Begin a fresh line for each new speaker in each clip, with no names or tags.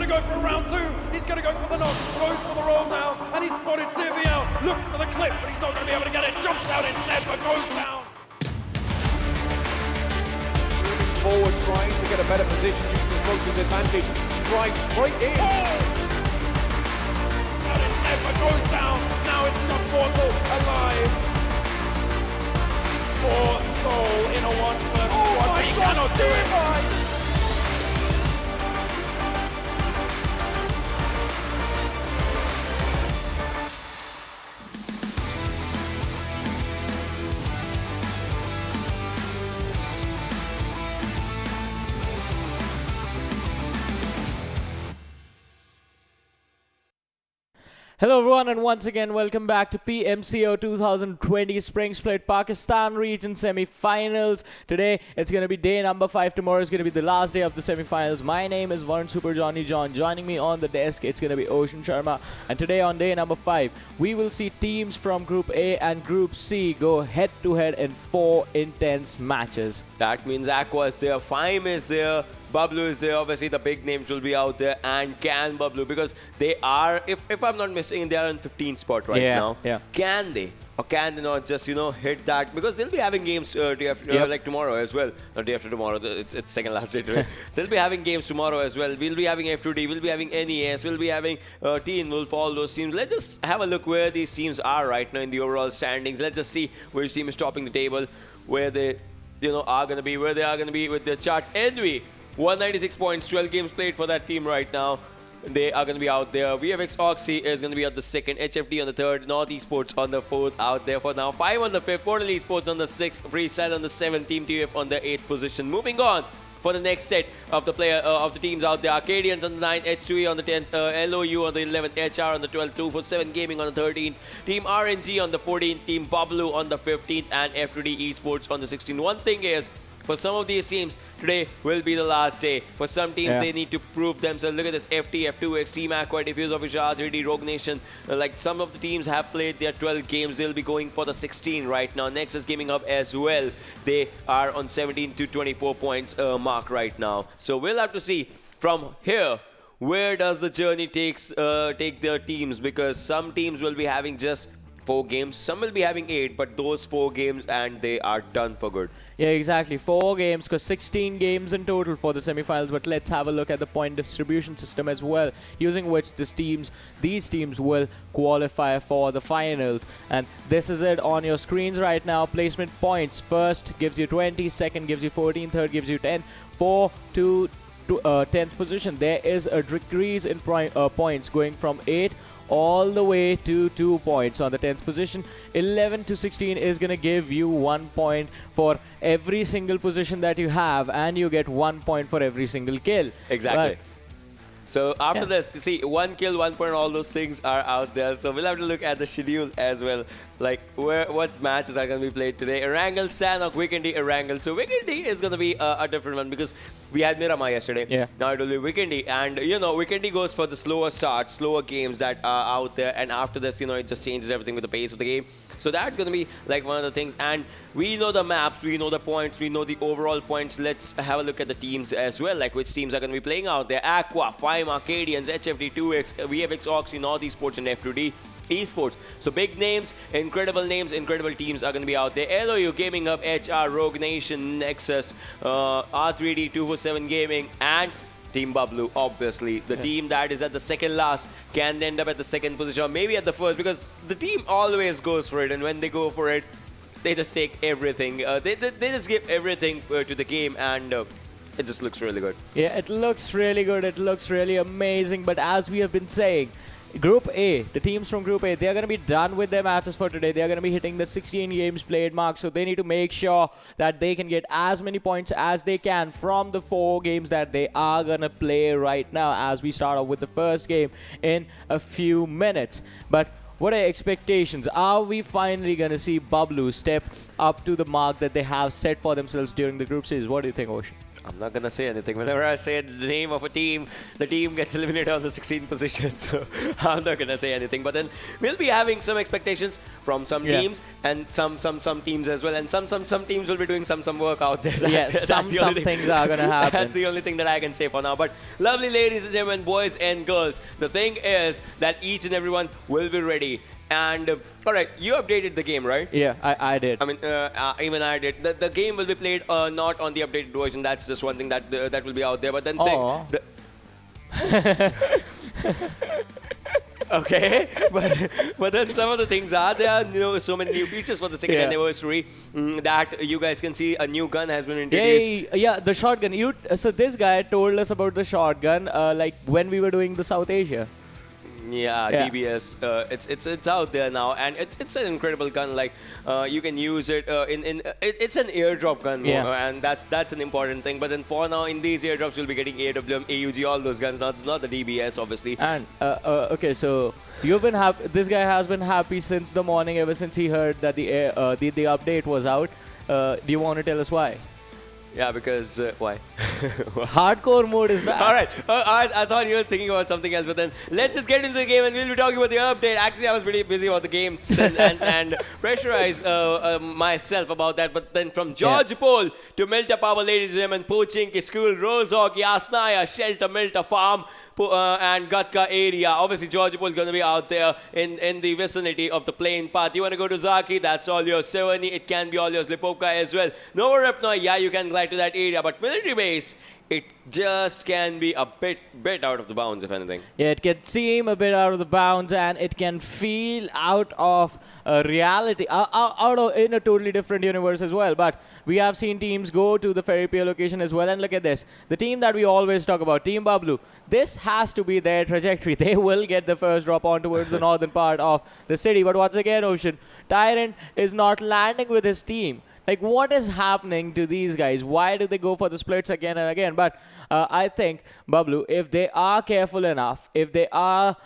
to go for a round two. He's going to go for the knock. Goes for the roll now. And he's spotted Sivy out. Looks for the clip, but he's not going to be able to get it. Jumps out instead, but goes down.
Forward, trying to get a better position using the smoke's advantage. Drives straight in.
Out instead, but goes down. Now it's just Portal alive. For Soul in a 1-1, but he cannot do it.
Hello everyone, and once again welcome back to PMCO 2020 Spring Split Pakistan Region Semi-Finals. Today it's going to be day number 5. Tomorrow is going to be the last day of the semi-finals. My name is Varun Super Johnny John. Joining me on the desk, it's going to be Ocean Sharma. And today on day number 5, we will see teams from Group A and Group C go head-to-head in 4 intense matches.
That means Aqua is there, Fyme is there, Bablu is there. Obviously the big names will be out there, and can Bablu, because they are, if I'm not mistaken, they are in 15th spot right now.
Yeah.
Can they, or can they not just hit that, because they'll be having games like tomorrow as well, not day after tomorrow, it's second last day today. They'll be having games tomorrow as well. We'll be having F2D, we'll be having NES, we'll be having TeamvfxOXY, all those teams. Let's just have a look where these teams are right now in the overall standings. Let's just see which team is topping the table, where they are going to be, where they are going to be with their charts. Envy, 196 points, 12 games played for that team right now. They are going to be out there. DFUZeOfficial is going to be at the 2nd, HFD on the 3rd, NortheSports on the 4th out there for now. Fyme on the 5th, Portal eSports on the 6th, Freestyle on the 7th, Team TF on the 8th position. Moving on for the next set of the teams out there. Arkadians on the 9th, H2E on the 10th, LOU on the 11th, HR on the 12th, 247 Gaming on the 13th, Team RNG on the 14th, Team Bablu on the 15th, and F2D eSports on the 16th. One thing is, for some of these teams, today will be the last day. For some teams, they need to prove themselves. Look at this: FTFxOXY, Team Aqua, DFUZeOfficial, R3D, Rogue Nation. Like some of the teams have played their 12 games. They'll be going for the 16 right now. Nexus Gaming Hub as well. They are on 17 to 24 points mark right now. So we'll have to see from here, where does the journey take their teams, because some teams will be having just 4 games, some will be having 8, but those 4 games and they are done for good.
Yeah, exactly. 4 games, because 16 games in total for the semi-finals. But let's have a look at the point distribution system as well, using which these teams will qualify for the finals. And this is it on your screens right now. Placement points: first gives you 20, second gives you 14, third gives you 10, 4 to 10th position. There is a decrease in points going from 8 all the way to 2 points on the 10th position. 11 to 16 is going to give you 1 point for every single position that you have, and you get 1 point for every single kill.
Exactly. So after this, you see, 1 kill, 1 point, all those things are out there. So we'll have to look at the schedule as well, like what matches are going to be played today. Erangel, Sanhok, Vikendi, Erangel. So Vikendi is going to be a different one, because we had Miramar yesterday.
Yeah.
Now it will be Vikendi, and Vikendi goes for the slower start, slower games that are out there, and after this, it just changes everything with the pace of the game. So that's going to be like one of the things. And we know the maps, we know the points, we know the overall points. Let's have a look at the teams as well, like which teams are going to be playing out there. Aqua, Fyme, Arkadians, HFD, 2X, DFUZeOXY, NortheSports, and F2D eSports. So big names, incredible teams are going to be out there. LOU, Gaming Hub, HR, Rogue Nation, Nexus, R3D, 247 Gaming, and Team Bablu, obviously. The team that is at the second last can end up at the second position, or maybe at the first, because the team always goes for it, and when they go for it, they just take everything. They just give everything to the game, and it just looks really good.
Yeah, it looks really good. It looks really amazing. But as we have been saying, Group A, the teams from Group A, they are going to be done with their matches for today. They are going to be hitting the 16 games played mark. So they need to make sure that they can get as many points as they can from the 4 games that they are going to play right now, as we start off with the first game in a few minutes. But what are your expectations? Are we finally going to see Bablu step up to the mark that they have set for themselves during the group stage? What do you think, Ocean?
I'm not gonna say anything. Whenever I say the name of a team, the team gets eliminated on the 16th position. So I'm not gonna say anything. But then we'll be having some expectations from some teams and some teams as well. And some teams will be doing some work out there.
Yes, some things are gonna happen.
That's the only thing that I can say for now. But lovely ladies and gentlemen, boys and girls, the thing is that each and everyone will be ready. And all right, you updated the game, right?
Yeah, I did.
I mean, even I did. The game will be played not on the updated version. That's just one thing that that will be out there. But then okay, but then some of the things are there. You know, so many new features for the second anniversary that you guys can see. A new gun has been introduced.
Yeah, the shotgun. So this guy told us about the shotgun, like when we were doing the South Asia.
Yeah, DBS. It's out there now, and it's an incredible gun. Like you can use it it's an airdrop gun, and that's an important thing. But then for now, in these airdrops, you'll be getting AWM, AUG, all those guns, not the DBS, obviously.
And okay, so you've been happy. This guy has been happy since the morning, ever since he heard that the update was out. Do you want to tell us why?
Yeah, because why?
Hardcore mode is back.
All right. I thought you were thinking about something else, but then let's just get into the game and we'll be talking about the update. Actually, I was pretty busy about the game and pressurize myself about that. But then from George Pole to Milta Power, ladies and gentlemen, Pochinki School, Rozhok, Yasnaya, Shelter, Milta Farm, and Gatka area. Obviously, George Pole is going to be out there in the vicinity of the playing path. You want to go to Zaki? That's all yours. Sevani, it can be all yours. Lipovka as well. Nova Repnoy, yeah, you can glide to that area. But military base, it just can be a bit out of the bounds, if anything.
Yeah, it can seem a bit out of the bounds, and it can feel out of reality, out of in a totally different universe as well. But we have seen teams go to the Ferry Pier location as well, and look at this. The team that we always talk about, Team Bablu, this has to be their trajectory. They will get the first drop on towards the northern part of the city. But once again, Ocean, Tyrant is not landing with his team. Like, what is happening to these guys? Why do they go for the splits again and again? But I think, Bablu, if they are careful enough, if they are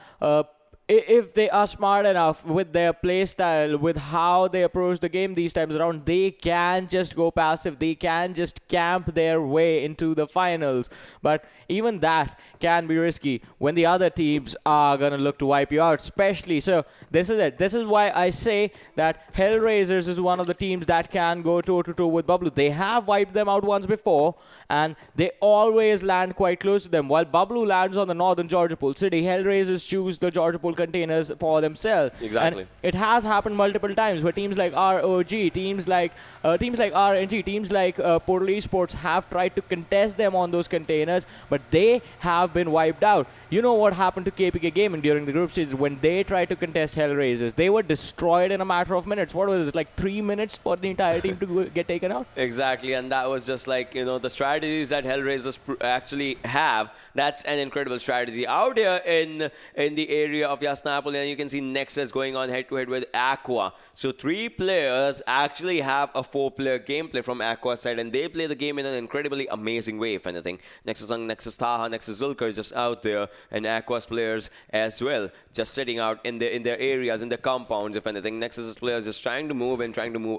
smart enough with their play style, with how they approach the game these times around, they can just go passive. They can just camp their way into the finals. But even that can be risky when the other teams are going to look to wipe you out, especially. So this is it. This is why I say that Hellraisers is one of the teams that can go toe-to-toe with Bablu. They have wiped them out once before, and they always land quite close to them. While Bablu lands on the northern Georgia Pool City, Hellraisers choose the Georgia Pool containers for themselves.
Exactly.
And it has happened multiple times where teams like ROG, teams like RNG, teams like Portal eSports have tried to contest them on those containers, but they have been wiped out. You know what happened to KPK Gaming during the group stage when they tried to contest Hellraisers? They were destroyed in a matter of minutes. What was it, like 3 minutes for the entire team to get taken out?
Exactly, and that was just like, you know, the strategies that Hellraisers actually have. That's an incredible strategy out here in the area of Yasnapoli, and you can see Nexus going on head-to-head with Aqua. So 3 players actually have a 4-player gameplay from Aqua's side, and they play the game in an incredibly amazing way, if anything. Nexus Ang, Nexus Taha, Nexus Zulkar is just out there, and Aqua's players as well, just sitting out in their areas, in their compounds, if anything. Nexus's players just trying to move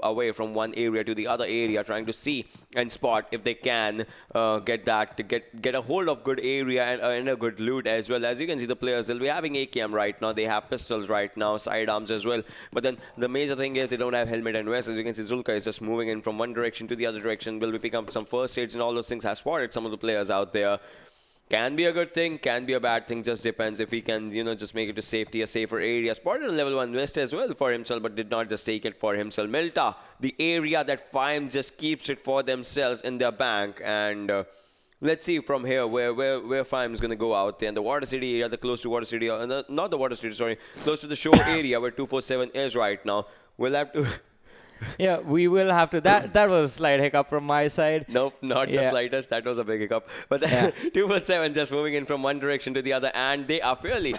away from one area to the other area, trying to see and spot if they can get a hold of good area and a good loot as well. As you can see, the players, they'll be having AKM right now, they have pistols right now, sidearms as well. But then the major thing is they don't have helmet and vest. As you can see, Zulka is just moving in from one direction to the other direction. Will be picking up some first aids and all those things. Has spotted some of the players out there. Can be a good thing, can be a bad thing, just depends if he can, you know, just make it to safety, a safer area. Spotted a level 1 vest as well for himself, but did not just take it for himself. Milta, the area that Fyme just keeps it for themselves in their bank. And let's see from here where Fyme is going to go out there. And the Water City area, the close to Water City, not the Water City, sorry, close to the shore area where 247 is right now. We'll have to...
Yeah, we will have to. That was a slight hiccup from my side.
Nope, not the slightest. That was a big hiccup. But 247 just moving in from one direction to the other, and they are fairly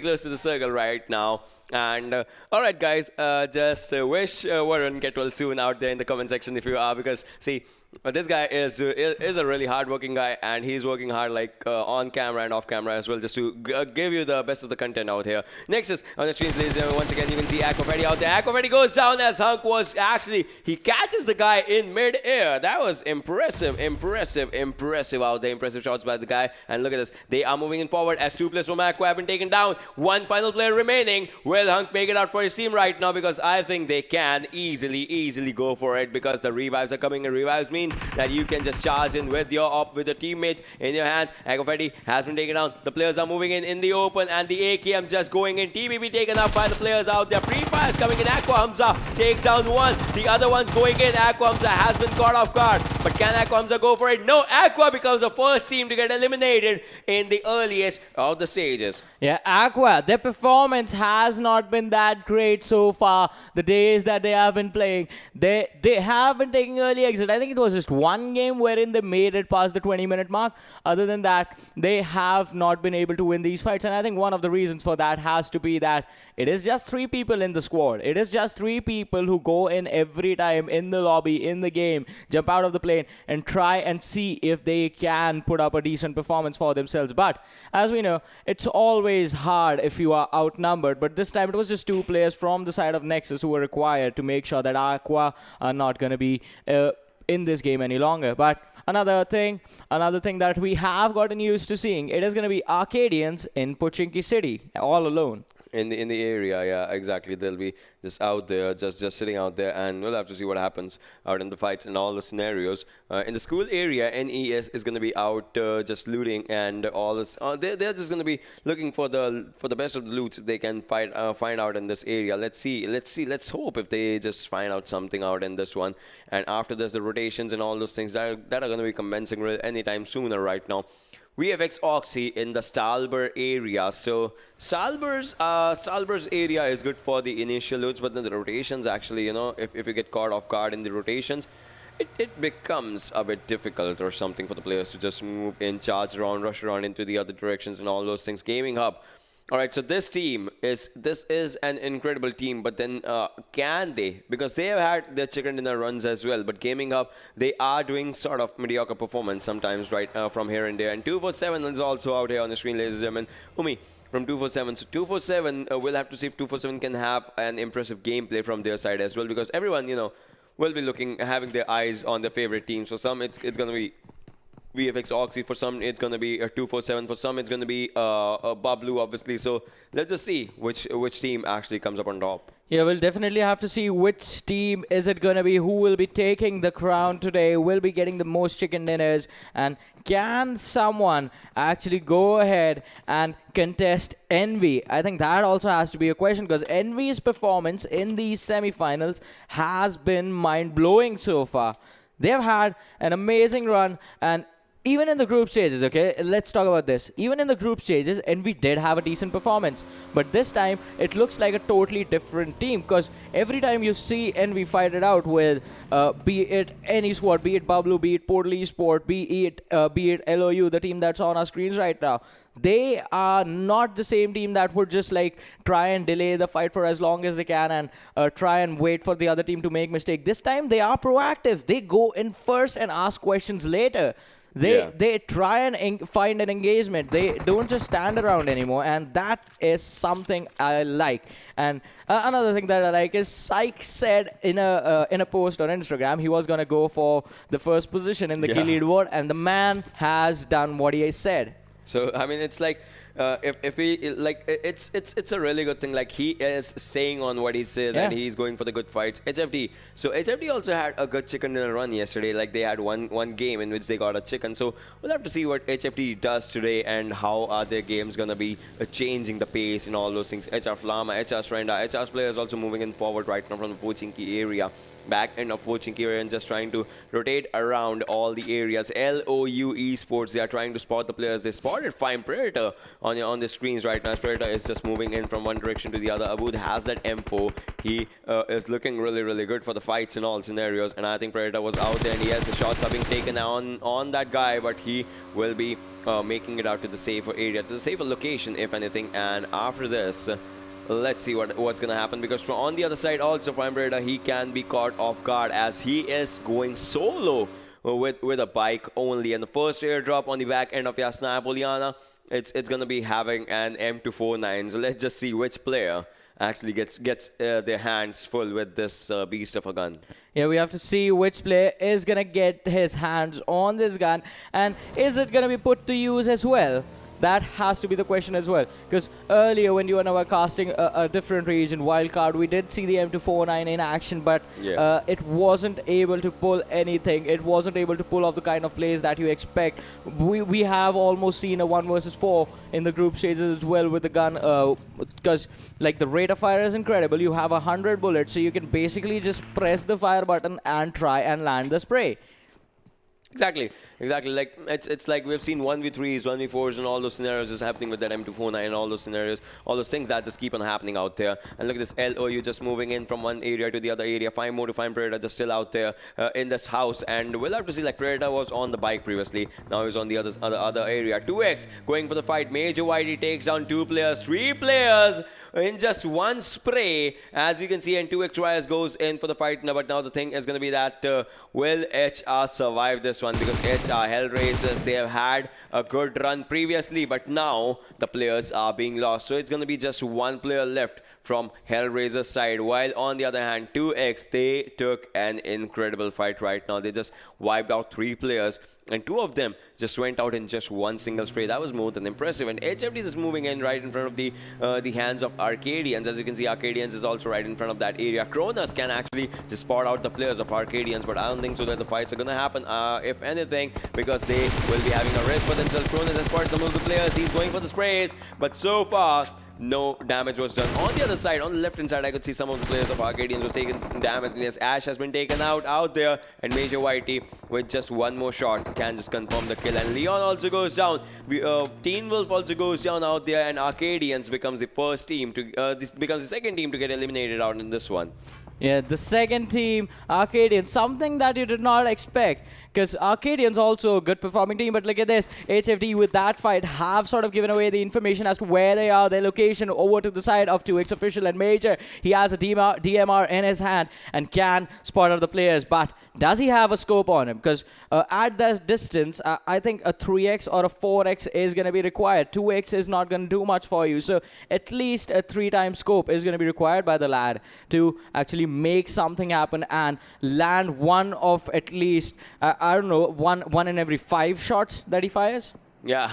close to the circle right now. And all right, guys, just wish Warren get well soon out there in the comment section if you are, because see, But this guy is a really hard-working guy, and he's working hard like on camera and off camera as well, just to give you the best of the content out here. Next is on the screens, ladies and gentlemen, once again you can see Aqua out there. Aqua goes down as Hunk was actually, he catches the guy in mid-air. That was impressive out there. Impressive shots by the guy. And look at this, they are moving in forward as 2 players from Aqua have been taken down. One final player remaining. Will Hunk make it out for his team right now? Because I think they can easily go for it, because the revives are coming, and revives means that you can just charge in with your teammates in your hands. Aqua has been taken down. The players are moving in the open, and the AKM just going in. TBB taken up by the players out there. Pre-fire is coming in. Aqua Hamza takes down one. The other one's going in. Aqua Hamza has been caught off guard. But can Aqua Hamza go for it? No, Aqua becomes the first team to get eliminated in the earliest of the stages.
Yeah, Aqua, their performance has not been that great so far. The days that they have been playing, they have been taking early exit. I think it was just one game wherein they made it past the 20-minute mark. Other than that, they have not been able to win these fights. And I think one of the reasons for that has to be that it is just 3 people in the squad. It is just 3 people who go in every time in the lobby, in the game, jump out of the plane, and try and see if they can put up a decent performance for themselves. But as we know, it's always hard if you are outnumbered. But this time it was just 2 players from the side of Nexus who were required to make sure that Aqua are not going to be in this game any longer. But another thing that we have gotten used to seeing, it is going to be Arkadians in Pochinki City all alone.
In the area, yeah, exactly. They'll be just out there, just sitting out there, and we'll have to see what happens out in the fights and all the scenarios. In the school area, NES is going to be out just looting and all this. They're just going to be looking for the best of the loot they can find out in this area. Let's see. Let's hope if they just find out something out in this one. And after this, the rotations and all those things that are going to be commencing anytime sooner right now. VFXOXY in the Stalber area. So Stalber's area is good for the initial loots, but then the rotations actually, if you get caught off guard in the rotations, it becomes a bit difficult or something for the players to just move in, charge around, rush around into the other directions and all those things. Gaming Hub. All right, so this is an incredible team, but then can they? Because they have had their chicken dinner runs as well, but Gaming Hub, they are doing sort of mediocre performance sometimes, right, from here and there. And 247 is also out here on the screen, ladies and gentlemen. Umi from 247. So 247, we'll have to see if 247 can have an impressive gameplay from their side as well, because everyone, will be having their eyes on their favorite teams. For some, it's going to be VFXOXY, for some it's going to be a 247, for some it's going to be a Bablu, obviously. So let's just see which team actually comes up on top.
Yeah, we'll definitely have to see which team is it going to be, who will be taking the crown today, will be getting the most chicken dinners, and can someone actually go ahead and contest Envy? I think that also has to be a question, because Envy's performance in these semifinals has been mind-blowing so far. They've had an amazing run, and even in the group stages, okay, let's talk about this. Even in the group stages, Envy did have a decent performance. But this time, it looks like a totally different team, because every time you see Envy fight it out with, be it any squad, be it Bablu, be it Portal eSport, be it LOU, the team that's on our screens right now, they are not the same team that would just try and delay the fight for as long as they can and try and wait for the other team to make mistake. This time, they are proactive. They go in first and ask questions later. They try and find an engagement. They don't just stand around anymore, and that is something I like. And another thing that I like is Syke said in a post on Instagram he was gonna go for the first position in the kill lead war, and the man has done what he said.
So I mean, it's like if he it's a really good thing. Like, he is staying on what he says, and he's going for the good fights. HFD. So HFD also had a good chicken dinner run yesterday. Like, they had one game in which they got a chicken. So we'll have to see what HFD does today and how are their games gonna be changing the pace and all those things. HR Flama, HR Strenda, HR's players also moving in forward right now from the Pochinki area. Back end of Pochinki area, and just trying to rotate around all the areas. LOU eSports, they are trying to spot the players. They spotted Fyme Predator on the screens right now. Predator is just moving in from one direction to the other. Abood has that M4. He is looking really good for the fights in all scenarios, and I think Predator was out there, and yes, the shots are being taken on that guy, but he will be making it out to the safer area, to the safer location, if anything. And after this, let's see what's gonna happen, because from on the other side also, Fyme Predator, he can be caught off guard as he is going solo with a bike only. And the first airdrop on the back end of Yasna Poliana, it's going to be having an M249. So let's just see which player actually gets their hands full with this beast of a gun.
Yeah, we have to see which player is going to get his hands on this gun, and is it going to be put to use as well? That has to be the question as well. Because earlier when you and I were casting a different region, Wildcard, we did see the M249 in action, but it wasn't able to pull anything. It wasn't able to pull off the kind of plays that you expect. We have almost seen a 1 versus 4 in the group stages as well with the gun. Because like the rate of fire is incredible. You have 100 bullets, so you can basically just press the fire button and try and land the spray.
Exactly. Like it's like we've seen 1v3s, 1v4s, and all those scenarios just happening with that M249 and all those scenarios, all those things that just keep on happening out there. And look at this LOU just moving in from one area to the other area. Fyme to Fyme Predator just still out there in this house, and we'll have to see. Like Predator was on the bike previously, now he's on the other area. 2x going for the fight. Major Whitey takes down 2 players, 3 players in just one spray, as you can see. And 2x Trials goes in for the fight now, but now the thing is going to be that will HR survive this one? Because HR Hellraisers, they have had a good run previously, but now the players are being lost. So it's going to be just 1 player left from Hellraiser's side, while on the other hand 2x, they took an incredible fight right now. They just wiped out 3 players, and 2 of them just went out in just 1 single spray. That was more than impressive. And HFD is moving in right in front of the hands of Arkadians. As you can see, Arkadians is also right in front of that area. Cronus can actually just spot out the players of Arkadians, but I don't think so that the fights are going to happen, if anything, because they will be having a risk for themselves. Cronus has spotted some of the players. He's going for the sprays, but so far no damage was done. On the other side, on the left hand side, I could see some of the players of Arkadians was taking damage. And yes, Ash has been taken out there, and Major Whitey with just 1 more shot can just confirm the kill. And Leon also goes down. TeamvfxOXY also goes down out there, and Arkadians becomes the first team to this becomes the second team to get eliminated out in this one.
Yeah, the second team, Arkadians, something that you did not expect, because Arkadians also a good performing team, but look at this, HFD with that fight have sort of given away the information as to where they are, their location, over to the side of TeamvfxOXY and Major. He has a DMR in his hand and can spot out the players, but does he have a scope on him? Because at that distance, I think a 3x or a 4x is going to be required. 2x is not going to do much for you, so at least a 3-time scope is going to be required by the lad to actually make something happen and land one of at least I don't know, one in every 5 shots that he fires.
Yeah,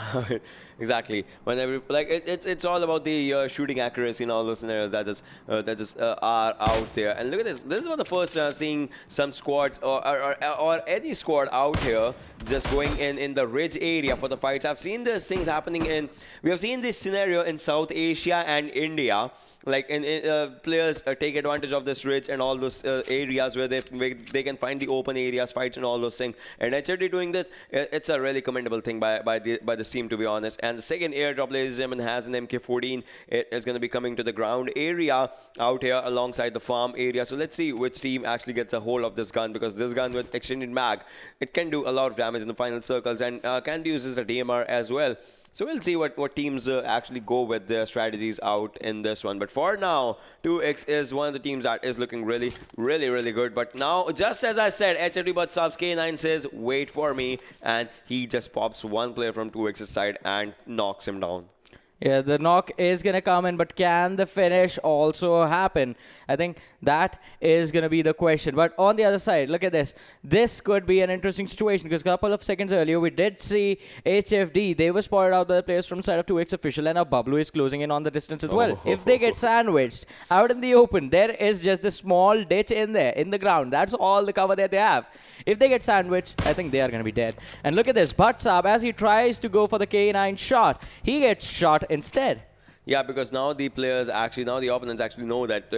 exactly. Whenever, like, it's all about the shooting accuracy and all those scenarios that just are out there. And look at this. This is for the first time seeing some squads or any squad out here just going in the ridge area for the fights. I've seen these things happening we have seen this scenario in South Asia and India. Like players take advantage of this ridge and all those areas where they can find the open areas, fights and all those things. And HRD doing this, it's a really commendable thing by this team, to be honest. And the second airdrop, ladies and gentlemen, has an MK14. It is going to be coming to the ground area out here alongside the farm area. So let's see which team actually gets a hold of this gun, because this gun with extended mag, it can do a lot of damage in the final circles, and can use as a DMR as well. So we'll see what teams actually go with their strategies out in this one. But for now, 2x is one of the teams that is looking really, really, really good. But now, just as I said, HFD but subs K9 says, wait for me. And he just pops 1 player from 2x's side and knocks him down.
Yeah, the knock is going to come in, but can the finish also happen? I think that is going to be the question. But on the other side, look at this. This could be an interesting situation, because a couple of seconds earlier, we did see HFD. They were spotted out by the players from the side of 2xOFficial, and now Bablu is closing in on the distance as well. If they get sandwiched out in the open, there is just this small ditch in there, in the ground. That's all the cover that they have. If they get sandwiched, I think they are going to be dead. And look at this. Buttsab, as he tries to go for the K9 shot, he gets shot instead.
Yeah, because now the players actually, now the opponents actually know that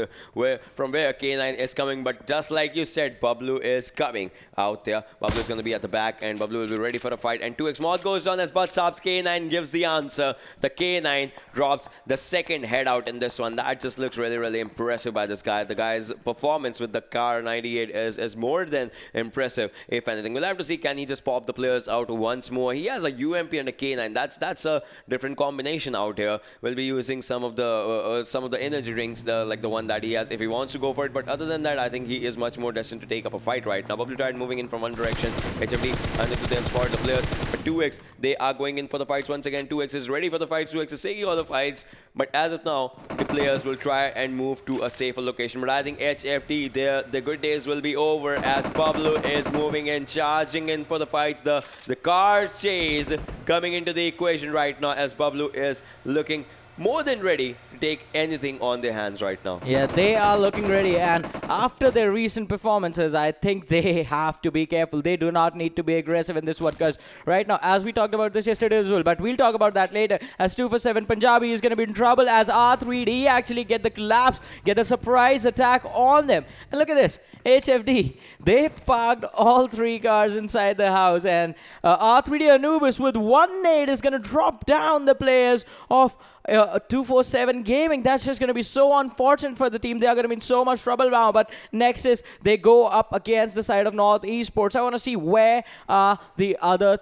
from where K9 is coming. But just like you said, Bablu is coming out there. Bablu is going to be at the back, and Bablu will be ready for a fight. And 2x Mod goes down as Buttsab's K9 gives the answer. The K9 drops the second head out in this one. That just looks really, really impressive by this guy. The guy's performance with the Car 98 is more than impressive, if anything. We'll have to see, can he just pop the players out once more. He has a UMP and a K9. That's a different combination out here. We'll be using some of the energy drinks, like the one that he has, if he wants to go for it. But other than that, I think he is much more destined to take up a fight right now. Bubbly Tide moving in from one direction. HFD unable to then spot the players. But 2x, they are going in for the fights once again. 2x is ready for the fights. 2x is taking all the fights. But as of now, the players will try and move to a safer location. But I think HFD, the good days will be over as Pablo is moving and charging in for the fights. The car chase coming into the equation right now as Pablo is looking more than ready to take anything on their hands right now.
Yeah, they are looking ready, and after their recent performances, I think they have to be careful. They do not need to be aggressive in this one, because right now, as we talked about this yesterday as well, but we'll talk about that later, as 247 Punjabi is going to be in trouble as R3D actually get the collapse, get the surprise attack on them. And look at this, HFD, they parked all 3 cars inside the house, and R3D Anubis with 1 nade is going to drop down the players of 247 Gaming. That's just going to be so unfortunate for the team. They are going to be in so much trouble now. But next is they go up against the side of NortheSports. I want to see where are the other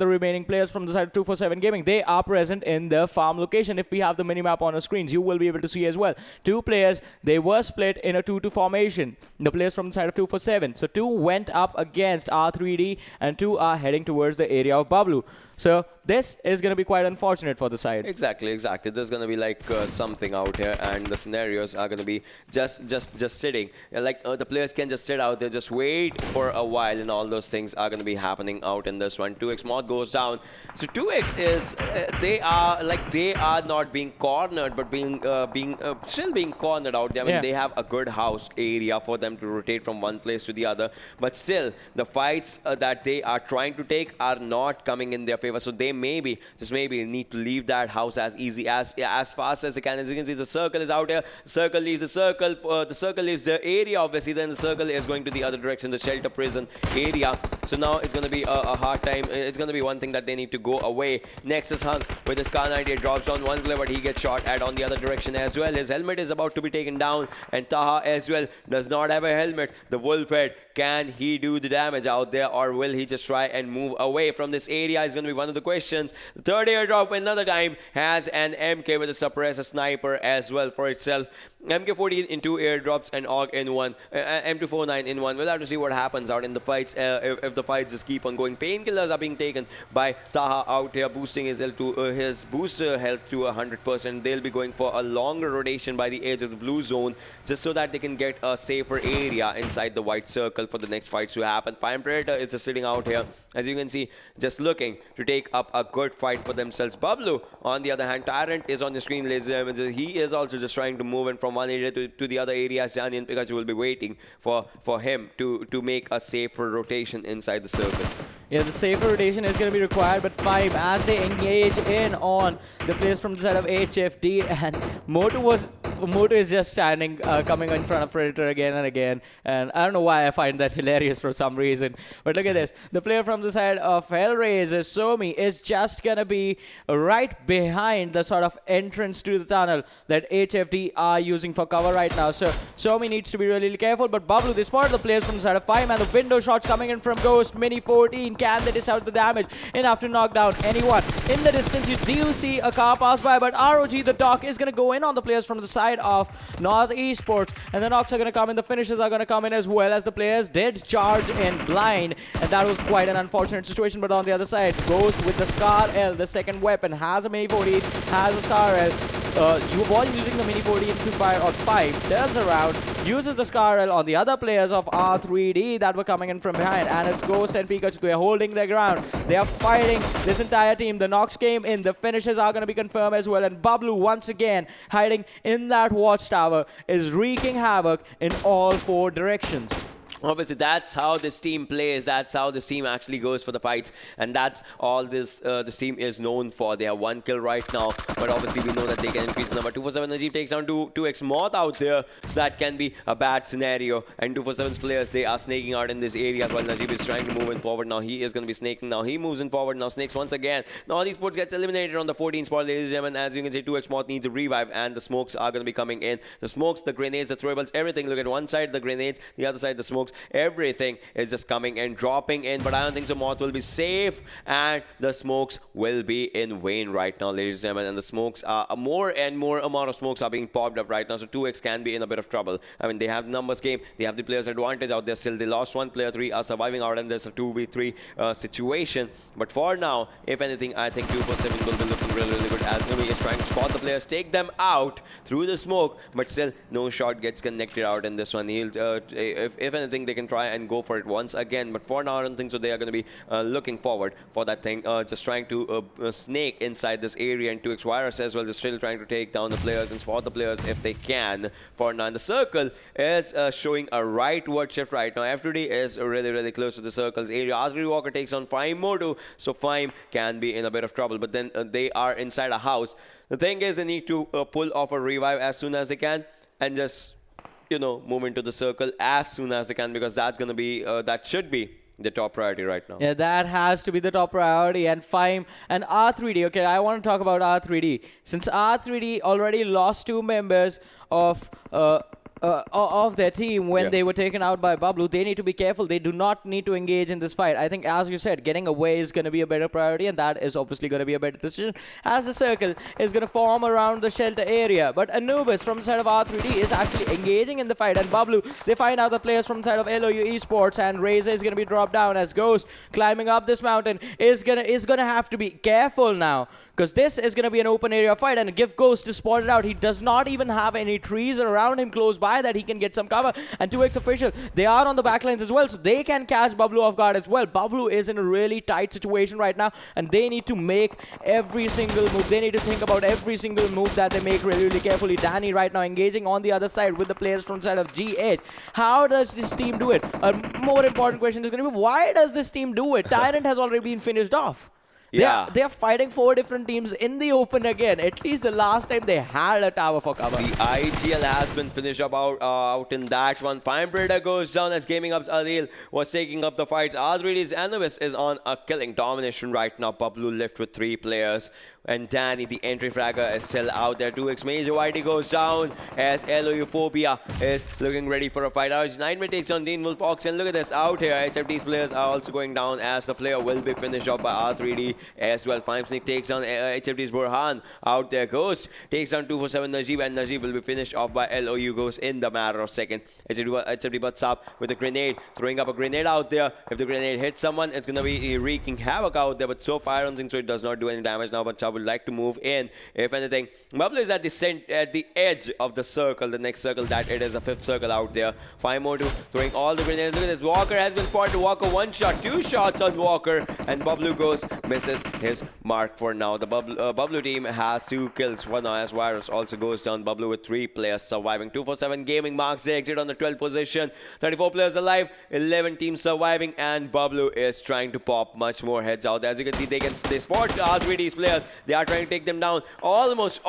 remaining players from the side of 247 Gaming. They are present in the farm location. If we have the minimap on our screens, you will be able to see as well. 2 players, they were split in a 2-2 formation. The players from the side of 247. So 2 went up against R3D and 2 are heading towards the area of Bablu. So this is going to be quite unfortunate for the side.
Exactly. There's going to be like something out here, and the scenarios are going to be just sitting. Like the players can just sit out there, just wait for a while, and all those things are going to be happening out in this one. 2x mod goes down. So 2x is they are not being cornered, but still being cornered out there. I mean, they have a good house area for them to rotate from one place to the other, but still the fights that they are trying to take are not coming in their favor. So they maybe need to leave that house as fast as they can. As you can see, the circle is out here. Circle leaves the circle. The circle leaves the area, obviously. Then the circle is going to the other direction, the shelter prison area. So now it's going to be a hard time. It's going to be one thing that they need to go away. Next is Hung with his Scar 98. Drops down one player, but he gets shot at on the other direction as well. His helmet is about to be taken down, and Taha as well does not have a helmet. The Wolf Head, can he do the damage out there, or will he just try and move away from this area is going to be one of the questions. The third airdrop another time has an MK with a suppressor sniper as well for itself. MK14 in 2 airdrops and AUG in 1, M249 in 1. We'll have to see what happens out in the fights, if the fights just keep on going. Painkillers are being taken by Taha out here, boosting his booster health to 100%. They'll be going for a longer rotation by the edge of the blue zone, just so that they can get a safer area inside the white circle for the next fights to happen. Fyme Predator is just sitting out here, as you can see, just looking to take up a good fight for themselves. Bablu, on the other hand, Tyrant is on the screen, ladies and gentlemen. He is also just trying to move in from one area to the other areas, Janian, because you will be waiting for him to make a safer rotation inside the circle.
Yeah, the safer rotation is going to be required, but Fyme, as they engage in on the players from the side of HFD, and Moto is just standing, coming in front of Predator again and again, and I don't know why I find that hilarious for some reason. But look at this, the player from the side of Hellraiser, Somi, is just going to be right behind the sort of entrance to the tunnel that HFD are using for cover right now. So Somi needs to be really careful, but Bablu, they spotted the players from the side of Fyme, and the window shots coming in from Ghost. Mini 14, can they dish out the damage enough to knock down anyone? In the distance, you do see a car pass by, but ROG, the Doc, is going to go in on the players from the side of NortheSports, and the knocks are going to come in, the finishes are going to come in as well, as the players did charge in blind, and that was quite an unfortunate situation. But on the other side, Ghost with the Scar L, the second weapon, has a Mini 14, has a Scar L. You while using the Mini 14 to fire on Fyme, turns around, uses the Scar L on the other players of R3D that were coming in from behind, and it's Ghost and Pikachu. They are holding their ground. They are fighting this entire team. The knocks came in, the finishes are going to be confirmed as well, and Bablu once again hiding in that watchtower is wreaking havoc in all 4 directions.
Obviously, that's how this team plays. That's how this team actually goes for the fights, and that's all this team is known for. They have 1 kill right now, but obviously we know that they can increase the number. 247 Najib takes down 2x Moth out there, so that can be a bad scenario. And 247's players, they are snaking out in this area while Najib is trying to move in forward. Now he is going to be snaking. Now he moves in forward. Now snakes once again. Now eSports gets eliminated on the 14th spot, ladies and gentlemen. As you can see, 2x Moth needs a revive, and the smokes are going to be coming in. The smokes, the grenades, the throwables, everything. Look at one side, the grenades, the other side, the smokes smokes, everything is just coming and dropping in, but I don't think so. Moth will be safe, and the smokes will be in vain right now, ladies and gentlemen, and the smokes are more and more amount of smokes are being popped up right now, so 2x can be in a bit of trouble. I mean, they have numbers game, they have the players advantage out there still. They lost one player, 3 are surviving out, and there's a 2v3 situation, but for now, if anything, I think 247 will be looking really good, as Numi is trying to spot the players, take them out through the smoke, but still no shot gets connected out in this one. He'll if anything, they can try and go for it once again, but for now I don't think so. They are going to be looking forward for that thing, just trying to snake inside this area, and 2xvirus as well, just still trying to take down the players and spot the players if they can for now. And the circle is showing a rightward shift right now. F2D is really close to the circle's area. R3 Walker takes on Fyme Moto, so Fyme can be in a bit of trouble, but then they are inside a house. The thing is, they need to pull off a revive as soon as they can, and just, you know, move into the circle as soon as they can, because that's going to be, that should be the top priority right now.
Yeah, that has to be the top priority. And Fyme and R3D. Okay, I want to talk about R3D. Since R3D already lost 2 members of their team when they were taken out by Bablu, they need to be careful. They do not need to engage in this fight. I think, as you said, getting away is going to be a better priority, and that is obviously going to be a better decision, as the circle is going to form around the shelter area. But Anubis from the side of R3D is actually engaging in the fight, and Bablu, they find out the players from the side of LOU eSports, and Razor is going to be dropped down, as Ghost climbing up this mountain is gonna have to be careful now, because this is going to be an open area fight, and if Ghost is spotted out, he does not even have any trees around him close by that he can get some cover. And 2xOfficial, they are on the backlines as well, so they can catch Bablu off guard as well. Bablu is in a really tight situation right now, and they need to make every single move. They need to think about every single move that they make really carefully. Danny right now engaging on the other side with the players from the side of GH. How does this team do it? A more important question is going to be, why does this team do it? Tyrant has already been finished off.
Yeah.
They are fighting 4 different teams in the open again. At least the last time they had a tower for cover.
The IGL has been finished up out in that one. Fyme Predator goes down as Gaming Up's Adil was taking up the fights. R3D's Anubis is on a killing domination right now. Bablu left with 3 players. And Danny, the entry fragger, is still out there. 2x Major Whitey goes down as LOU Phobia is looking ready for a fight. Nightmare takes on TeamvfxOXY, and look at this out here. HFT's players are also going down, as the player will be finished off by R3D as well. Fyme Sneak takes on HFT's Burhan out there. Ghost takes down 247 Najib, and Najib will be finished off by LOU Ghost in the matter of seconds. HFT butts up with a grenade, throwing up a grenade out there. If the grenade hits someone, it's going to be wreaking havoc out there, but so far I don't think so. It does not do any damage now, but Chubb would like to move in. If anything, Bablu is at the edge of the circle, the next circle that it is, the 5th circle out there. Fyme Moto throwing all the grenades. Look at this. Walker has been spotted. Walker 1 shot, 2 shots on Walker, and Bablu goes, misses his mark for now. The Bablu team has 2 kills for now, as Virus also goes down. Bablu with 3 players surviving. 247 Gaming marks the exit on the 12th position. 34 players alive, 11 teams surviving, and Bablu is trying to pop much more heads out. As you can see, they spot R3D's players. They are trying to take them down, almost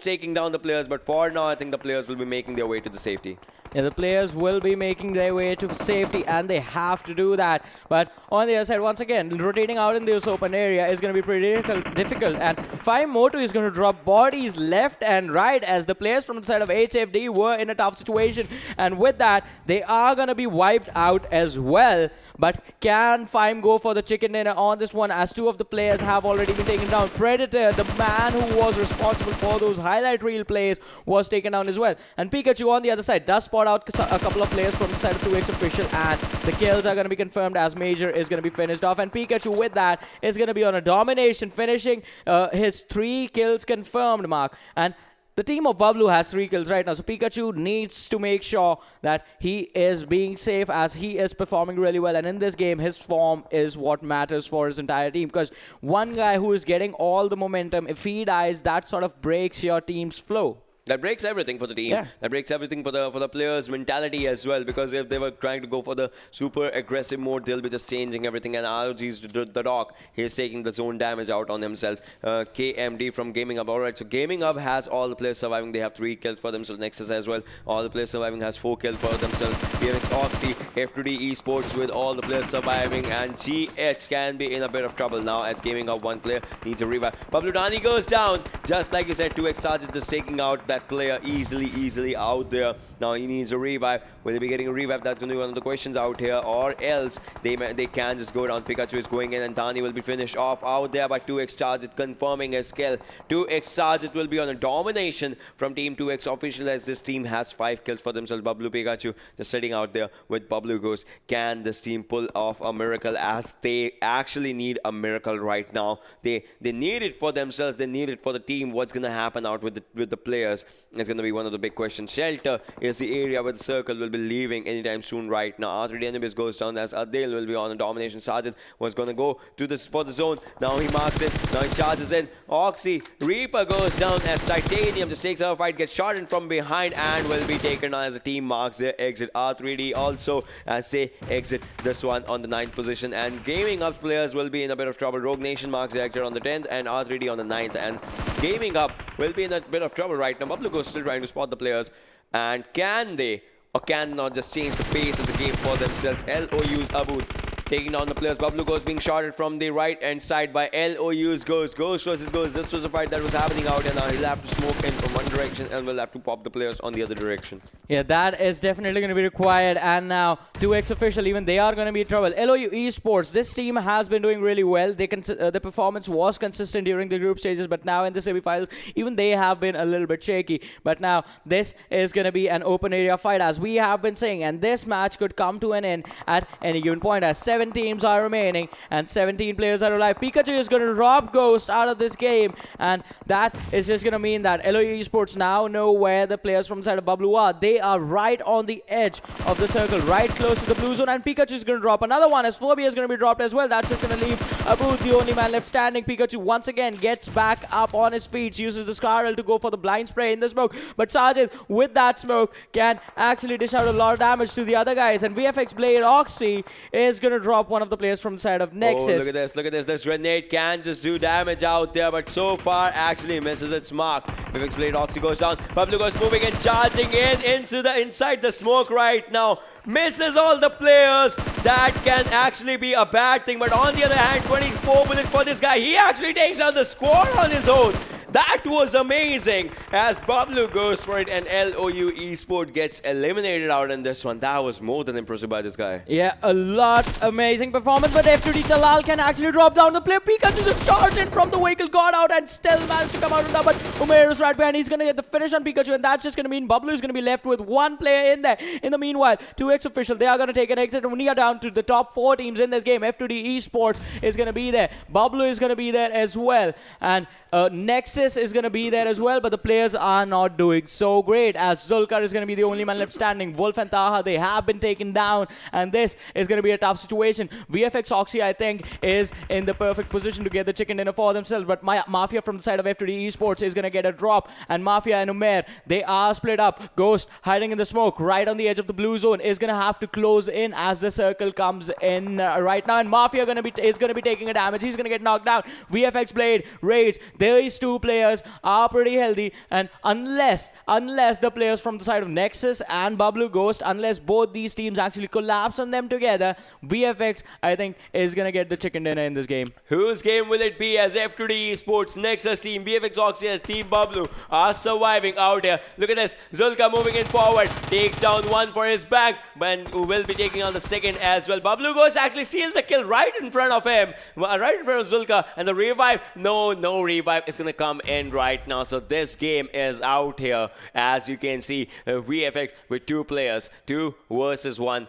taking down the players, but for now I think the players will be making their way to the safety.
Yeah, the players will be making their way to safety, and they have to do that. But on the other side, once again, rotating out in this open area is going to be pretty difficult. And Fyme Moto is going to drop bodies left and right, as the players from the side of HFD were in a tough situation. And with that, they are going to be wiped out as well. But can Fyme go for the chicken dinner on this one, as 2 of the players have already been taken down? Predator, the man who was responsible for those highlight reel plays, was taken down as well. And Pikachu on the other side does spot out a couple of players from the side of 2xOfficial, and the kills are going to be confirmed, as Major is going to be finished off. And Pikachu with that is going to be on a domination, finishing his 3 kills confirmed mark. And the team of Bablu has 3 kills right now, so Pikachu needs to make sure that he is being safe, as he is performing really well. And in this game, his form is what matters for his entire team, because one guy who is getting all the momentum, if he dies, that sort of breaks your team's flow.
That breaks everything for the team. Yeah. That breaks everything for the players' mentality as well, because if they were trying to go for the super aggressive mode, they'll be just changing everything. And ROG's the doc, he's taking the zone damage out on himself. KMD from Gaming Up. Alright, so Gaming Up has all the players surviving. They have 3 kills for themselves. Nexus as well. All the players surviving has 4 kills for themselves. PMCO, F2D eSports with all the players surviving. And GH can be in a bit of trouble now, as Gaming Up 1 player needs a revive. Bablu Dani goes down. Just like you said, 2x Sarge is just taking out that that player easily out there. Now he needs a revive. Will he be getting a revive? That's going to be one of the questions out here. Or else they can just go down. Pikachu is going in and Dani will be finished off out there by 2x Charge It, confirming his skill. 2x Charge It will be on a domination from Team 2xOfficial as this team has 5 kills for themselves. Bablu Pikachu just sitting out there with Bablu Ghost. Can this team pull off a miracle, as they actually need a miracle right now? They need it for themselves. They need it for the team. What's going to happen out with the players is going to be one of the big questions. Shelter is the area where the circle will be leaving anytime soon right now. R3D enemies goes down as Adil will be on a domination. Sergeant was going to go to this for the zone. Now he marks it. Now he charges in. Oxy. Reaper goes down as Titanium just takes out a fight, gets shot in from behind and will be taken on as the team marks their exit. R3D also as they exit this one on the 9th position, and Gaming Up players will be in a bit of trouble. Rogue Nation marks their exit on the 10th and R3D on the 9th, and Gaming Up will be in a bit of trouble right now. Bablu Ghost still trying to spot the players, and can they or cannot just change the pace of the game for themselves? LOU's Abud taking down the players. Bablu Ghost being shotted from the right hand side by LOU's Ghost. Ghost versus Ghost. This was a fight that was happening out, and now he'll have to smoke in from one direction and will have to pop the players on the other direction.
Yeah, that is definitely going to be required. And now 2xOfficial, even they are going to be in trouble. LOU eSports, this team has been doing really well. The performance was consistent during the group stages, but now in the semi-finals, even they have been a little bit shaky. But now this is going to be an open area fight, as we have been saying, and this match could come to an end at any given point, as 7 teams are remaining and 17 players are alive. Pikachu is going to rob Ghost out of this game, and that is just going to mean that LOU eSports now know where the players from the side of Bablu are. They are right on the edge of the circle, right close to the blue zone, and Pikachu is going to drop another one as Phobia is going to be dropped as well. That's just going to leave Abud, the only man left standing. Pikachu once again gets back up on his feet, uses the Scarrel to go for the blind spray in the smoke, but Sajid with that smoke can actually dish out a lot of damage to the other guys, and DFUZeOXY is going to drop one of the players from the side of Nexus.
Oh, look at this. This grenade can just do damage out there, but so far actually misses its mark. DFUZeOXY goes down. Bablu Ghost moving and charging inside the smoke right now. Misses all the players. That can actually be a bad thing, but on the other hand, 24 bullets for this guy. He actually takes down the squad on his own. That was amazing, as Bablu goes for it and LOU eSport gets eliminated out in this one. That was more than impressive by this guy.
Yeah, a lot amazing performance, but FTD Talal can actually drop down the player. Pikachu just charged in from the vehicle, got out and still managed to come out of that, but Umair is right behind. He's going to get the finish on Pikachu, and that's just going to mean Bablu is going to be left with one player in there. In the meanwhile, 2xOfficial, they are going to take an exit, and we are down to the top 4 teams in this game. FTD eSports is going to be there. Bablu is going to be there as well, and Nexus is going to be there as well, but the players are not doing so great, as Zulkar is going to be the only man left standing. Wolf and Taha, they have been taken down, and this is going to be a tough situation. DFUZeOXY, I think, is in the perfect position to get the chicken dinner for themselves, but Mafia from the side of FTD eSports is going to get a drop, and Mafia and Umair, they are split up. Ghost hiding in the smoke right on the edge of the blue zone is going to have to close in as the circle comes in right now, and Mafia is going to be taking a damage. He's going to get knocked down. VFX Blade, Rage, these 2 players are pretty healthy, and unless the players from the side of Nexus and Bablu Ghost, unless both these teams actually collapse on them together, VFX, I think, is going to get the chicken dinner in this game.
Whose game will it be, as F2D Esports, Nexus team, DFUZeOXY as Team Bablu are surviving out here? Look at this. Zulka moving in forward, takes down one for his back, but will be taking on the second as well. Bablu Ghost actually steals the kill right in front of him, right in front of Zulka, and the revive, no revive is going to come in right now. So this game is out here, as you can see. VFX with 2 players, 2 versus 1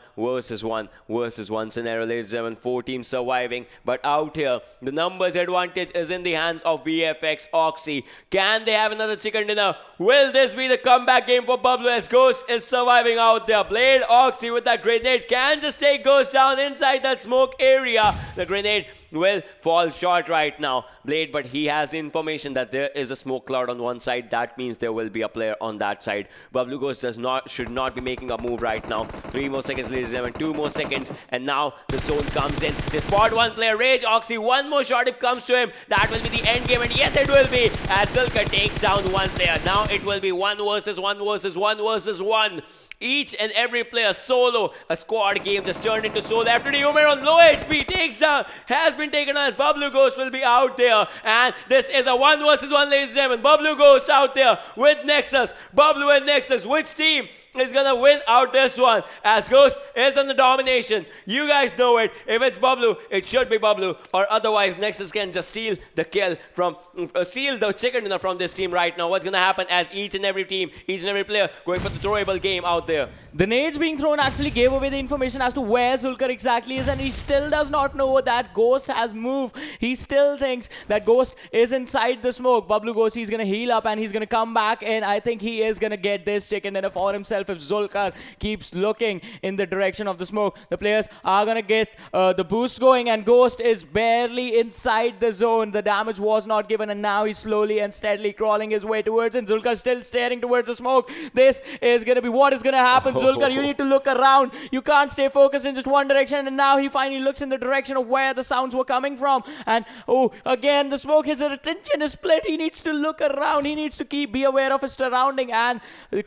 scenario, ladies and gentlemen. 4 teams surviving, but out here the numbers advantage is in the hands of DFUZeOXY. Can they have another chicken dinner? Will this be the comeback game for Bablu, as Ghost is surviving out there? Blade Oxy with that grenade can just take Ghost down inside that smoke area. The grenade will fall short right now, Blade, but he has information that there is a smoke cloud on one side. That means there will be a player on that side. Bablu Ghost should not be making a move right now. 3 more seconds, ladies and gentlemen. 2 more seconds, and now the zone comes in. They spot one player, Rage Oxy. One more shot if comes to him. That will be the end game, and yes, it will be, as Zulka takes down one player. Now it will be 1 versus 1. Each and every player solo. A squad game just turned into solo. After the Umair on low HP takes down, has been taken as Bablu Ghost will be out there. And this is a 1 versus 1, ladies and gentlemen. Bablu Ghost out there with Nexus. Bablu and Nexus. Which team is gonna win out this one? As Ghost is on the domination. You guys know it. If it's Bablu, it should be Bablu. Or otherwise, Nexus can just steal the kill from, steal the chicken dinner from this team right now. What's gonna happen as each and every team, each and every player going for the throwable game out there?
The nades being thrown actually gave away the information as to where Zulkar exactly is, and he still does not know that Ghost has moved. He still thinks that Ghost is inside the smoke. Bablu Ghost, he's gonna heal up and he's gonna come back in. I think he is gonna get this chicken dinner for himself if Zulkar keeps looking in the direction of the smoke. The players are gonna get the boost going, and Ghost is barely inside the zone. The damage was not given, and now he's slowly and steadily crawling his way towards it. Zulkar still staring towards the smoke. This is gonna be what is gonna happen. Zulkar, you need to look around. You can't stay focused in just one direction, and now he finally looks in the direction of where the sounds were coming from. And oh, again, the smoke, his attention is split. He needs to look around. He needs to be aware of his surrounding and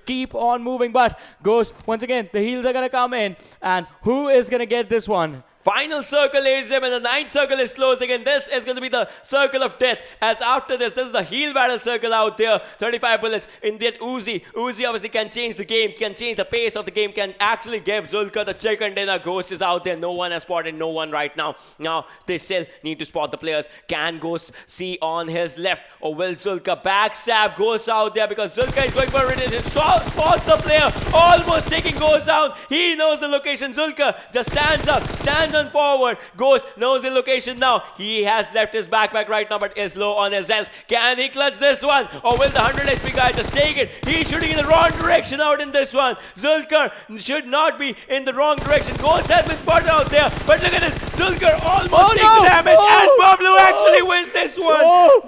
keep on moving. But Ghost, once again, the heals are gonna come in, and who is gonna get this one?
Final circle, ladies and gentlemen. The 9th circle is closing, and this is going to be the circle of death. As after this is the heal battle circle out there. 35 bullets. Indeed, Uzi obviously can change the game, can change the pace of the game, can actually give Zulkar the chicken dinner. Ghost is out there. No one has spotted no one right now. Now, they still need to spot the players. Can Ghost see on his left, or will Zulkar backstab Ghost out there? Because Zulkar is going for a rotation. Spots the player, almost taking Ghost down. He knows the location. Zulkar just stands up, stands on forward. Ghost knows the location now. He has left his backpack right now, but is low on his health. Can he clutch this one, or will the 100 HP guy just take it? He's shooting in the wrong direction out in this one. Zulkar should not be in the wrong direction. Ghost has been spotted out there, but look at this. Zulkar almost takes the damage, and Bablu actually wins this one.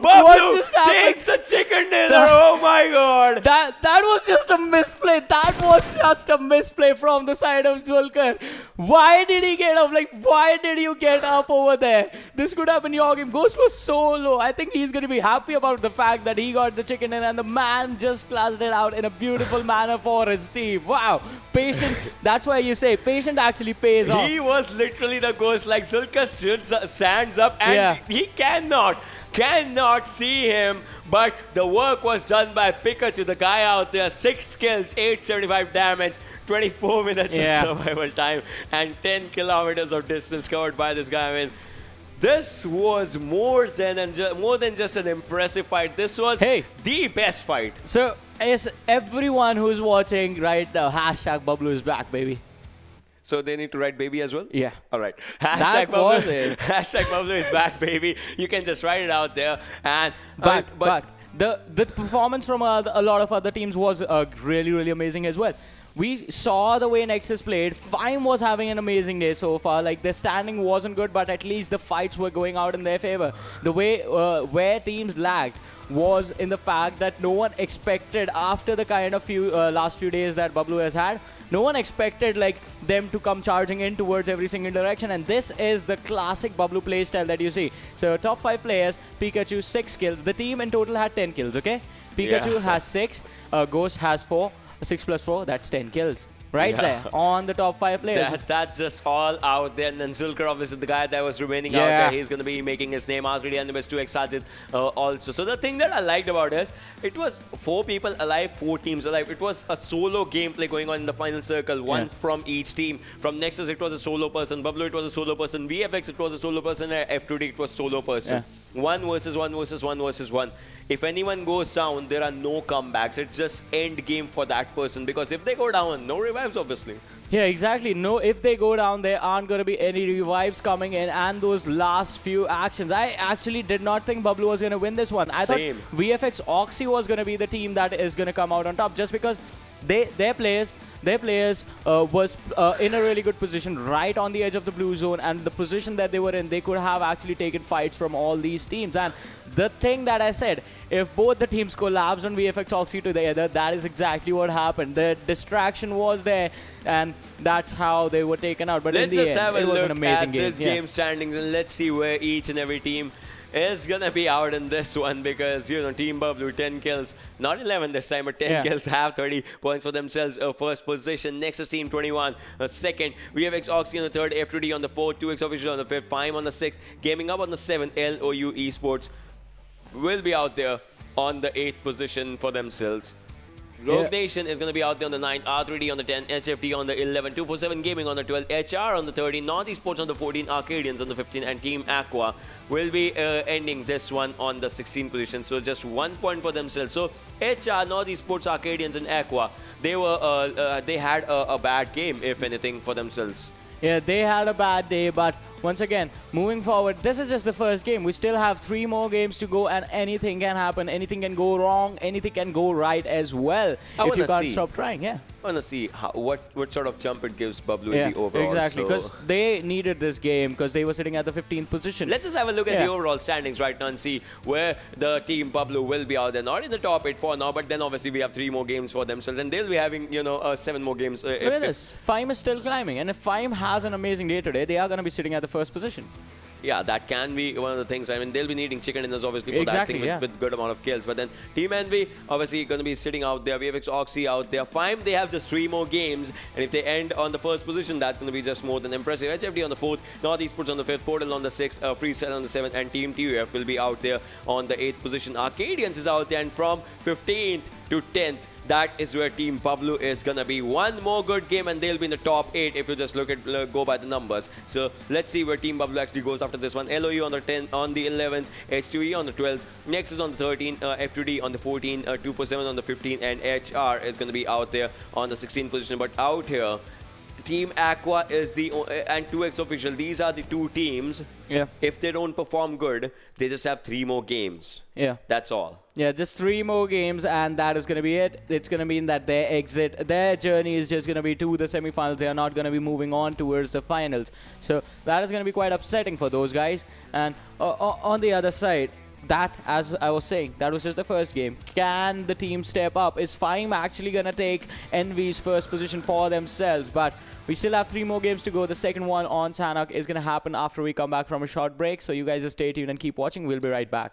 Bablu takes the chicken dinner. Oh my god.
That was just a misplay. That was just a misplay from the side of Zulkar. Why did he get up? Like, why did you get up over there? This could have been your game. Ghost was so low. I think he's going to be happy about the fact that he got the chicken in, and the man just clutched it out in a beautiful manner for his team. Wow. Patience. That's why you say patience actually pays off.
He was literally the Ghost. Like, Zulkar stands up, and he cannot see him. But the work was done by Pikachu, the guy out there. 6 kills, 875 damage, 24 minutes of survival time, and 10 kilometers of distance covered by this guy. I mean, this was more than just an impressive fight. This was the best fight.
So, yes, everyone who's watching right now, hashtag Bablu is back, baby.
So they need to write baby as well?
Yeah.
All right. Hashtag Bablu is back, baby. You can just write it out there. And
but the performance from a lot of other teams was really, really amazing as well. We saw the way Nexus played. Fyme was having an amazing day so far. Like, their standing wasn't good, but at least the fights were going out in their favor. The way where teams lagged was in the fact that no one expected, after the kind of last few days that Bablu has had, no one expected like them to come charging in towards every single direction, and this is the classic Bablu playstyle that you see. So top 5 players, Pikachu 6 kills. The team in total had 10 kills, okay? Pikachu has 6, Ghost has 4, 6 plus 4, that's 10 kills. Right there on the top 5 players.
That's just all out there. And then Zulkar, obviously, the guy that was remaining out there, he's going to be making his name Arkadians too excited also. So the thing that I liked about it is, it was 4 people alive, 4 teams alive. It was a solo gameplay going on in the final circle, one from each team. From Nexus, it was a solo person. Bablu, it was a solo person. VFX, it was a solo person. And F2D, it was solo person. 1 versus 1 versus 1 versus 1. If anyone goes down, there are no comebacks. It's just end game for that person, because if they go down, no revives, obviously.
Yeah, exactly. No, if they go down, there aren't going to be any revives coming in, and those last few actions. I actually did not think Bablu was going to win this one. I thought TeamvfxOXY was going to be the team that is going to come out on top, just because their players was in a really good position right on the edge of the blue zone, and the position that they were in, they could have actually taken fights from all these teams. And the thing that I said, if both the teams collapsed on TeamvfxOXY together, that is exactly what happened. The distraction was there, and that's how they were taken out. But in the end, it was an amazing game.
Let's just have a look at this game standings, and let's see where each and every team is gonna be out in this one because Team Bablu 10 kills, not 11 this time, but 10 kills, have 30 points for themselves. First position. Next is Team 21. Second, DFUZeOXY on the third, F2D on the fourth, TeamvfxOXY on the fifth, Fyme on the sixth, Gaming Up on the seventh, LOU eSports will be out there on the 8th position for themselves. Rogue Nation is going to be out there on the 9th, R3D on the 10th, HFD on the 11th, 247 Gaming on the 12th, HR on the 13th, NortheSports on the 14th, Arkadians on the 15th, and Team Aqua will be ending this one on the 16th position. So just 1 point for themselves. So HR, NortheSports, Arkadians, and Aqua, they had a bad game, if anything, for themselves.
Yeah, they had a bad day, but once again, moving forward, this is just the first game. We still have 3 more games to go, and anything can happen. Anything can go wrong. Anything can go right as well if you can't stop trying. Yeah.
I want to see what sort of jump it gives Bablu in the overall.
Exactly, because they needed this game because they were sitting at the 15th position.
Let's just have a look at the overall standings right now and see where the Team Bablu will be out there. Not in the top 8 for now, but then obviously we have 3 more games for themselves, and they'll be having 7 more games.
Look at this. Fyme is still climbing, and if Fyme has an amazing day today, they are going to be sitting at the first position.
Yeah, that can be one of the things. I mean, they'll be needing chicken dinners obviously for that thing with good amount of kills. But then Team Envy obviously going to be sitting out there. DFUZeOXY out there. Fyme, they have just 3 more games, and if they end on the first position, that's going to be just more than impressive. HFD on the 4th, NortheSports on the 5th, Portal on the 6th, Freestyle on the 7th, and Team TUF will be out there on the 8th position. Arkadians is out there, and from 15th to 10th, that is where Team Bablu is gonna be. 1 more good game and they'll be in the top 8 if you just go by the numbers. So let's see where Team Bablu actually goes after this one. LOU on the 10th, on the 11th, H2E on the 12th, next is on the 13th, F2D on the 14th, 247 on the 15th, and HR is gonna be out there on the 16th position. But out here, Team Aqua is and DFUZeOFficial. These are the 2 teams.
Yeah.
If they don't perform good, they just have 3 more games.
Yeah.
That's all.
Yeah, just 3 more games, and that is going to be it. It's going to mean that their journey is just going to be to the semifinals. They are not going to be moving on towards the finals. So that is going to be quite upsetting for those guys. And on the other side, that, as I was saying, that was just the first game. Can the team step up? Is Fyme actually going to take Envy's first position for themselves? But we still have 3 more games to go. The second one on Sanhok is going to happen after we come back from a short break. So you guys just stay tuned and keep watching. We'll be right back.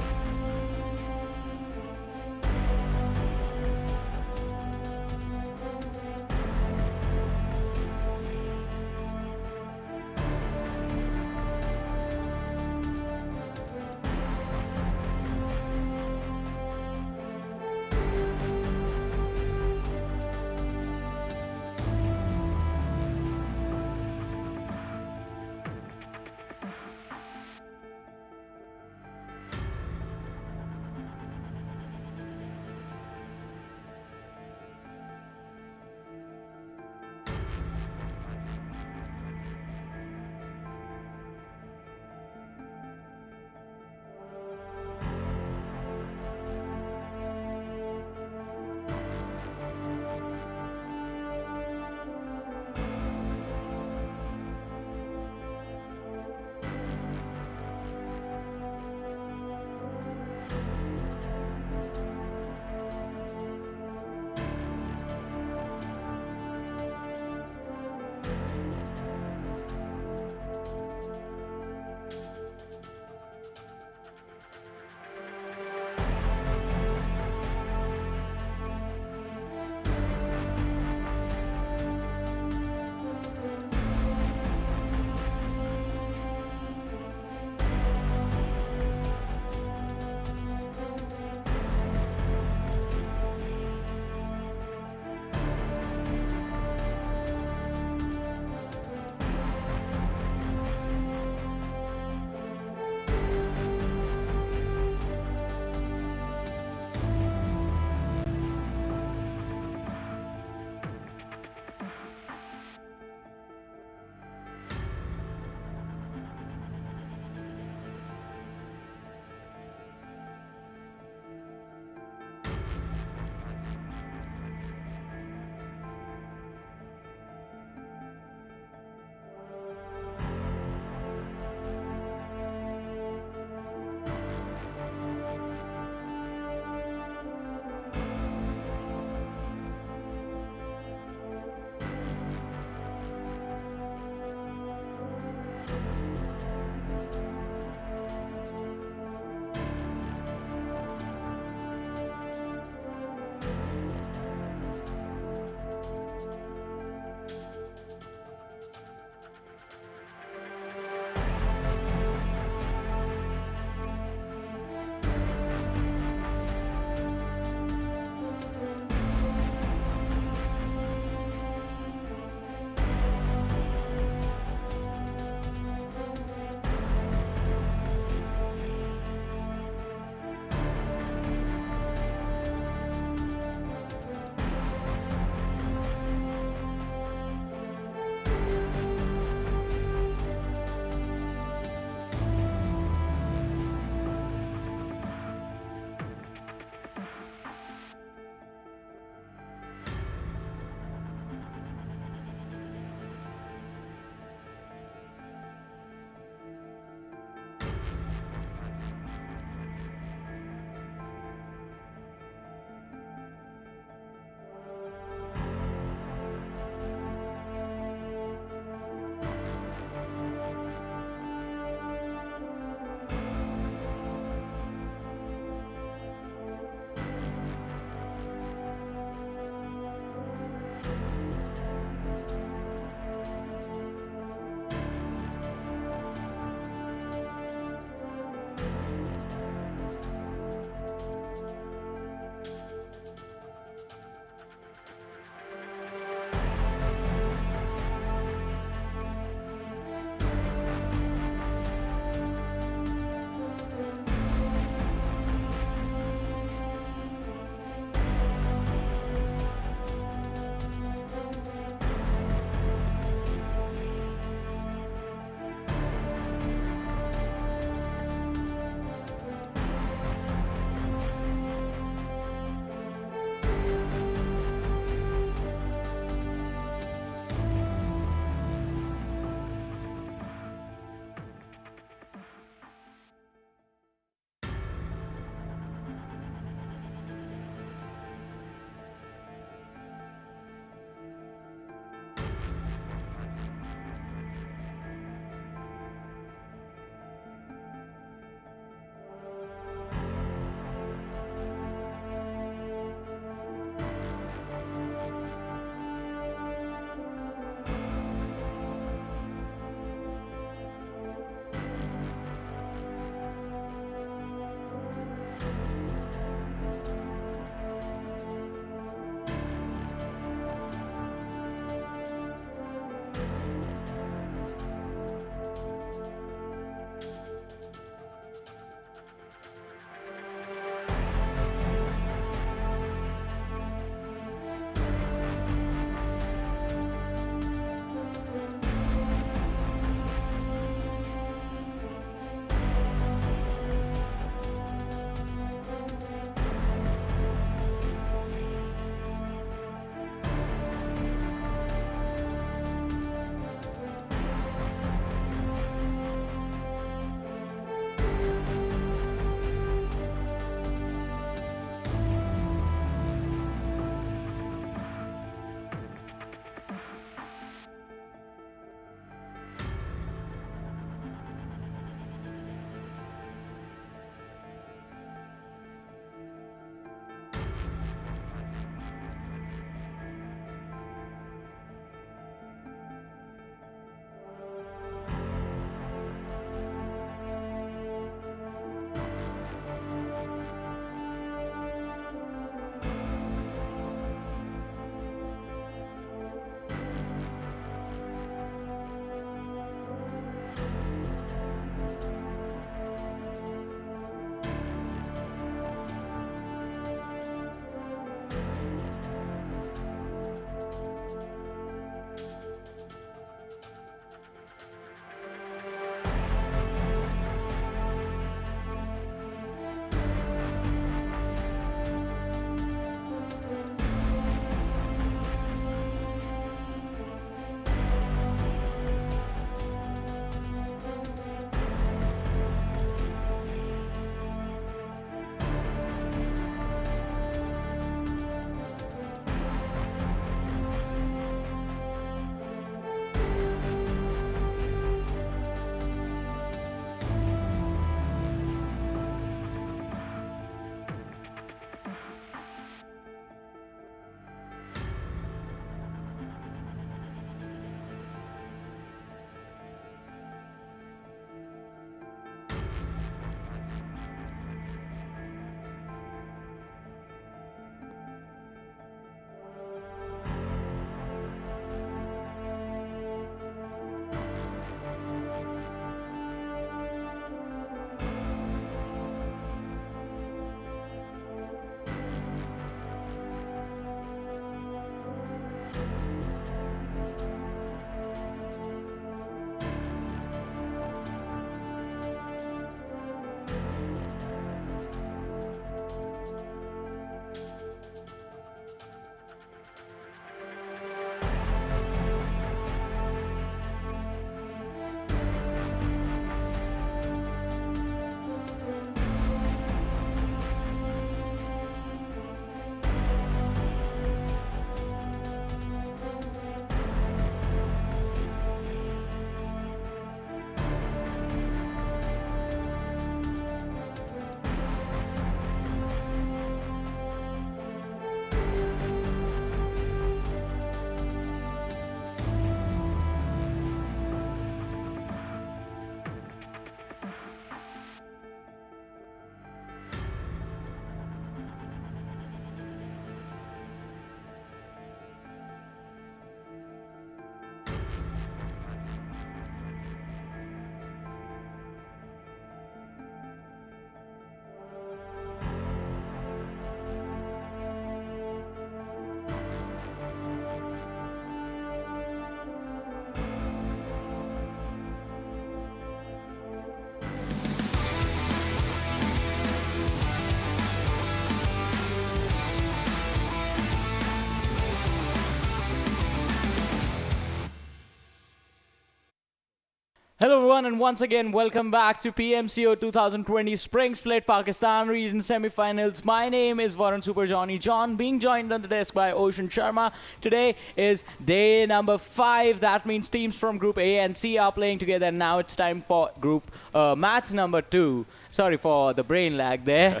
Hello everyone, and once again welcome back to PMCO 2020 Spring Split Pakistan Region Semi-Finals. My name is Varun Super Johnny John, being joined on the desk by Ocean Sharma. Today is day number 5. That means teams from Group A and C are playing together. Now it's time for Group match number 2. Sorry for the brain lag there.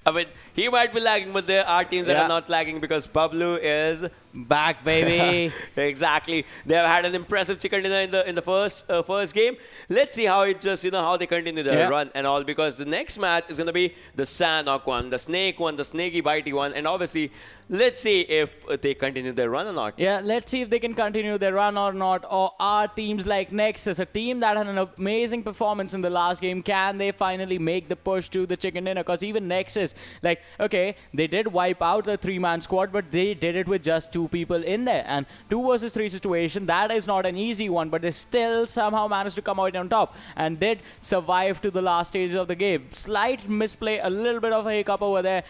I mean, he might be lagging, but there are teams that are not lagging because Pablo is
back, baby.
Exactly. They have had an impressive chicken dinner in the first game. Let's see how it just how they continue their run and all, because the next match is gonna be the Sanhok one, the snake one, the snaky bitey one, and obviously let's see if they continue their run or not.
Yeah, let's see if they can continue their run or not. Or are teams like Nexus, a team that had an amazing performance in the last game, can they finally make the push to the chicken dinner? Because even Nexus, like, okay, they did wipe out the 3-man squad, but they did it with just 2 people in there. And 2 versus 3 situation, that is not an easy one, but they still somehow managed to come out on top and did survive to the last stages of the game. Slight misplay, a little bit of a hiccup over there,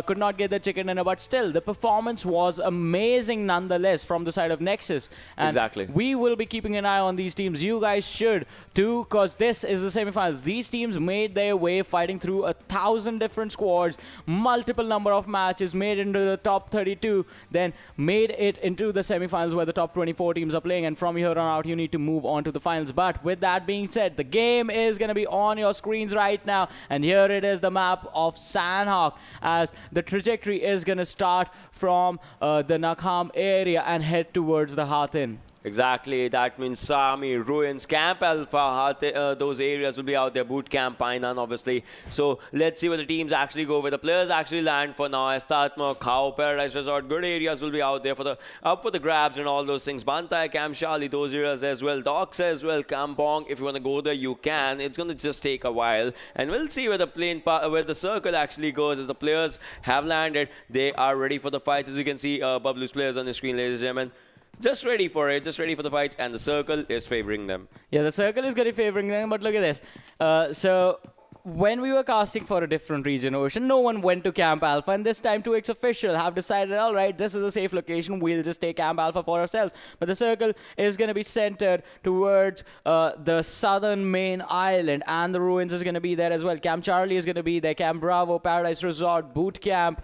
could not get the chicken dinner, but still, the performance was amazing nonetheless from the side of Nexus. And
exactly.
We will be keeping an eye on these teams. You guys should too, because this is the semi-finals. These teams made their way fighting through 1,000 different squads, multiple number of matches, made into the top 32, then made it into the semi-finals where the top 24 teams are playing, and from here on out you need to move on to the finals. But with that being said, the game is going to be on your screens right now, and here it is, the map of Sanhok, as the trajectory is going to start from the Nakham area and head towards the Hathin.
Exactly, that means Sami, Ruins, Camp Alpha, those areas will be out there, Boot Camp, Painan, obviously. So let's see where the teams actually go, where the players actually land for now. Estatma, Khao, Paradise Resort, good areas will be out there for the up for the grabs and all those things. Bantai, Camp Shali, those areas as well. Docks as well, Kampong, if you want to go there, you can. It's going to just take a while. And we'll see where the where the circle actually goes as the players have landed. They are ready for the fights. As you can see, Bablu's players on the screen, ladies and gentlemen. Just ready for it, just ready for the fights, and the circle is favoring them.
Yeah, the circle is going to be favoring them, but look at this. So when we were casting for a different region, Ocean, no one went to Camp Alpha, and this time TeamvfxOXY have decided, all right, this is a safe location, we'll just take Camp Alpha for ourselves. But the circle is going to be centered towards the southern main island, and the Ruins is going to be there as well. Camp Charlie is going to be there, Camp Bravo, Paradise Resort, Boot Camp.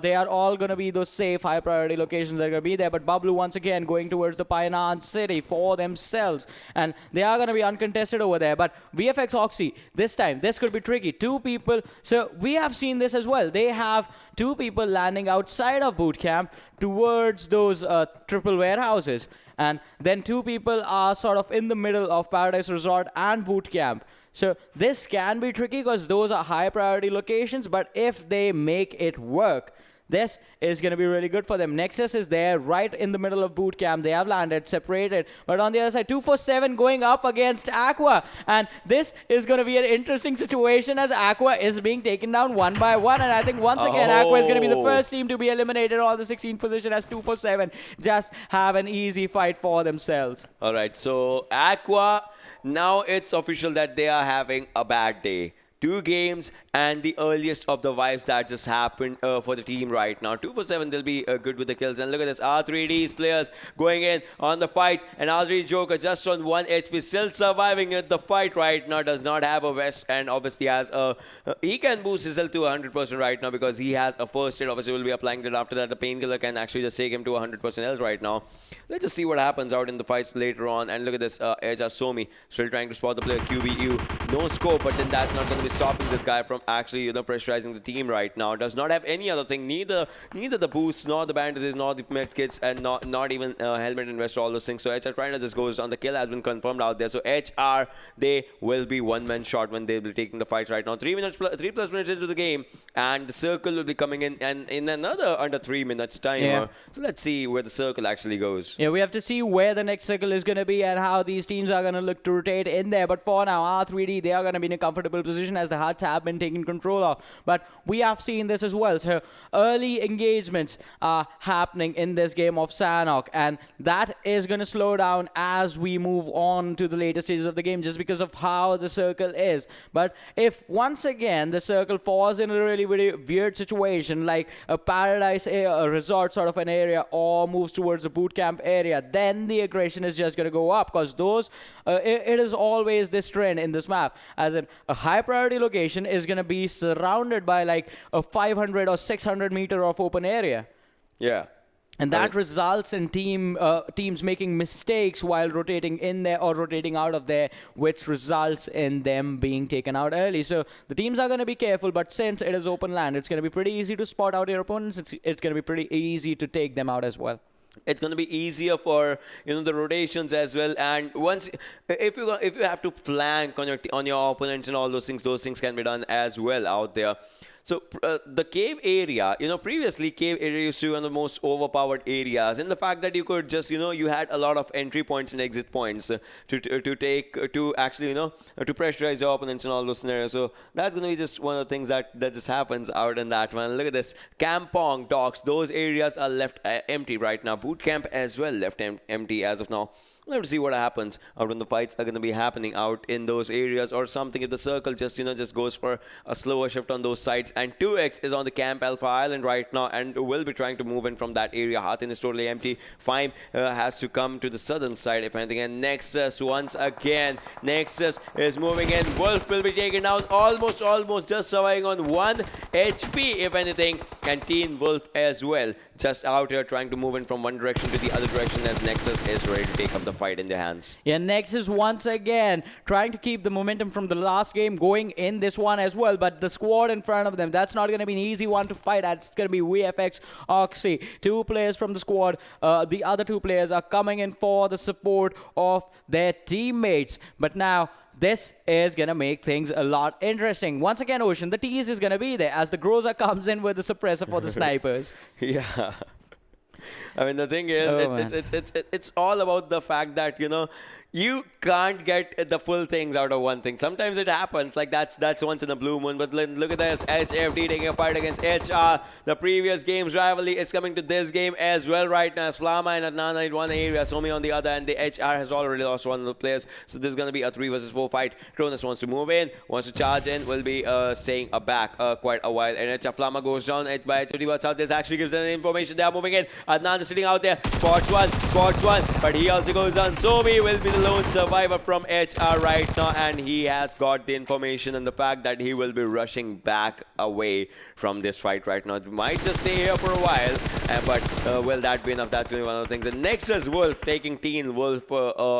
They are all going to be those safe, high-priority locations that are going to be there. But Bablu, once again, going towards the Painan city for themselves, and they are going to be uncontested over there. But VFXOXY, this time, this could be tricky. 2 people. So we have seen this as well. They have 2 people landing outside of boot camp towards those triple warehouses, and then 2 people are sort of in the middle of Paradise Resort and boot camp. So this can be tricky because those are high priority locations, but if they make it work, this is going to be really good for them. Nexus is there right in the middle of boot camp. They have landed, separated. But on the other side, 247 going up against Aqua. And this is going to be an interesting situation as Aqua is being taken down one by one. And I think once again, Aqua is going to be the first team to be eliminated on the 16th position as 247 just have an easy fight for themselves.
All right, so Aqua, now it's official that they are having a bad day. 2 games and the earliest of the vibes that just happened for the team right now. 247, they'll be good with the kills. And look at this, R3D's players going in on the fight. And R3 Joker just on 1 HP, still surviving at the fight right now. Does not have a vest and obviously has a... he can boost his health to 100% right now because he has a first aid. Obviously, will be applying it after that. The painkiller can actually just take him to 100% health right now. Let's just see what happens out in the fights later on. And look at this, Eja Somi still trying to spot the player QBU. No scope, but then that's not going to be stopping this guy from actually, pressurizing the team right now. Does not have any other thing, neither the boosts, nor the bandages, nor the med kits, and not even helmet and vest, all those things. So HR trying to just goes on. The kill has been confirmed out there. So HR, they will be 1-man shot when they will be taking the fight right now. 3 plus minutes into the game, and the circle will be coming in, and in another under 3 minutes time.
Yeah.
So let's see where the circle actually goes.
Yeah, we have to see where the next circle is going to be and how these teams are going to look to rotate in there. But for now, R3D, they are going to be in a comfortable position as the Huts have been taken control of. But we have seen this as well. So early engagements are happening in this game of Sanhok, and that is going to slow down as we move on to the later stages of the game just because of how the circle is. But if once again the circle falls in a really, really weird situation like a paradise a resort sort of an area or moves towards a boot camp area, then the aggression is just going to go up, because those it is always this trend in this map, as in a high priority location is going to be surrounded by like a 500 or 600 meter of open area.
Yeah.
And that results in teams making mistakes while rotating in there or rotating out of there, which results in them being taken out early. So the teams are going to be careful, but since it is open land, it's going to be pretty easy to spot out your opponents. It's going to be pretty easy to take them out as well.
It's going to be easier for the rotations as well. And once if you have to flank on your opponents and all those things can be done as well out there. So the cave area, previously cave area used to be one of the most overpowered areas, and the fact that you could just, you had a lot of entry points and exit points to actually, to pressurize your opponents and all those scenarios. So that's going to be just one of the things that just happens out in that one. Look at this, Kampong, Docks, those areas are left empty right now. Boot camp as well left empty as of now. We'll have to see what happens out when the fights are going to be happening out in those areas or something. If the circle just goes for a slower shift on those sides. And 2x is on the Camp Alpha Island right now and will be trying to move in from that area. Hatin is totally empty. Fyme has to come to the southern side, if anything. And Nexus once again. Nexus is moving in. Wolf will be taken down almost just surviving on 1 HP, if anything. And Teen Wolf as well, just out here trying to move in from one direction to the other direction as Nexus is ready to take up the fight in their hands.
Yeah, Nexus once again trying to keep the momentum from the last game going in this one as well, but the squad in front of them, that's not going to be an easy one to fight at. It's going to be TeamvfxOXY. 2 players from the squad. The other 2 players are coming in for the support of their teammates. But now this is going to make things a lot interesting. Once again, Ocean, the tease is going to be there as the Groza comes in with the suppressor for the snipers.
Yeah. I mean, the thing is, it's all about the fact that, you can't get the full things out of one thing. Sometimes it happens, like that's once in a blue moon. But look at this, HFT taking a fight against HR. The previous game's rivalry is coming to this game as well right now. Flama and Adnana in one area, Somi on the other, and the HR has already lost one of the players. So this is going to be a 3 versus 4 fight. Cronus wants to move in, wants to charge in, will be staying back quite a while. And HR Flama goes down, H by HFT what's out. This actually gives them information. They are moving in. Adnan is sitting out there, spots one, but he also goes down. Somi will be the lone survivor from HR right now, and he has got the information and the fact that he will be rushing back away from this fight right now. Might just stay here for a while, but will that be enough? That's going to be one of the things. And Nexus Wolf taking Teen Wolf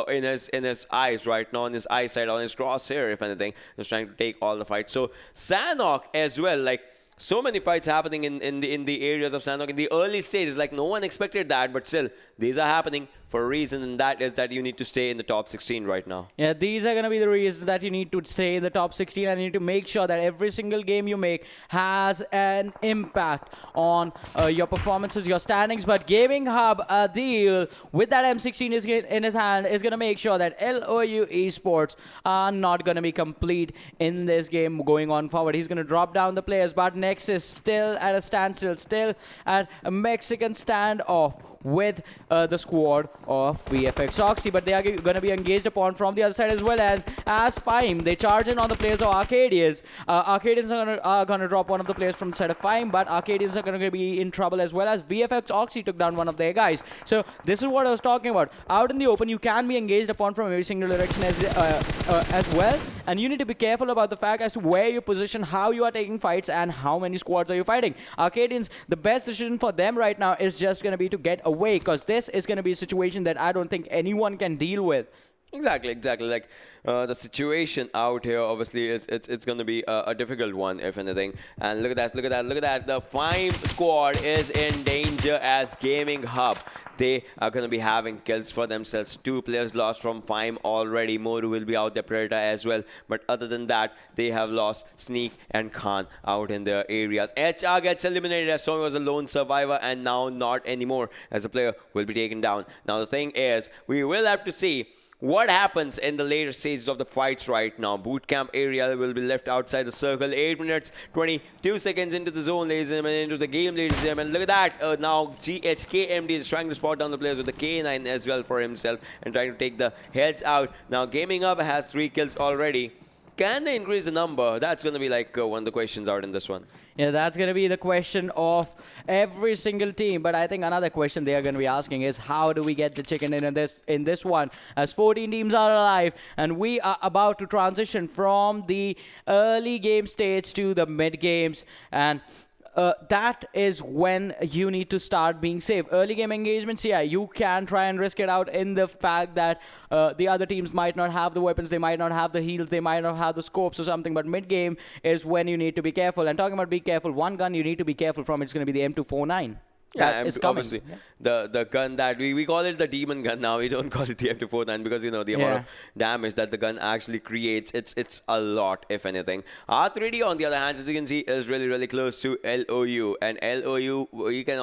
in his eyes right now, on his eyesight, on his crosshair, if anything, just trying to take all the fights. So Sanhok as well, like, so many fights happening in the areas of Sanhok in the early stages. Like, no one expected that, but still, these are happening for a reason, and that is that you need to stay in the top 16 right now.
Yeah, these are going to be the reasons that you need to stay in the top 16, and you need to make sure that every single game you make has an impact on your performances, your standings. But Gaming Hub Adil, with that M16 in his hand, is going to make sure that LOU eSports are not going to be complete in this game going on forward. He's going to drop down the players, but Nexus still at a standstill, still at a Mexican standoff with the squad of TeamvfxOXY, but they are going to be engaged upon from the other side as well. And as Fyme, they charge in on the players of Arkadians. Arkadians are going to drop one of the players from the side of Fyme, but Arkadians are going to be in trouble as well, as TeamvfxOXY took down one of their guys. So this is what I was talking about. Out in the open, you can be engaged upon from every single direction as well, and you need to be careful about the fact as to where you position, how you are taking fights, and how many squads are you fighting. Arkadians, the best decision for them right now is just going to be to get away, because this is going to be a situation that I don't think anyone can deal with.
Exactly. Like the situation out here, obviously, it's going to be a difficult one, if anything. And look at that. The Fyme squad is in danger as Gaming Hub. They are going to be having kills for themselves. 2 players lost from Fyme already. Moru will be out there, Predator as well. But other than that, they have lost Sneak and Khan out in their areas. HR gets eliminated as Somi was a lone survivor, and now not anymore, as a player will be taken down. Now the thing is, we will have to see what happens in the later stages of the fights right now. Boot camp area will be left outside the circle. 8 minutes, 22 seconds into the zone, ladies and gentlemen, into the game, ladies and gentlemen. Look at that. Now GHKMD is trying to spot down the players with the K9 as well for himself and trying to take the heads out. Now Gaming Hub has 3 kills already. Can they increase the number? That's going to be like one of the questions out in this one.
Yeah, that's going to be the question of every single team. But I think another question they are going to be asking is how do we get the chicken in this one? As 14 teams are alive, and we are about to transition from the early game stage to the mid games, and that is when you need to start being safe. Early game engagements, yeah, you can try and risk it out in the fact that the other teams might not have the weapons, they might not have the heals, they might not have the scopes or something, but mid game is when you need to be careful. And talking about be careful, one gun you need to be careful from, it's going to be the M249.
Yeah,
it's coming.
obviously. Yeah. The gun that we call it the demon gun now. We don't call it the M249 because, you know, the amount of damage that the gun actually creates, it's a lot, if anything. R3D, on the other hand, as you can see, is really close to LOU. And LOU, we can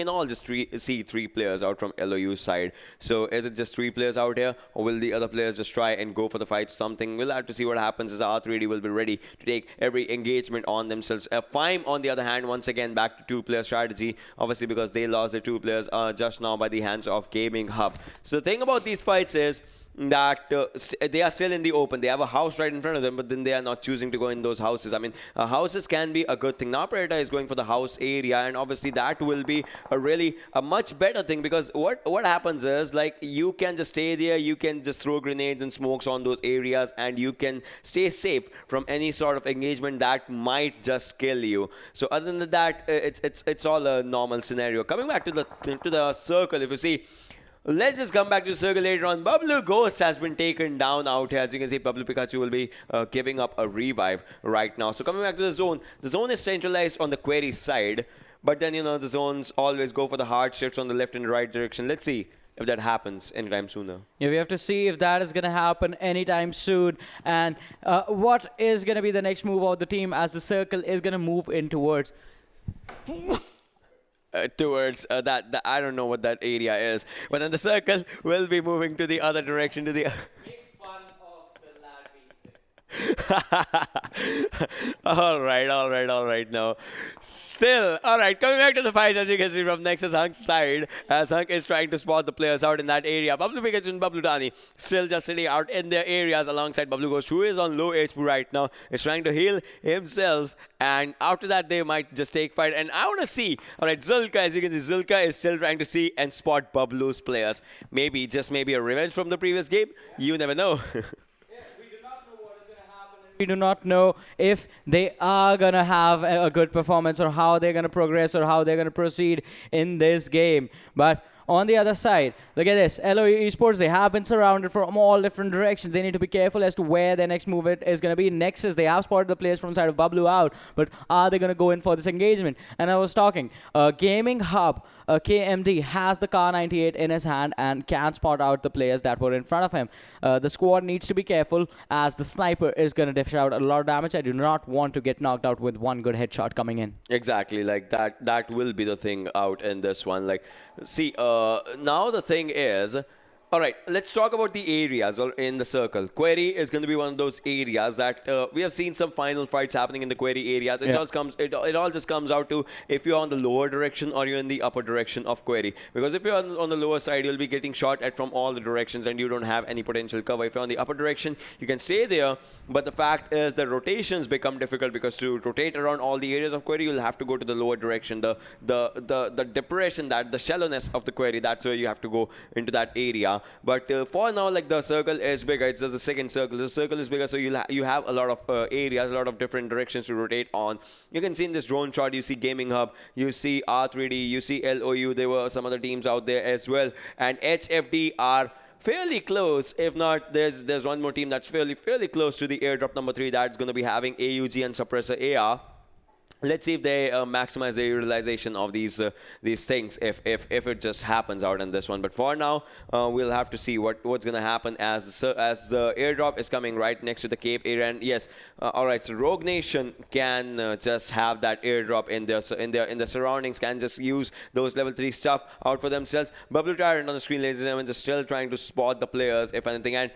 all just see 3 players out from LOU's side. So is it just 3 players out here, or will the other players just try and go for the fight? Something we'll have to see what happens, as R3D will be ready to take every engagement on themselves. Fyme, on the other hand, once again back to 2-player strategy. Obviously, because they lost their 2 players just now by the hands of Gaming Hub. So the thing about these fights is that they are still in the open. They have a house right in front of them, but then they are not choosing to go in those houses. I mean, houses can be a good thing. Now Predator is going for the house area, and obviously that will be a much better thing, because what happens is, like, you can just stay there, you can just throw grenades and smokes on those areas, and you can stay safe from any sort of engagement that might just kill you. So other than that, it's all a normal scenario. Coming back to the circle, if you see, let's just come back to the circle later on. Bublu Ghost has been taken down out here. As you can see, Bublu Pikachu will be giving up a revive right now. So coming back to the zone is centralized on the query side. But then, you know, the zones always go for the hard shifts on the left and right direction. Let's see if that happens anytime sooner.
Yeah, we have to see if that is going to happen anytime soon. And what is going to be the next move of the team as the circle is going to move in towards...
towards that I don't know what that area is, but then the circle will be moving to the other direction, to the
Make fun of the lad
all right now. Still, all right, coming back to the fight, as you can see from Nexus Hunk's side, as Hunk is trying to spot the players out in that area. Bublu Pikachu and Bublu Dani still just sitting out in their areas alongside Bublu Ghost, who is on low HP right now, is trying to heal himself, and after that they might just take fight. And I want to see, all right, Zulka, as you can see, Zulka is still trying to see and spot Bublu's players. Maybe, just maybe, a revenge from the previous game. You never know.
We do not know if they are going to have a good performance, or how they're going to progress, or how they're going to proceed in this game. But on the other side, look at this. LOE eSports, they have been surrounded from all different directions. They need to be careful as to where their next move is going to be. Nexus, they have spotted the players from the side of Bublu out, but are they going to go in for this engagement? And I was talking, Gaming Hub, KMD has the Car 98 in his hand and can spot out the players that were in front of him. The squad needs to be careful, as the sniper is going to dish out a lot of damage. I do not want to get knocked out with one good headshot coming in.
Exactly, like that will be the thing out in this one. Like, see, now the thing is, all right, let's talk about the areas in the circle. Query is going to be one of those areas that we have seen some final fights happening in the query areas. It all just comes out to if you're on the lower direction or you're in the upper direction of query. Because if you're on the lower side, you'll be getting shot at from all the directions and you don't have any potential cover. If you're on the upper direction, you can stay there. But the fact is the rotations become difficult, because to rotate around all the areas of query, you'll have to go to the lower direction. The depression, the shallowness of the query, that's where you have to go into that area. But for now, like, the circle is bigger. It's just the second circle. The circle is bigger, so you have a lot of areas, a lot of different directions to rotate on. You can see in this drone shot, you see Gaming Hub, you see R3D, you see LOU. There were some other teams out there as well, and HFD are fairly close. If not, there's one more team that's fairly close to the airdrop number 3 that's going to be having AUG and Suppressor AR. let's see if they maximize the utilization of these things if it just happens out in this one. But for now, we'll have to see what's gonna happen as the airdrop is coming right next to the Cape area. And yes, all right. So Rogue Nation can just have that airdrop in their surroundings, can just use those level 3 stuff out for themselves. Bubble Tyrant on the screen, ladies and gentlemen, just still trying to spot the players, if anything. And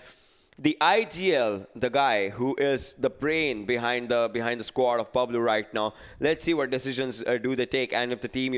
the IGL, the guy who is the brain behind the squad of Pablo right now. Let's see what decisions do they take, and if the team,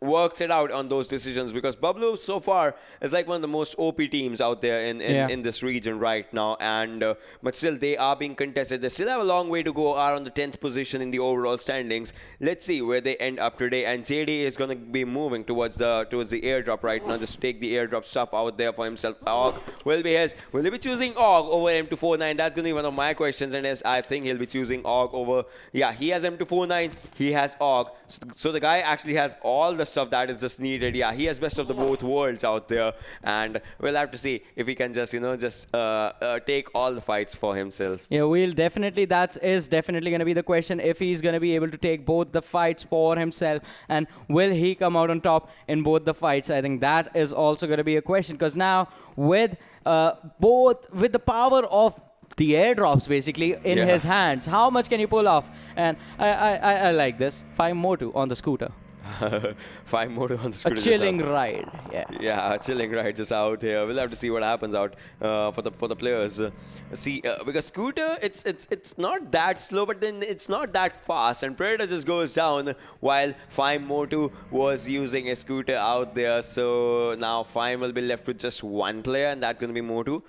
works it out on those decisions, because Pablo so far is like one of the most OP teams out there in this region right now, and but still they are being contested. They still have a long way to go, are on the 10th position in the overall standings. Let's see where they end up today, and JD is going to be moving towards the airdrop right now, just to take the airdrop stuff out there for himself. Og will be his. Will he be choosing Og over M249? That's going to be one of my questions, and yes, I think he'll be choosing Og over, yeah, he has M249, he has Og, so the guy actually has all the stuff that is just needed. Yeah, he has best of the both worlds out there, and we'll have to see if he can just take all the fights for himself.
Yeah, that is definitely going to be the question, if he's going to be able to take both the fights for himself, and will he come out on top in both the fights. I think that is also going to be a question, because now with the power of the airdrops basically in his hands, how much can you pull off? And I like this. Fyme Motu on the scooter.
Fyme Motu on the scooter.
A chilling ride.
Yeah, a chilling ride just out here. We'll have to see what happens out for the players. Because scooter, it's not that slow, but then it's not that fast, and Predator just goes down while Fyme Motu was using a scooter out there. So now Fyme will be left with just one player, and that's going to be Motu.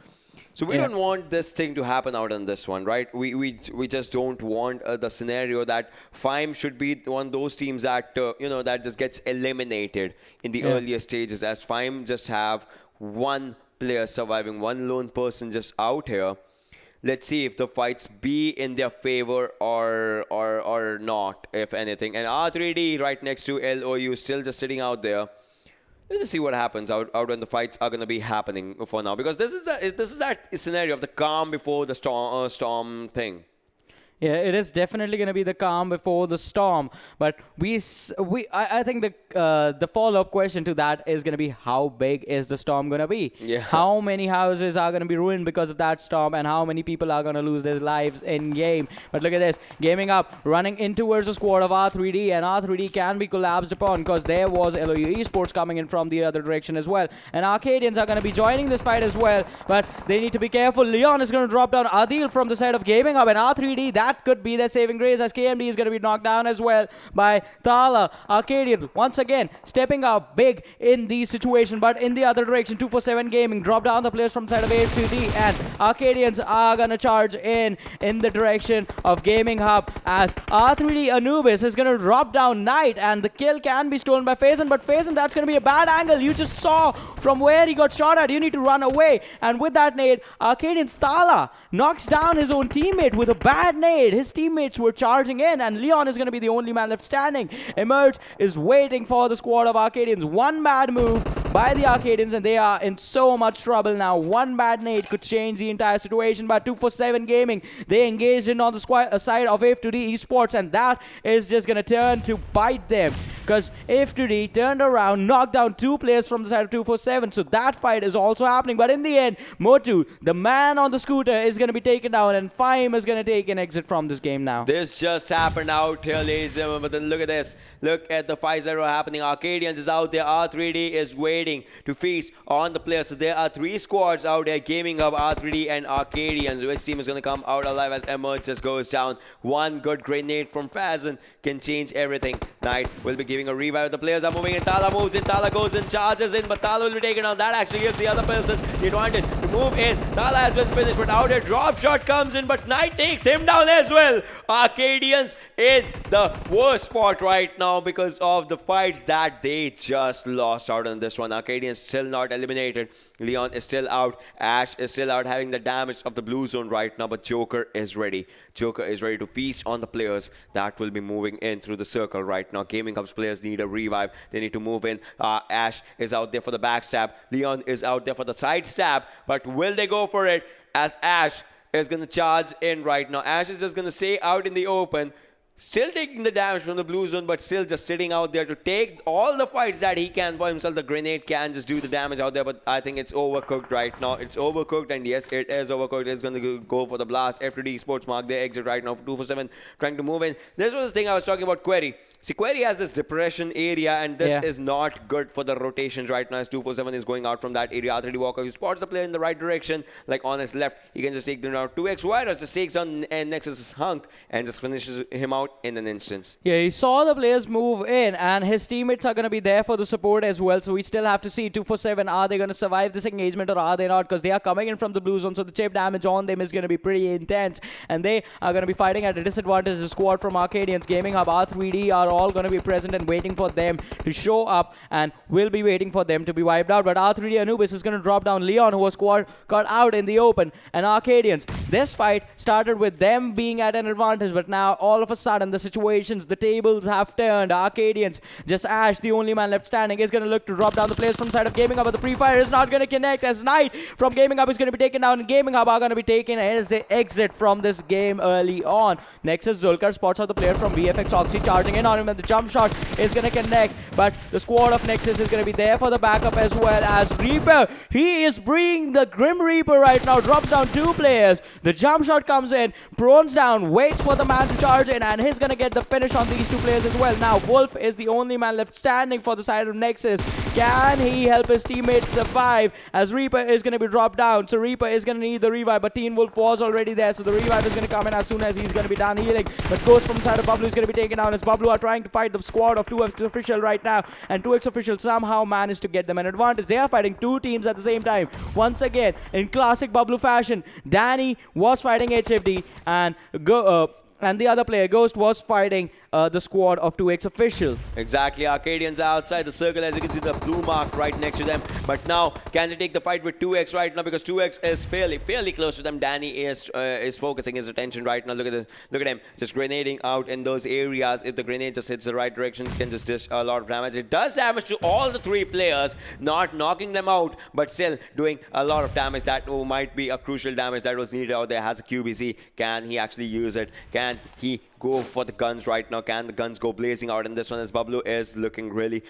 So we don't want this thing to happen out on this one, right? We just don't want the scenario that Fyme should be one of those teams that that just gets eliminated in the earlier stages, as Fyme just have one player surviving, one lone person just out here. Let's see if the fights be in their favor or not, if anything. And R3D right next to LOU, still just sitting out there. Let's just see what happens out when the fights are going to be happening for now, because this is that scenario of the calm before the storm thing.
Yeah, it is definitely going to be the calm before the storm. But I think the follow-up question to that is going to be, how big is the storm going to be?
Yeah.
How many houses are going to be ruined because of that storm, and how many people are going to lose their lives in game? But look at this, gaming up, running in towards the squad of R3D, and R3D can be collapsed upon, because there was LOU eSports coming in from the other direction as well. And Arkadians are going to be joining this fight as well, but they need to be careful. Leon is going to drop down Adil from the side of gaming up, and R3D, that could be their saving grace, as KMD is going to be knocked down as well by Thala. Arkadian once again stepping up big in these situations, but in the other direction, 247 Gaming drop down the players from the side of A2D, and Arkadians are going to charge in the direction of Gaming Hub, as R3D Anubis is going to drop down Knight, and the kill can be stolen by Faison, but Faison, that's going to be a bad angle. You just saw from where he got shot at. You need to run away, and with that nade, Arkadians Thala knocks down his own teammate with a bad nade. His teammates were charging in, and Leon is going to be the only man left standing. Emerge is waiting for the squad of Arkadians. One bad move by the Arkadians, and they are in so much trouble now. One bad nade could change the entire situation. But 247 Gaming, they engaged in on the side of F2D eSports, and that is just going to turn to bite them, because F2D turned around, knocked down two players from the side of 247. So that fight is also happening. But in the end, Motu, the man on the scooter, is going to be taken down, and Fyme is going to take an exit from this game now.
This just happened out here, ladies and gentlemen. But then look at this. Look at the 5-0 happening. Arkadians is out there. R3D is waiting to feast on the players. So there are three squads out there, Gaming Hub, R3D, and Arkadians. Which team is going to come out alive as Emerge just goes down? One good grenade from Faison can change everything. Knight will be giving a revive. The players are moving in. Thala moves in. Thala goes in, charges in, but Thala will be taken down. That actually gives the other person the advantage to move in. Thala has been finished, but out a drop shot comes in, but Knight takes him down as well. Arkadians in the worst spot right now because of the fights that they just lost out on this one. Arkadians still not eliminated. Leon is still out. Ash is still out, having the damage of the blue zone right now, but Joker is ready. Joker is ready to feast on the players that will be moving in through the circle right now. Gaming Hub's players need a revive. They need to move in. Ash is out there for the backstab. Leon is out there for the side stab, but will they go for it, as Ash is going to charge in right now? Ash is just going to stay out in the open, Still taking the damage from the blue zone, but still just sitting out there to take all the fights that he can for himself. The grenade can just do the damage out there, but I think it's overcooked right now. It's overcooked, and yes, it is overcooked. It's going to go for the blast. FTFxEsports mark their exit right now for 247, trying to move in. This was the thing I was talking about, Query. See, Query has this depression area, and this is not good for the rotations right now as 247 is going out from that area. R3D Walker, he spots the player in the right direction, like on his left. He can just take them down. 2xY just takes on Nexus' Hunk and just finishes him out in an instance.
Yeah, he saw the players move in, and his teammates are going to be there for the support as well. So we still have to see 247, are they going to survive this engagement or are they not? Because they are coming in from the blue zone, so the chip damage on them is going to be pretty intense, and they are going to be fighting at a disadvantage. The squad from Arkadians, Gaming Hub, R3D are all going to be present and waiting for them to show up, and will be waiting for them to be wiped out. But R3D Anubis is going to drop down Leon, who was caught out in the open, and Arkadians. This fight started with them being at an advantage, but now all of a sudden the situations, the tables have turned. Arkadians, just Ash, the only man left standing, is going to look to drop down the players from the side of Gaming Hub, but the pre-fire is not going to connect as Knight from Gaming Hub is going to be taken down, and Gaming Hub are going to be taken as they exit from this game early on. Next is Zulkar, spots out the player from TeamvfxOXY, charging in on him, and the jump shot is going to connect, but the squad of Nexus is going to be there for the backup as well as Reaper. He is bringing the Grim Reaper right now, drops down 2 players. The jump shot comes in, Prones down, waits for the man to charge in, and he's going to get the finish on these 2 players as well. Now Wolf is the only man left standing for the side of Nexus. Can he help his teammates survive as Reaper is going to be dropped down? So Reaper is going to need the revive, but Teen Wolf was already there, so the revive is going to come in as soon as he's going to be done healing. But Ghost from the side of Bablu is going to be taken down as Bablu are trying to fight the squad of 2xOFficial right now, and 2xOFficial somehow managed to get them an advantage. They are fighting 2 teams at the same time. Once again, in classic Bablu fashion, Danny was fighting HFD, and the other player, Ghost, was fighting the squad of 2xOFficial.
Exactly, Arkadians are outside the circle, as you can see the blue mark right next to them. But now, can they take the fight with 2x right now? Because 2x is fairly close to them. Danny is focusing his attention right now. Look at him, just grenading out in those areas. If the grenade just hits the right direction, it can just dish a lot of damage. It does damage to all the 3 players, not knocking them out, but still doing a lot of damage. That might be a crucial damage that was needed out there. Has a QBC. Can he actually use it? Can he go for the guns right now? Can the guns go blazing out in this one, as Bablu is looking really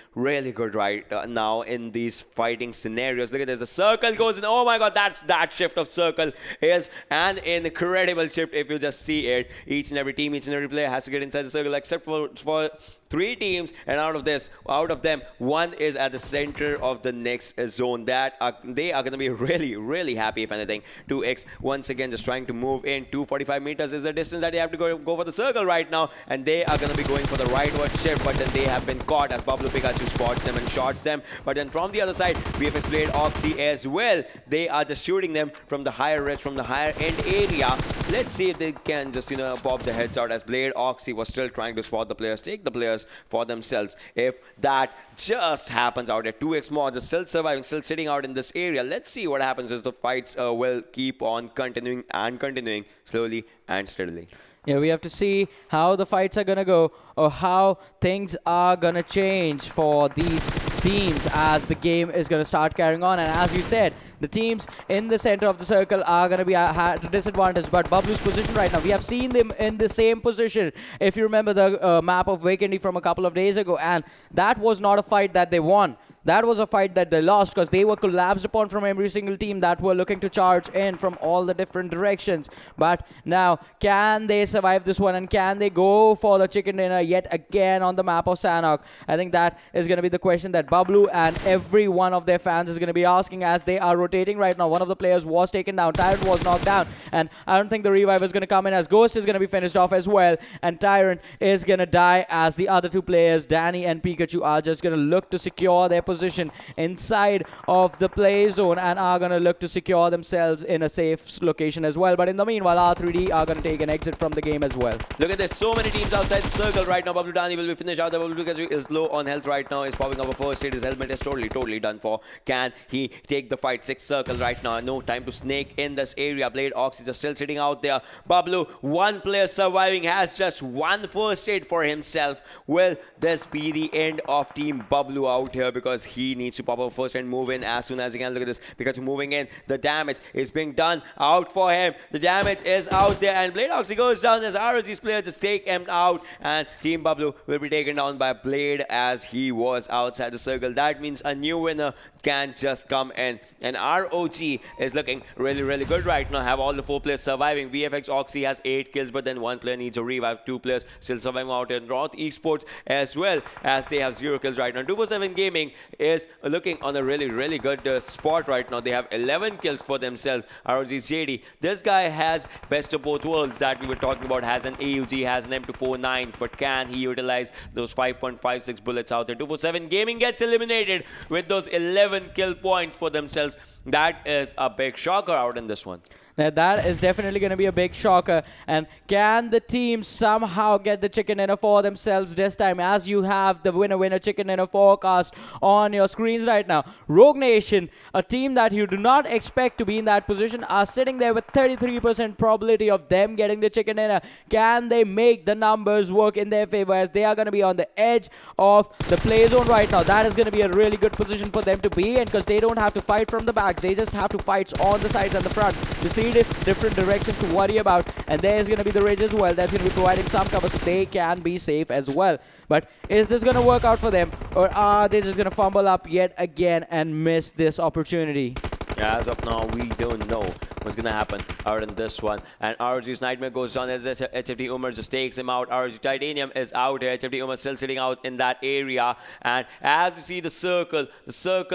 good right now in these fighting scenarios? Look at this, the circle goes in. Oh my god, that shift of circle is an incredible shift if you just see it. Each and every team, each and every player has to get inside the circle, except for 3 teams, and out of them, 1 is at the center of the next zone. They are going to be really happy, if anything. 2x once again just trying to move in. 245 meters is the distance that they have to go for the circle right now, and they are going to be going for the rightward shift, but then they have been caught as Bablu Pikachu spots them and shots them. But then from the other side, TeamvfxOXY as well, they are just shooting them from the higher edge, from the higher end area. Let's see if they can just pop the heads out, as TeamvfxOXY was still trying to spot the players, take the players for themselves. If that just happens out there, 2x mods is still surviving, still sitting out in this area. Let's see what happens as the fights will keep on continuing slowly and steadily.
Yeah, we have to see how the fights are going to go, or how things are going to change for these teams as the game is going to start carrying on. And as you said, the teams in the center of the circle are going to be at a disadvantage, but Bablu's position right now, we have seen them in the same position. If you remember the map of Vikendi from a couple of days ago, and that was not a fight that they won. That was a fight that they lost because they were collapsed upon from every single team that were looking to charge in from all the different directions. But now, can they survive this one, and can they go for the chicken dinner yet again on the map of Sanhok? I think that is going to be the question that Bablu and every one of their fans is going to be asking as they are rotating right now. One of the players was taken down, Tyrant was knocked down, and I don't think the revive is going to come in, as Ghost is going to be finished off as well, and Tyrant is going to die as the other 2 players, Danny and Pikachu, are just going to look to secure their position inside of the play zone and are going to look to secure themselves in a safe location as well. But in the meanwhile, R3D are going to take an exit from the game as well.
Look at this, so many teams outside the circle right now. Bablu Dani will be finished out. The Bablu Pikachu is low on health right now, is popping up a first aid. His helmet is totally done for. Can he take the fight? 6 circle right now. No time to snake in this area. TeamvfxOXY is still sitting out there. Bablu, 1 player surviving, has just 1 first aid for himself. Will this be the end of Team Bablu out here? Because because he needs to pop up first and move in as soon as he can. Look at this. Because moving in, the damage is being done out for him. The damage is out there, and PMCO goes down as ROG's player just take him out, and Team Bablu will be taken down by Blade as he was outside the circle. That means a new winner can just come in, and ROG is looking really, really good right now. Have all the 4 players surviving. TeamvfxOXY has 8 kills, but then 1 player needs a revive. 2 players still surviving out in NortheSports as well, as they have 0 kills right now. 247 Gaming is looking on a really, really good spot right now. They have 11 kills for themselves. ROG's JD. This guy has best of both worlds that we were talking about. Has an AUG, has an M249, but can he utilize those 5.56 bullets out there? 247 Gaming gets eliminated with those 11 kill points for themselves. That is a big shocker out in this one.
That is definitely going to be a big shocker. And can the team somehow get the chicken dinner for themselves this time, as you have the winner chicken dinner forecast on your screens right now? Rogue Nation, a team that you do not expect to be in that position, are sitting there with 33% probability of them getting the chicken dinner. Can they make the numbers work in their favor, as they are going to be on the edge of the play zone right now? That is going to be a really good position for them to be in, because they don't have to fight from the backs. They just have to fight on the sides and the front. Just different directions to worry about, and there's going to be the Ridge as well. That's going to be providing some cover so they can be safe as well. But is this going to work out for them, or are they just going to fumble up yet again and miss this opportunity?
As of now, we don't know what's going to happen out in this one. And ROG's Nightmare goes down as HFT Umar just takes him out. ROG Titanium is out here. HFT Umar still sitting out in that area. And as you see the circle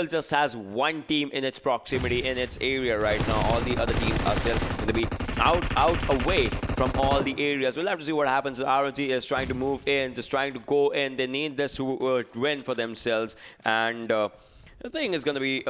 just has 1 team in its proximity, in its area right now. All the other teams are still going to be out away from all the areas. We'll have to see what happens. ROG is trying to move in, just trying to go in. They need this to win for themselves. And the thing is going to be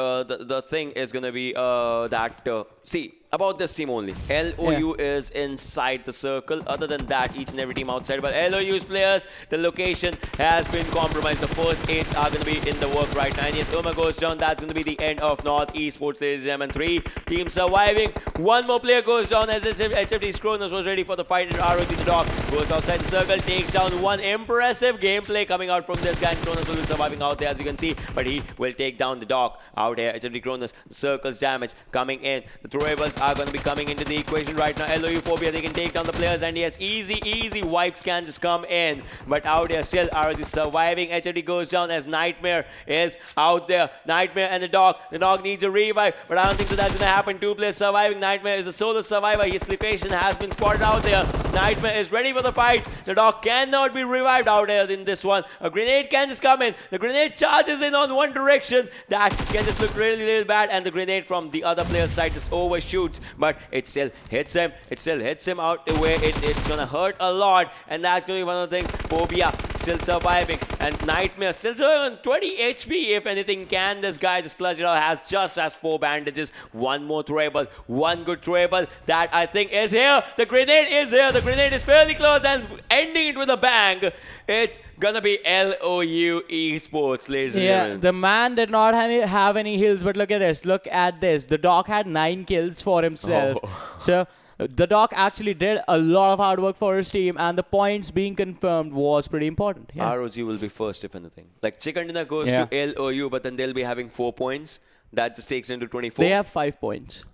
see, about this team only. LOU is inside the circle. Other than that, each and every team outside. But LOU's players, the location has been compromised. The first 8 are going to be in the work right now. And yes, Uma goes down. That's going to be the end of NortheSports, ladies and gentlemen. 3 teams surviving. 1 more player goes down as HFT's Kronos was ready for the fight. And ROG the dog goes outside the circle, takes down 1. Impressive gameplay coming out from this guy. And Kronos will be surviving out there, as you can see. But he will take down the dog out here. HFT Kronos, the circle's damage coming in. The throwables are going to be coming into the equation right now. LOU Phobia, they can take down the players, and yes, easy wipes can just come in. But out here still, ROG is surviving. HFT goes down as Nightmare is out there. Nightmare and the dog needs a revive, but I don't think so that's gonna happen. 2 players surviving. Nightmare is a solo survivor. His flipation has been spotted out there. Nightmare is ready for the fight. The dog cannot be revived out here in this one. A grenade can just come in. The grenade charges in on one direction. That can just look really bad, and the grenade from the other player's side just overshoots. But it still hits him. It still hits him out the way. It's gonna hurt a lot, and that's gonna be one of the things. Phobia still surviving, and Nightmare still surviving. 20 HP if anything. Can this guy just clutch it out? Has 4 bandages. 1 more throwable. 1 good throwable. That I think is here. The grenade is here. The grenade is fairly close and ending it with a bang. It's gonna be LOU eSports, ladies and gentlemen.
The man did not have any heals, but look at this. Look at this. The dog had 9 kills for himself. So the dog actually did a lot of hard work for his team, and the points being confirmed was pretty important.
ROG will be first, if anything. Like, Chicken Dinner goes to LOU, but then they'll be having 4 points. That just takes into 24.
They have 5 points.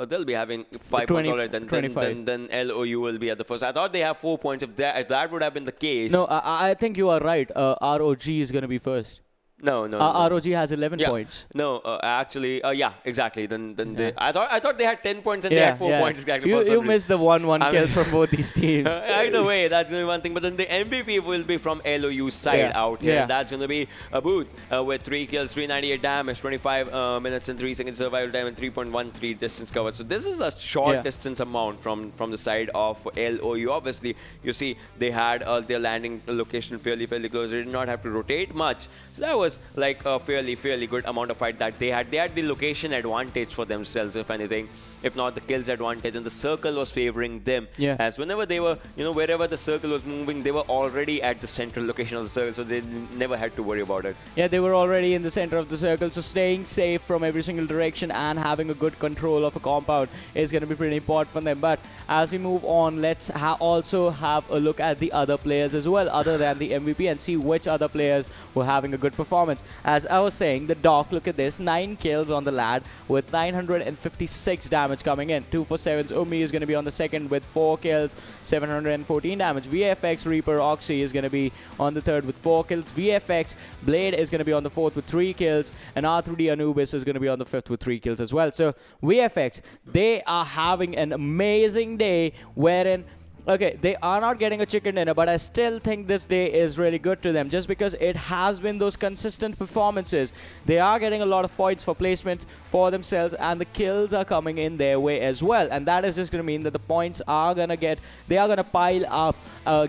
They'll be having 5 points already. Then LOU will be at the first. I thought they have 4 points. If that would have been the case.
No, I think you are right. ROG is going to be first.
No.
ROG has 11 points.
No, actually, yeah, exactly. Then they, I thought they had 10 points and they had 4 points exactly.
You missed the 1-1 kills from both these teams.
Either way, that's going to be one thing. But then the MVP will be from LOU's side out here. And that's going to be a Booth with 3 kills, 398 damage, 25 minutes and 3 seconds survival time, and 3.13 distance covered. So this is a short distance amount from the side of LOU. Obviously, you see they had their landing location fairly close. They did not have to rotate much. So that was like a fairly good amount of fight that they had. They had the location advantage for themselves, if anything, if not the kills advantage, and the circle was favoring them. As whenever they were, wherever the circle was moving, they were already at the central location of the circle, so they never had to worry about it. They
were already in the center of the circle, so staying safe from every single direction and having a good control of a compound is going to be pretty important for them. But as we move on, let's also have a look at the other players as well, other than the MVP, and see which other players were having a good performance performance. As I was saying, the Doc, look at this, 9 kills on the lad with 956 damage coming in. 247's Umi is going to be on the second with 4 kills, 714 damage. VFXOXY is going to be on the third with 4 kills. VFX Blade is going to be on the fourth with 3 kills, and R3D Anubis is going to be on the fifth with 3 kills as well. So VFX, they are having an amazing day wherein, okay, they are not getting a chicken dinner, but I still think this day is really good to them just because it has been those consistent performances. They are getting a lot of points for placements for themselves, and the kills are coming in their way as well. And that is just going to mean that the points are going to pile up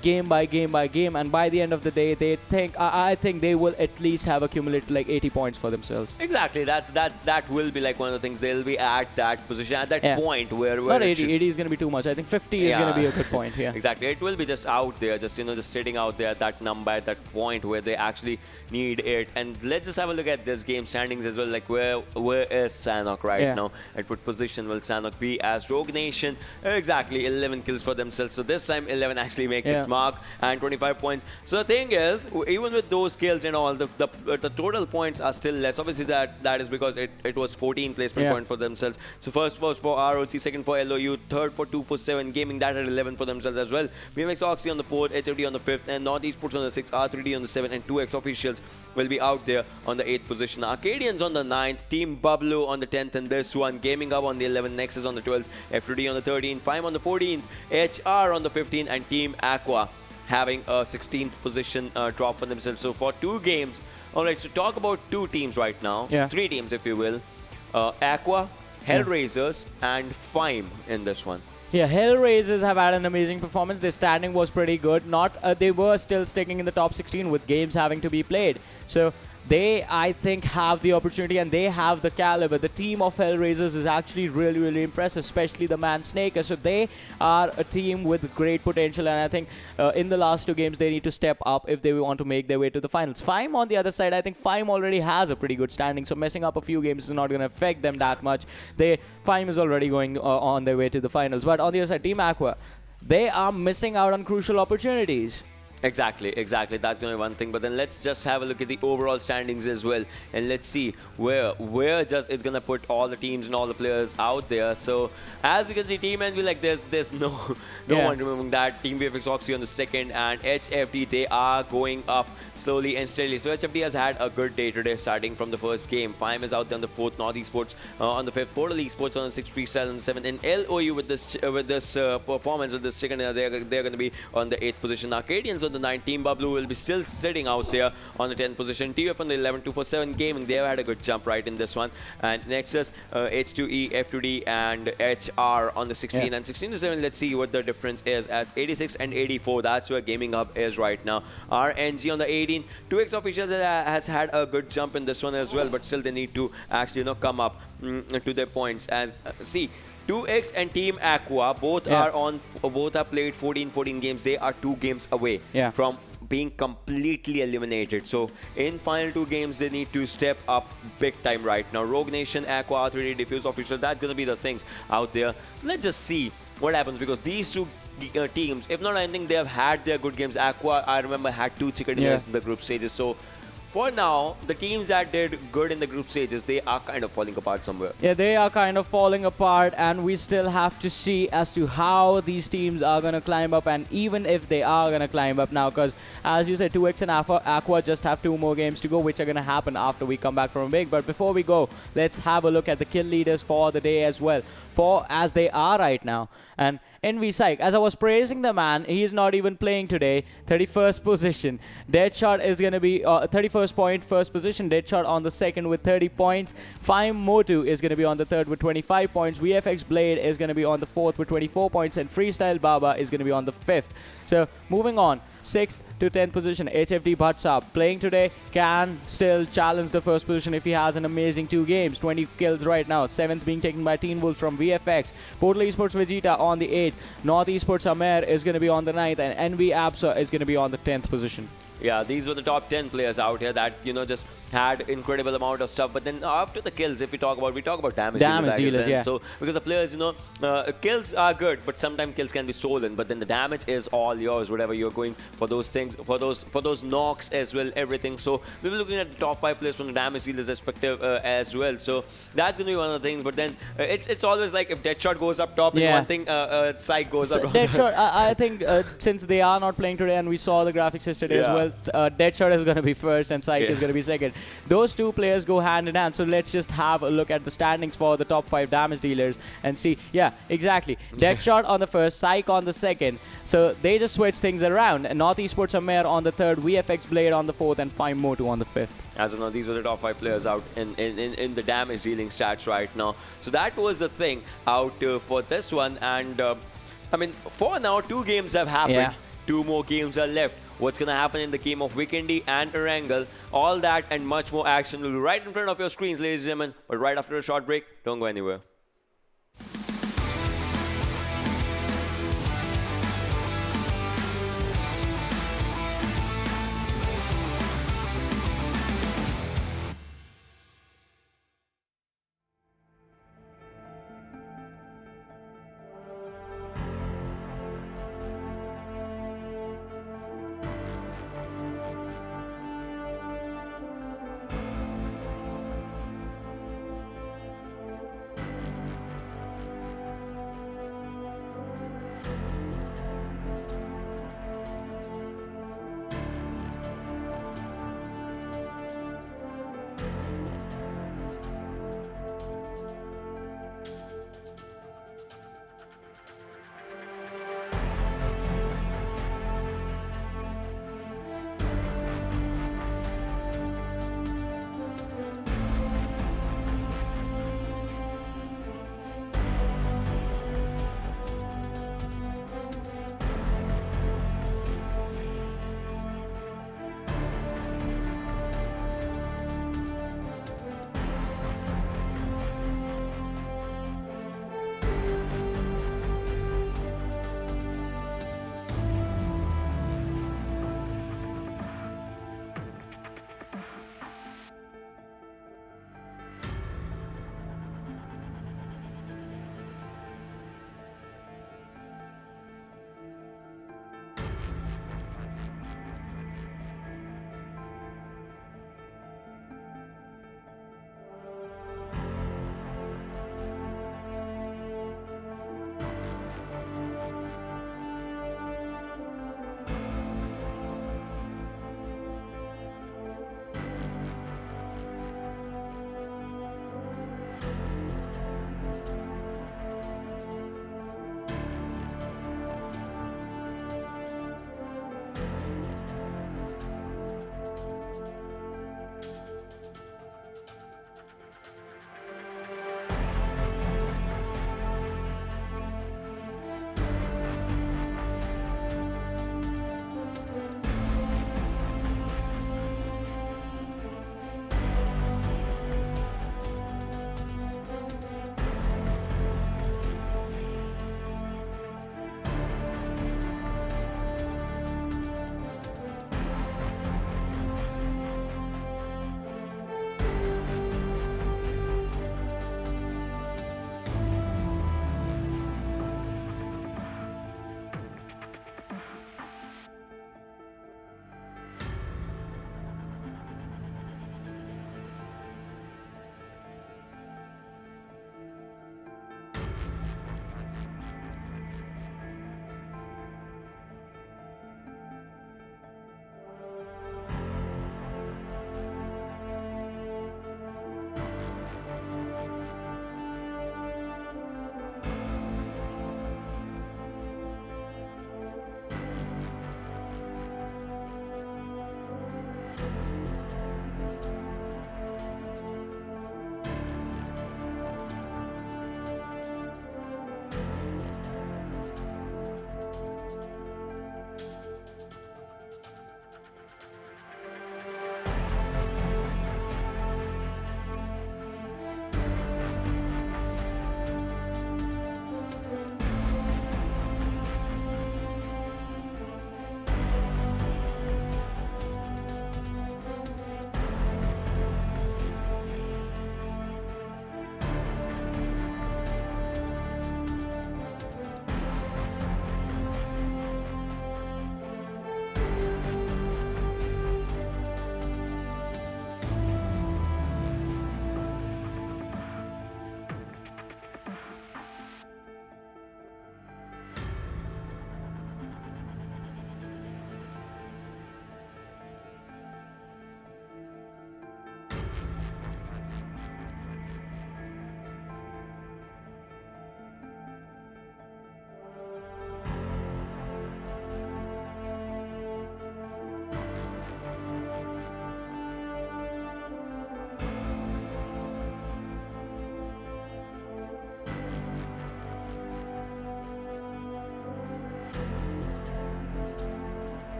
game by game by game. And by the end of the day, I think they will at least have accumulated like 80 points for themselves.
Exactly. That will be like one of the things. They'll be at that position, at that point where
not 80. 80 is going to be too much. I think 50 is going to be a good point. Yeah.
Exactly. It will be just out there, just sitting out there at that number, at that point where they actually need it. And let's just have a look at this game standings as well. Like where is Sanhok right now? At what position will Sanhok be as Rogue Nation? Exactly, 11 kills for themselves. So this time 11 actually makes its mark, and 25 points. So the thing is, even with those kills and all, the total points are still less. Obviously that is because it was 14 placement points for themselves. So first was for ROC, second for LOU, third for 247 Gaming, that had 11 for themselves as well. PMCO on the 4th, HFD on the 5th, and NortheSports on the 6th, R3D on the 7th, and 2xOfficials will be out there on the 8th position. Arkadians on the 9th, Team Bublo on the 10th, and this one, Gaming Up on the 11th, Nexus on the 12th, FTD on the 13th, Fyme on the 14th, HR on the 15th, and Team Aqua having a 16th position drop for themselves. So for 2 games, alright, so talk about 2 teams right now, 3 teams if you will, Aqua, Hellraisers, and Fyme in this one.
Yeah, Hellraisers have had an amazing performance. Their standing was pretty good. They were still sticking in the top 16 with games having to be played. So they, I think, have the opportunity and they have the caliber. The team of Hellraisers is actually really, really impressive, especially the man Snaker. So they are a team with great potential, and I think in the last 2 games they need to step up if they want to make their way to the finals. Fyme on the other side, I think Fyme already has a pretty good standing, so messing up a few games is not going to affect them that much. Fyme is already going on their way to the finals. But on the other side, Team Aqua, they are missing out on crucial opportunities.
Exactly. That's going to be one thing. But then let's just have a look at the overall standings as well, and let's see where just it's going to put all the teams and all the players out there. So as you can see, Team Envy, like there's no one removing that. TeamvfxOXY on the 2nd, and HFD, they are going up slowly and steadily. So HFD has had a good day today, starting from the first game. Fyme is out there on the 4th, NortheSports on the 5th, Portal eSports on the 6th, Freestyle on the 7th, and LOU with this performance with this chicken, they're going to be on the 8th position. Arkadians on the 9th, Team Bublo will be still sitting out there on the 10th position. TF on the 11th, 247 Gaming, they've had a good jump right in this one. And Nexus, H2E, F2D, and HR on the 16th. And 16 to 7, let's see what the difference is, as 86 and 84, that's where Gaming Hub is right now. RNG on the 18th, 2xOfficials has had a good jump in this one as well, but still they need to actually come up to their points. As see, 2x and Team Aqua both are played 14 games. They are 2 games away from being completely eliminated. So in final 2 games, they need to step up big time right now. Rogue Nation, Aqua, R3D, DFUZeOfficial, that's going to be the things out there. So let's just see what happens, because these 2 teams, if not anything, they have had their good games. Aqua, I remember, had 2 chicken dinners in the group stages. So for now, the teams that did good in the group stages, they are kind of falling apart somewhere.
Yeah, they are kind of falling apart, and we still have to see as to how these teams are going to climb up, and even if they are going to climb up now, because as you said, 2x and Aqua just have 2 more games to go, which are going to happen after we come back from a break. But before we go, let's have a look at the kill leaders for the day as well, as they are right now. And NVPsych, as I was praising the man, he is not even playing today. 31st position. Deadshot is going to be 31st point, first position. Deadshot on the 2nd with 30 points. Fyme Motu is going to be on the 3rd with 25 points. VFX Blade is going to be on the 4th with 24 points. And Freestyle Baba is going to be on the 5th. So moving on, 6th to 10th position. HFD Bhatsab playing today can still challenge the first position if he has an amazing 2 games. 20 kills right now. 7th being taken by Teen Wolves from VFX. Portal eSports Vegeta on the 8th. NortheSports Amer is going to be on the 9th, and NV Absa is going to be on the 10th position.
Yeah, these were the top 10 players out here that, just had incredible amount of stuff. But then after the kills, if we talk about damage dealers,
yeah.
So because the players, kills are good, but sometimes kills can be stolen. But then the damage is all yours, whatever you're going for those things, for those knocks as well, everything. So we were looking at the top 5 players from the damage dealers perspective as well. So that's going to be one of the things. But then it's always like if Deadshot goes up top in one thing, Psych goes up.
Deadshot, I think since they are not playing today and we saw the graphics yesterday as well, Deadshot is going to be first and Psych is going to be second. Those two players go hand in hand. So let's just have a look at the standings for the top 5 damage dealers and see. Yeah, exactly. Deadshot on the first, Psych on the second. So they just switch things around. And NortheSports Amir on the third, VFX Blade on the fourth, and Fyme Motu on the fifth.
As of now, these were the top 5 players out in the damage dealing stats right now. So that was the thing out for this one. And I mean, for now, 2 games have happened.
Yeah.
2 more games are left. What's going to happen in the game of Vikendi and Erangel, all that and much more action will be right in front of your screens, ladies and gentlemen. But right after a short break, don't go anywhere.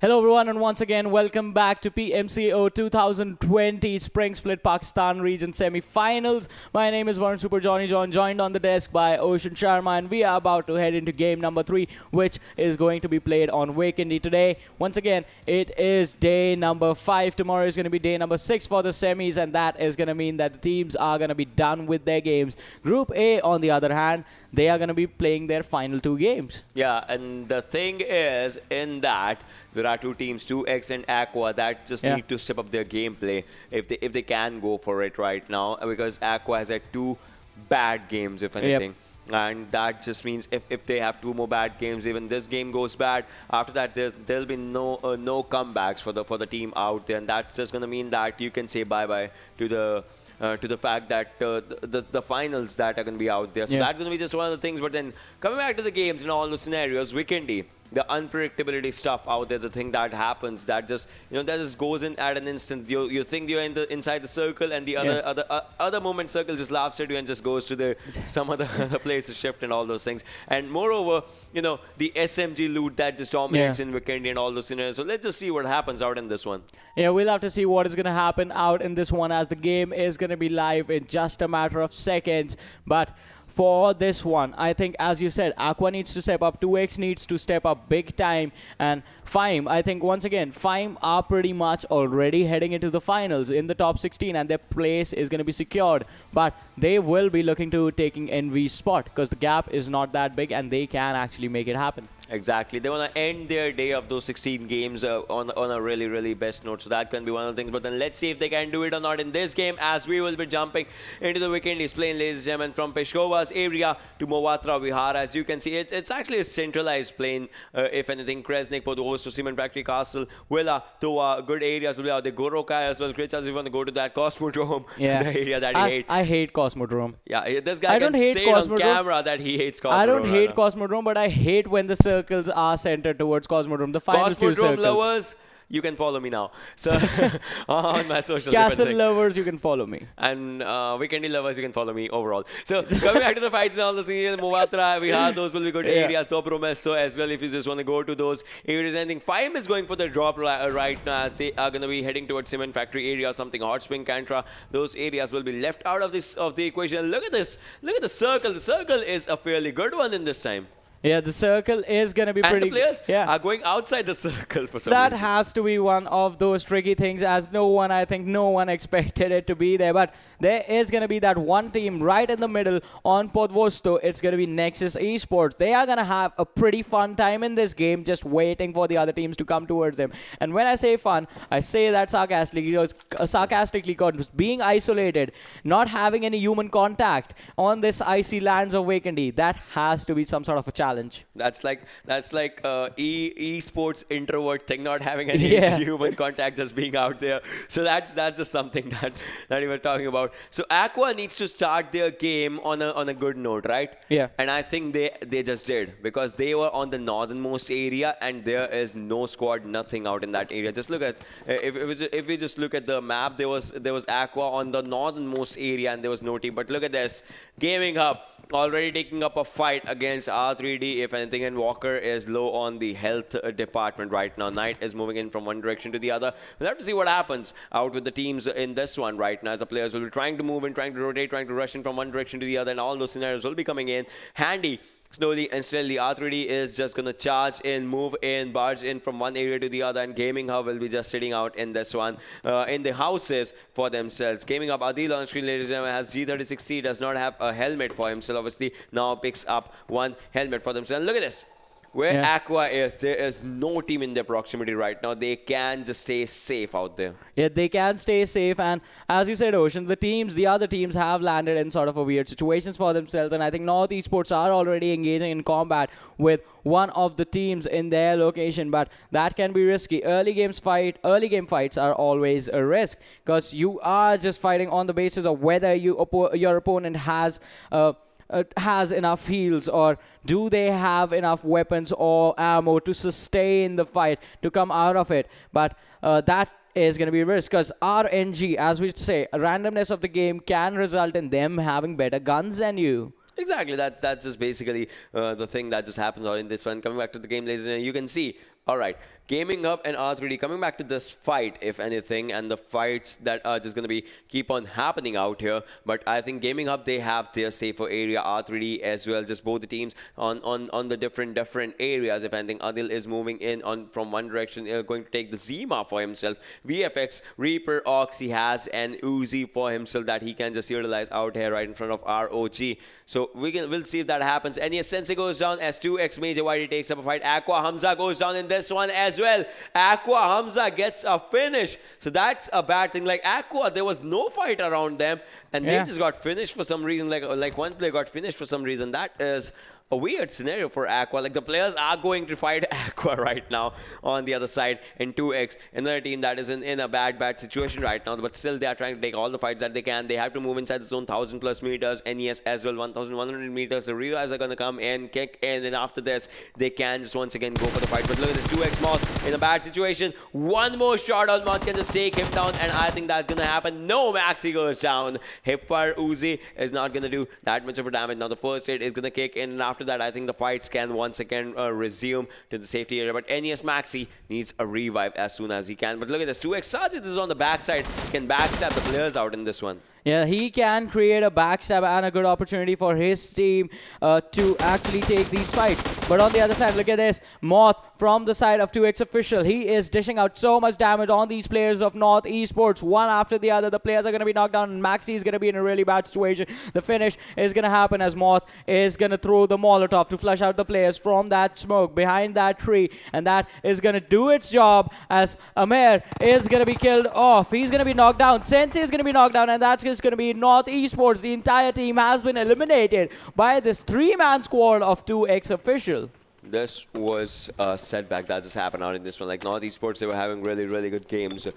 Hello everyone and once again welcome back to PMCO 2020 Spring Split Pakistan Region Semi-Finals. My name is Varun Super Johnny John, joined on the desk by Ocean Sharma, and we are about to head into game number 3, which is going to be played on Vikendi today. Once again, it is day number 5. Tomorrow is going to be day number 6 for the semis, and that is going to mean that the teams are going to be done with their games. Group A, on the other hand, they are going to be playing their final 2 games.
Yeah, and the thing is, in that, there are 2 teams, TeamvfxOXY and Aqua, that just need to step up their gameplay if they can go for it right now, because Aqua has had 2 bad games, if anything. And that just means if they have 2 more bad games, even this game goes bad, after that there'll be no comebacks for the team out there, and that's just gonna mean that you can say bye-bye to the fact that the finals that are going to be out there. So that's going to be just one of the things. But then coming back to the games and all those scenarios, Vikendi, the unpredictability stuff out there, the thing that happens, that just that just goes in at an instant. You think you're inside the circle, and the other moment circle just laughs at you and just goes to some other place to shift and all those things. And moreover, the SMG loot that just dominates in Vikendi and all those scenarios. So let's just see what happens out in this one.
Yeah, we'll have to see what is going to happen out in this one, as the game is going to be live in just a matter of seconds. But for this one, I think, as you said, Aqua needs to step up, 2x needs to step up big time, and Fyme, I think, once again, Fyme are pretty much already heading into the finals in the top 16, and their place is going to be secured. But they will be looking to taking NV's spot, because the gap is not that big, and they can actually make it happen.
Exactly. They want to end their day of those 16 games on a really, really best note. So that can be one of the things. But then let's see if they can do it or not in this game, as we will be jumping into the Vikendi's plane, ladies and gentlemen, from Peshkova's area to Mawatra Vihar. As you can see, it's actually a centralized plane. If anything, Kresnik, Podgorsk, Cement Factory, Castle, Willa, Toa, good areas will be out there. Gorokai as well. Krichas, if you want to go to that Cosmodrome, the area that he hates.
I hate Cosmodrome.
Yeah, this guy can say it on camera that he hates Cosmodrome.
I don't hate Cosmodrome, but I hate when the circles are centered towards Cosmodrome. The final few circles.
Cosmodrome lovers, you can follow me now. So on my social
Castle lovers, you can follow me.
And Vikendi lovers, you can follow me overall. So coming back to the fights and all the scenes, Mawatra, Vihar, those will be good areas. Topromesso as well, if you just want to go to those areas. Anything. Fyme is going for the drop right now, as they are going to be heading towards Cement Factory area, something Hot Spring, Kantra. Those areas will be left out of the equation. Look at this. Look at the circle. The circle is a fairly good one in this time.
Yeah, the circle is going to be pretty...
And the players are going outside the circle for some
reason. That
reason.
has to be one of those tricky things, as I think no one expected it to be there. But there is going to be that one team right in the middle on Podvosto. It's going to be Nexus eSports. They are going to have a pretty fun time in this game, just waiting for the other teams to come towards them. And when I say fun, I say that sarcastically, because being isolated, not having any human contact on this icy lands of Vikendi, that has to be some sort of a challenge.
That's like eSports introvert thing, not having any human contact, just being out there. So that's just something that we were talking about. So Aqua needs to start their game on a good note, right?
Yeah.
And I think they just did, because they were on the northernmost area, and there is no squad, nothing out in that area. Just look at if we just look at the map, there was Aqua on the northernmost area, and there was no team. But look at this, Gaming Hub already taking up a fight against R3D, if anything, and Walker is low on the health department right now. Knight is moving in from one direction to the other. We'll have to see what happens out with the teams in this one right now, as the players will be trying to move in, trying to rotate, trying to rush in from one direction to the other, and all those scenarios will be coming in handy. Slowly and steadily, R3D is just going to charge in, move in, barge in from one area to the other, and Gaming Hub will be just sitting out in this one, in the houses for themselves. Gaming Hub, Adil on screen, ladies and gentlemen, has G36C, does not have a helmet for himself, obviously, now picks up one helmet for themselves. And look at this. Where Aqua is, there is no team in their proximity right now. They can just stay safe out there.
Yeah, they can stay safe. And as you said, Ocean, the other teams have landed in sort of a weird situations for themselves. And I think NortheSports are already engaging in combat with one of the teams in their location. But that can be risky. Early game fights are always a risk, because you are just fighting on the basis of whether your opponent has enough heals, or do they have enough weapons or ammo to sustain the fight, to come out of it. But that is going to be a risk, because RNG, as we say, randomness of the game can result in them having better guns than you.
Exactly, that's just basically the thing that just happens in this one. Coming back to the game, ladies and gentlemen, you can see, all right, Gaming Hub and R3D coming back to this fight, if anything, and the fights that are just going to be keep on happening out here. But I think Gaming Hub, they have their safer area, R3D as well, just both the teams on the different areas. If anything, Adil is moving in on from one direction, going to take the Zima for himself. VFX, Reaper, Oxy has an Uzi for himself that he can just utilize out here right in front of ROG. So we'll see if that happens. NES Sensei goes down as 2x Major YD takes up a fight. Aqua Hamza goes down in this one as well. Aqua Hamza gets a finish. So that's a bad thing. Like Aqua, there was no fight around them, and they just got finished for some reason. Like one player got finished for some reason. That is a weird scenario for Aqua. Like the players are going to fight Aqua right now on the other side in 2x. Another team that is in a bad situation right now, but still they are trying to take all the fights that they can. They have to move inside the zone 1,000+ meters. NES as well, 1,100 meters. The revives are going to come and kick in, and after this they can just once again go for the fight. But look at this 2x Moth in a bad situation. One more shot on Moth can just take him down, and I think that's going to happen. No, Maxi goes down. Hipfire Uzi is not going to do that much of a damage. Now the first aid is going to kick in, and after that I think the fights can once again resume to the safety area. But NES Maxi needs a revive as soon as he can. But look at this 2x Sargent is on the backside, can backstab the players out in this one.
Yeah, he can create a backstab and a good opportunity for his team to actually take these fights. But on the other side, look at this. Moth from the side of PMCO. He is dishing out so much damage on these players of NortheSports. One after the other, the players are going to be knocked down, and Maxi is going to be in a really bad situation. The finish is going to happen as Moth is going to throw the Molotov to flush out the players from that smoke behind that tree. And that is going to do its job as Amir is going to be killed off. He's going to be knocked down. Sensei is going to be knocked down, and that's going to be NortheSports. The entire team has been eliminated by this 3-man squad of PMCO.
This was a setback that just happened out in this one. Like NortheSports, they were having really good games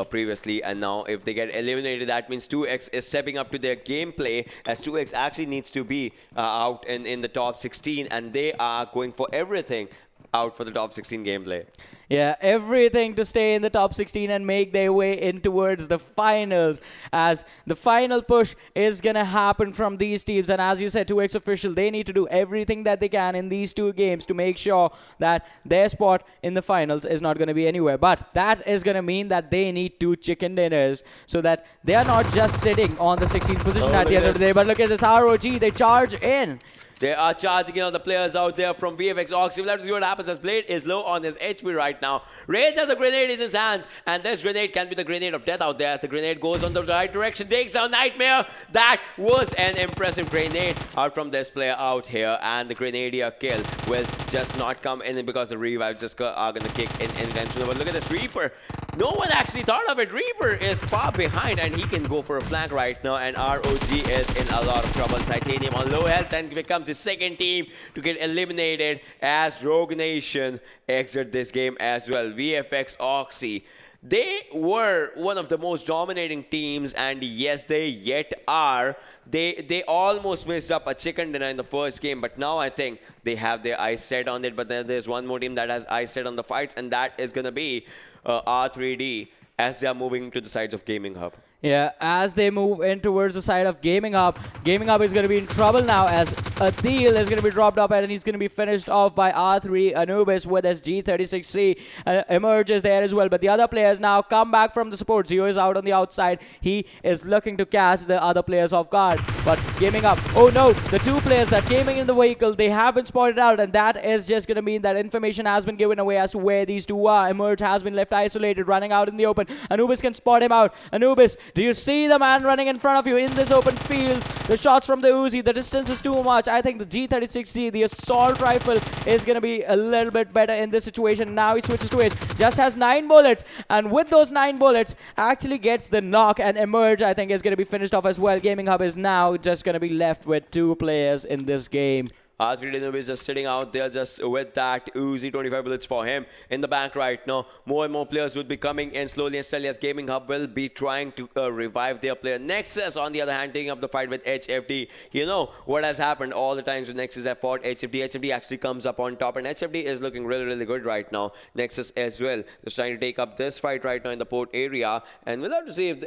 previously, and now if they get eliminated, that means 2x is stepping up to their gameplay, as 2x actually needs to be out in the top 16, and they are going for everything out for the top 16 gameplay.
Yeah, everything to stay in the top 16 and make their way in towards the finals, as the final push is going to happen from these teams. And as you said, PMCO, they need to do everything that they can in these 2 games to make sure that their spot in the finals is not going to be anywhere. But that is going to mean that they need 2 chicken dinners so that they are not just sitting on the 16th position at the end of the day. But look at this ROG, they charge in.
They are charging in on the players out there from VFXOXY. We'll have to see what happens as Blade is low on his HP right now. Rage has a grenade in his hands, and this grenade can be the grenade of death out there as the grenade goes on the right direction, takes down Nightmare. That was an impressive grenade out from this player out here, and the Grenadier kill will just not come in because the revives just are going to kick in anytime soon. But look at this Reaper. No one actually thought of it. Reaper is far behind, and he can go for a flank right now, and ROG is in a lot of trouble. Titanium on low health and becomes the second team to get eliminated as Rogue Nation exit this game as well. VFXOXY, they were one of the most dominating teams, and yes, they yet are. They almost missed up a chicken dinner in the first game, but now I think they have their eyes set on it. But then there's one more team that has eyes set on the fights, and that is going to be R3D as they are moving to the sides of Gaming Hub.
Yeah, as they move in towards the side of Gaming Hub is going to be in trouble now as Athil is going to be dropped up and he's going to be finished off by R3 Anubis with his G36C. Emerges there as well, but the other players now come back from the support. Zio is out on the outside. He is looking to catch the other players off guard, but Gaming Hub, oh no, the 2 players that came in the vehicle, they have been spotted out, and that is just going to mean that information has been given away as to where these 2 are. Emerge has been left isolated, running out in the open. Anubis can spot him out. Anubis, do you see the man running in front of you in this open field? The shots from the Uzi, the distance is too much. I think the G36C, the assault rifle, is going to be a little bit better in this situation. Now he switches to it. Just has 9 bullets, and with those 9 bullets, actually gets the knock, and Emerge, I think, is going to be finished off as well. Gaming Hub is now just going to be left with 2 players in this game.
R3D is just sitting out there just with that Uzi, 25 bullets for him in the bank right now. More and more players will be coming in slowly and steadily as Gaming Hub will be trying to revive their player. Nexus, on the other hand, taking up the fight with HFD. You know what has happened all the times when Nexus have fought HFD. HFD actually comes up on top, and HFD is looking really good right now. Nexus as well just trying to take up this fight right now in the port area, and we'll have to see if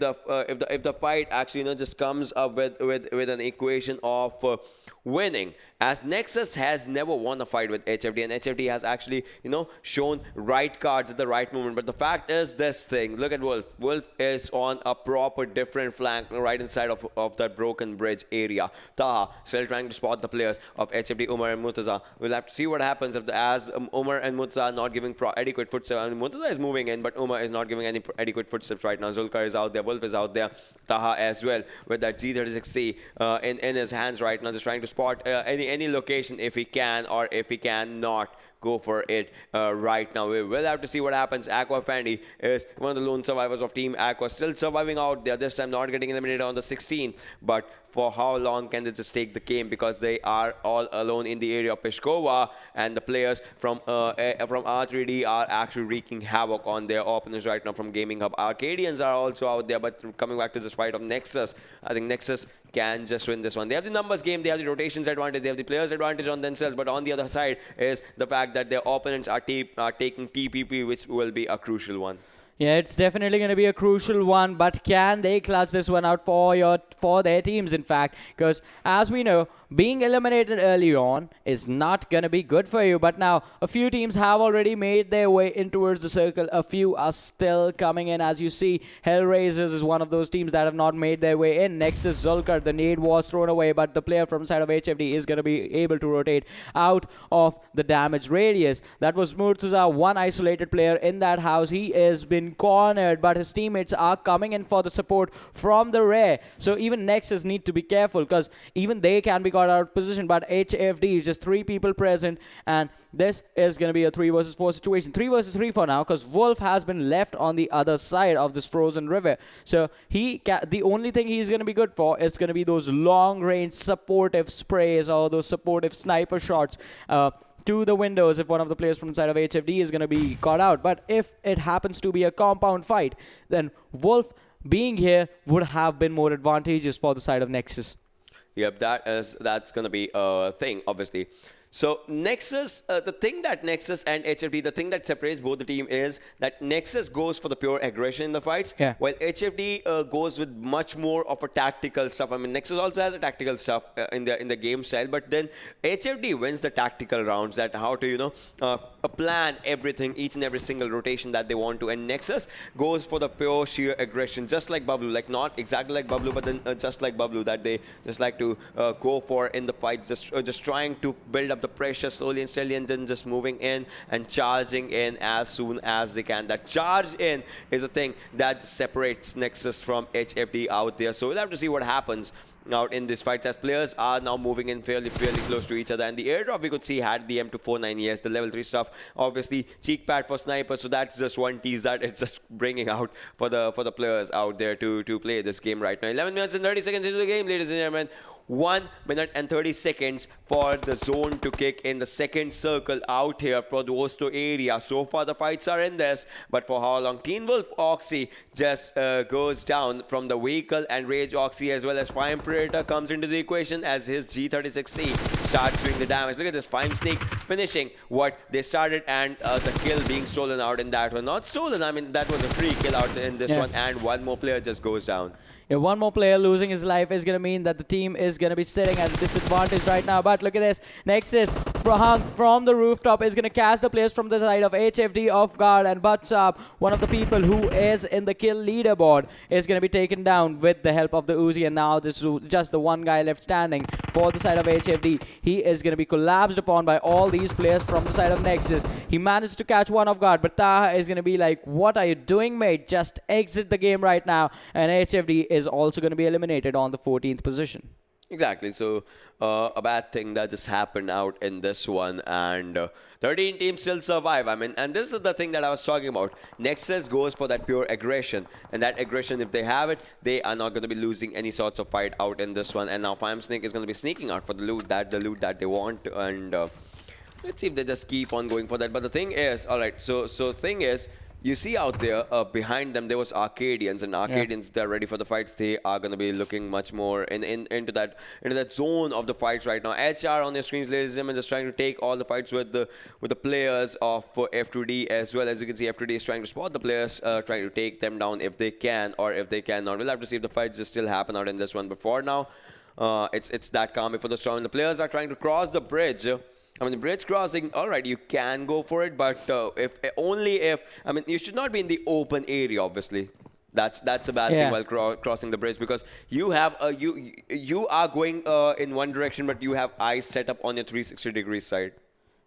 the fight actually just comes up with an equation of winning, as Nexus has never won a fight with HFD, and HFD has actually, shown right cards at the right moment. But the fact is this thing. Look at Wolf. Wolf is on a proper different flank right inside of that broken bridge area. Taha still trying to spot the players of HFD, Umar and Murtaza. We'll have to see what happens as Umar and Murtaza are not giving adequate footsteps. I mean, Murtaza is moving in, but Umar is not giving any adequate footsteps right now. Zulkar is out there. Wolf is out there. Taha as well with that G36C in his hands right now, just trying to spot any location if he can or if he cannot go for it right now. We will have to see what happens. Aqua Fendi is one of the lone survivors of Team Aqua, still surviving out there. This time not getting eliminated on the 16th, but for how long can they just take the game, because they are all alone in the area of Peshkova, and the players from R3D are actually wreaking havoc on their opponents right now from Gaming Hub. Arkadians are also out there, but coming back to this fight of Nexus, I think Nexus can just win this one. They have the numbers game, they have the rotations advantage, they have the players advantage on themselves, but on the other side is the fact that their opponents are taking TPP, which will be a crucial one.
Yeah, it's definitely going to be a crucial one, but can they clutch this one out for their teams, in fact? Because as we know, being eliminated early on is not going to be good for you. But now, a few teams have already made their way in towards the circle. A few are still coming in. As you see, Hellraisers is one of those teams that have not made their way in. Next is Zulkar. The nade was thrown away, but the player from the side of HFD is going to be able to rotate out of the damage radius. That was Murtaza, one isolated player in that house. He has been cornered, but his teammates are coming in for the support from the rear. So even Nexus need to be careful, because even they can be caught out of position, but HFD is just 3 people present, and this is going to be a 3 versus 4 situation. 3 versus 3 for now, because Wolf has been left on the other side of this frozen river. So the only thing he's going to be good for is going to be those long-range supportive sprays or those supportive sniper shots to the windows if one of the players from the side of HFD is going to be caught out. But if it happens to be a compound fight, then Wolf being here would have been more advantageous for the side of Nexus.
Yep, that's going to be a thing, obviously. So Nexus, the thing that Nexus and HFD, the thing that separates both the team is that Nexus goes for the pure aggression in the fights, while HFD goes with much more of a tactical stuff. I mean, Nexus also has a tactical stuff in the game style, but then HFD wins the tactical rounds, that how to plan everything, each and every single rotation that they want to, and Nexus goes for the pure sheer aggression, just like Bablu, like not exactly like Bablu, but then just like Bablu, that they just like to go for in the fights, just trying to build up the pressure slowly and steadily, and then just moving in and charging in as soon as they can. That charge in is a thing that separates Nexus from HFD out there. So we'll have to see what happens out in these fights, as players are now moving in fairly close to each other. And the airdrop we could see had the M249ES, the level 3 stuff, obviously cheek pad for snipers. So that's just one tease that it's just bringing out for the players out there to play this game right now. 11 minutes and 30 seconds into the game, ladies and gentlemen. 1 minute and 30 seconds for the zone to kick in, the second circle out here for the Osto area. So far the fights are in this, but for how long? TeamvfxOXY just goes down from the vehicle, and RageOXY as well as Fyme Predator comes into the equation as his G36C starts doing the damage. Look at this, Fyme Sneak finishing what they started, and the kill being stolen out in that one. Not stolen, I mean that was a free kill out in this one, and one more player just goes down.
Yeah, one more player losing his life is going to mean that the team is going to be sitting at a disadvantage right now. But look at this. Nexus from the rooftop is going to catch the players from the side of HFD off guard. And Butchap, one of the people who is in the kill leaderboard, is going to be taken down with the help of the Uzi. And now this is just the one guy left standing for the side of HFD. He is going to be collapsed upon by all these players from the side of Nexus. He managed to catch one off guard, but Taha is going to be like, what are you doing, mate? Just exit the game right now. And HFD is also going to be eliminated on the 14th position.
Exactly. So a bad thing that just happened out in this one, and 13 teams still survive. I mean, and this is the thing that I was talking about. Nexus goes for that pure aggression, and that aggression, if they have it, they are not going to be losing any sorts of fight out in this one. And now Fyme Snake is going to be sneaking out for the loot that they want, and let's see if they just keep on going for that. But the thing is, all right. So thing is, you see out there behind them there was Arkadians, and Arkadians, they're ready for the fights. They are going to be looking much more into that zone of the fights right now. HR on their screens, ladies and gentlemen, just trying to take all the fights with the players of F2D as well. As you can see, F2D is trying to spot the players, trying to take them down if they can or if they cannot. We'll have to see if the fights just still happen out in this one. But for now, it's that calm before the storm. The players are trying to cross the bridge. I mean, the bridge crossing, all right, you can go for it, but if I mean, you should not be in the open area, obviously. That's a bad thing while crossing the bridge, because you have you are going in one direction, but you have eyes set up on your 360-degree side.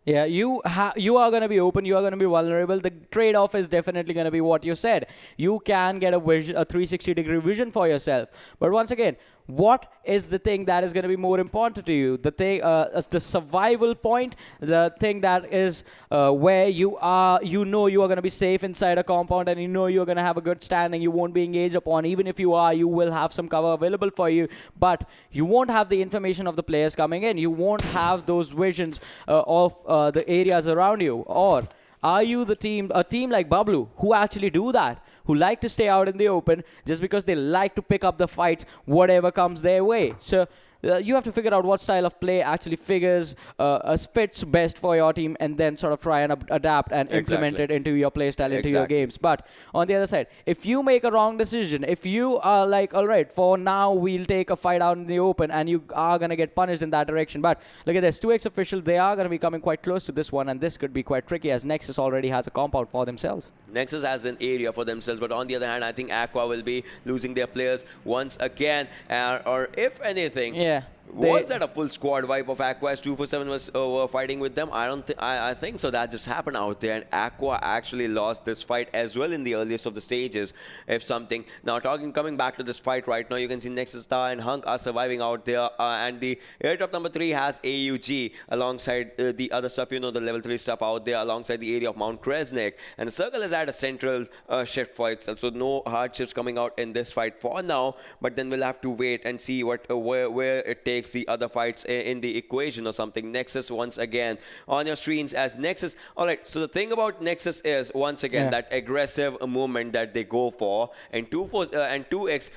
Yeah, you are going to be open, you are going to be vulnerable. The trade-off is definitely going to be what you said. You can get a 360-degree vision for yourself. But once again, what is the thing that is going to be more important to you? The thing, the survival point, the thing that is where you are going to be safe inside a compound, and you're going to have a good standing. You won't be engaged upon. Even if you are, you will have some cover available for you, but you won't have the information of the players coming in. You won't have those visions of the areas around you. Or are you a team like Bablu, who actually do that? Who like to stay out in the open just because they like to pick up the fights, whatever comes their way. So you have to figure out what style of play actually fits best for your team, and then sort of try and adapt and implement it into your play style, into your games. But on the other side, if you make a wrong decision, if you are like, all right, for now we'll take a fight out in the open, and you are going to get punished in that direction. But look at this, TeamvfxOXY, they are going to be coming quite close to this one, and this could be quite tricky, as Nexus already has a compound for themselves.
Nexus has an area for themselves, but on the other hand, I think Aqua will be losing their players once again, or if anything.
Yeah.
Was that a full squad wipe of Aqua as 247 was fighting with them? I think so. That just happened out there, and Aqua actually lost this fight as well in the earliest of the stages, if something. Now, coming back to this fight right now, you can see Nexus Star and Hunk are surviving out there, and the airdrop number 3 has AUG alongside the other stuff, the level 3 stuff out there, alongside the area of Mount Kresnik, and the circle is at a central shift for itself, so no hard shifts coming out in this fight for now, but then we'll have to wait and see where it takes the other fights in the equation or something. Nexus once again on your screens as Nexus. All right, so the thing about Nexus is once again that aggressive movement that they go for, and 2x,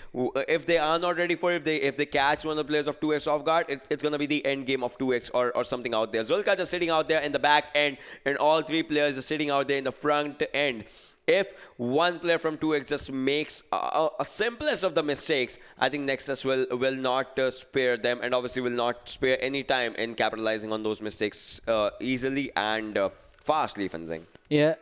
if they are not ready for it, if they catch one of the players of 2x off guard, it's going to be the end game of 2x or something out there. Zulka just sitting out there in the back end, and all 3 players are sitting out there in the front end. If one player from 2x just makes a simplest of the mistakes, I think Nexus will not spare them, and obviously will not spare any time in capitalizing on those mistakes easily and fastly, if anything.
Yeah,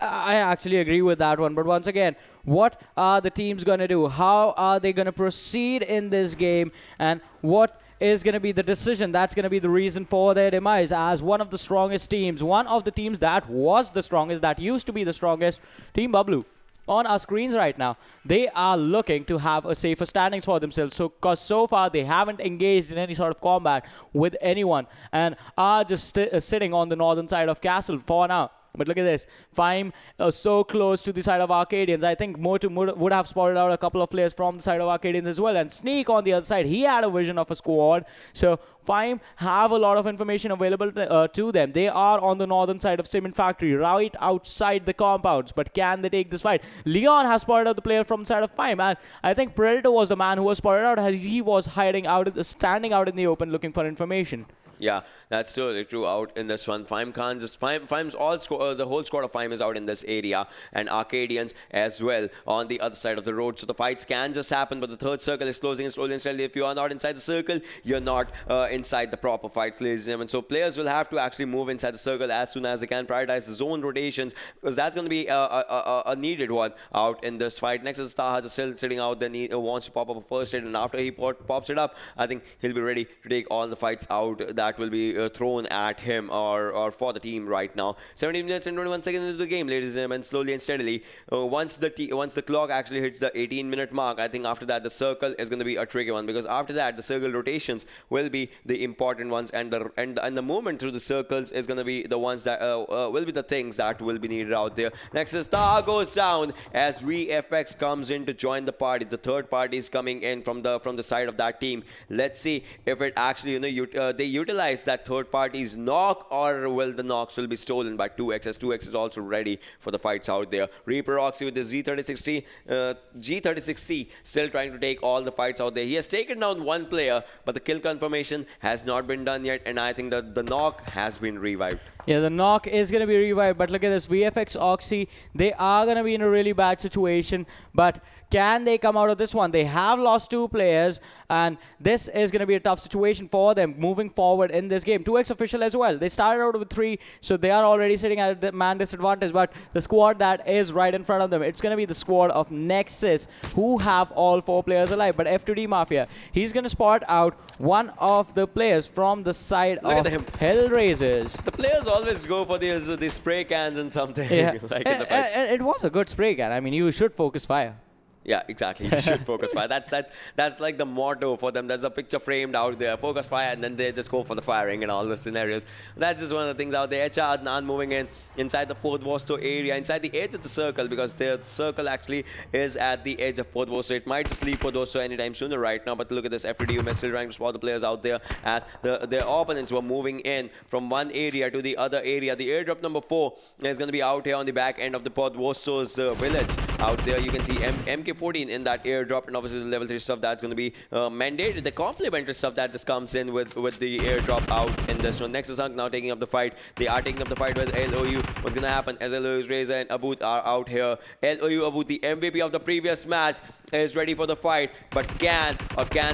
I actually agree with that one. But once again, what are the teams going to do? How are they going to proceed in this game? And what is going to be the decision that's going to be the reason for their demise as one of the strongest teams, one of the teams that was the strongest, that used to be the strongest, Team Bablu. On our screens right now, they are looking to have a safer standings for themselves. So, because so far they haven't engaged in any sort of combat with anyone and are just sitting on the northern side of Castle for now. But look at this, Fyme so close to the side of Arkadians. I think Motu would have spotted out a couple of players from the side of Arkadians as well. And Sneak on the other side, he had a vision of a squad. So Fyme have a lot of information available to them. They are on the northern side of Cement Factory, right outside the compounds. But can they take this fight? Leon has spotted out the player from the side of Fyme. And I think Predator was the man who was spotted out as he was standing out in the open looking for information.
Yeah, that's totally true out in this one. Fyme's the whole squad of Fyme is out in this area, and Arkadians as well on the other side of the road. So the fights can just happen, but the third circle is closing slowly and steadily. If you are not inside the circle, you're not inside the proper fight, ladies and gentlemen. So players will have to actually move inside the circle as soon as they can, prioritize the zone rotations, because that's going to be a needed one out in this fight. Nexus Star has a still sitting out there, wants to pop up a first hit, and after he pops it up, I think he'll be ready to take all the fights out that will be thrown at him or for the team right now. 17 minutes and 21 seconds into the game, ladies and gentlemen, slowly and steadily. Once the clock actually hits the 18-minute mark, I think after that the circle is going to be a tricky one, because after that the circle rotations will be the important ones, and the movement through the circles is going to be the ones that will be the things that will be needed out there. Nexus Star goes down as VFX comes in to join the party. The third party is coming in from the side of that team. Let's see if it actually they utilize that third party's knock, or will the knocks will be stolen by 2x, as 2x is also ready for the fights out there. ReaperOXY with the G36C still trying to take all the fights out there. He has taken down one player, but the kill confirmation has not been done yet, and I think that the knock has been revived.
Yeah, the knock is going to be revived, but look at this. VFxOXY, they are going to be in a really bad situation, but can they come out of this one? They have lost 2 players, and this is going to be a tough situation for them moving forward in this game. TeamvfxOXY as well. They started out with 3, so they are already sitting at the man disadvantage, but the squad that is right in front of them, it's going to be the squad of Nexus, who have all 4 players alive. But F2D Mafia, he's going to spot out one of the players from the side of Hellraisers.
The players always go for these spray cans and something like in the fights.
It was a good spray can. I mean, you should focus fire.
Yeah, exactly. You should focus fire. That's like the motto for them. There's a picture framed out there. Focus fire, and then they just go for the firing in all the scenarios. That's just one of the things out there. HR Adnan moving in inside the Port Vosto area, inside the edge of the circle, because the circle actually is at the edge of Port Vosto. It might just leave Port Vosto anytime sooner right now, but look at this. FTD still trying to spot the players out there as their opponents were moving in from one area to the other area. The airdrop number 4 is going to be out here on the back end of the Port Vosto's village. Out there, you can see MK14 in that airdrop, and obviously the level 3 stuff that's going to be mandated. The complementary stuff that just comes in with the airdrop out in this one. Nexus Hunk now taking up the fight. They are taking up the fight with LOU. What's going to happen as LOU's Razor and Abood are out here. LOU Abood, the MVP of the previous match, is ready for the fight, but can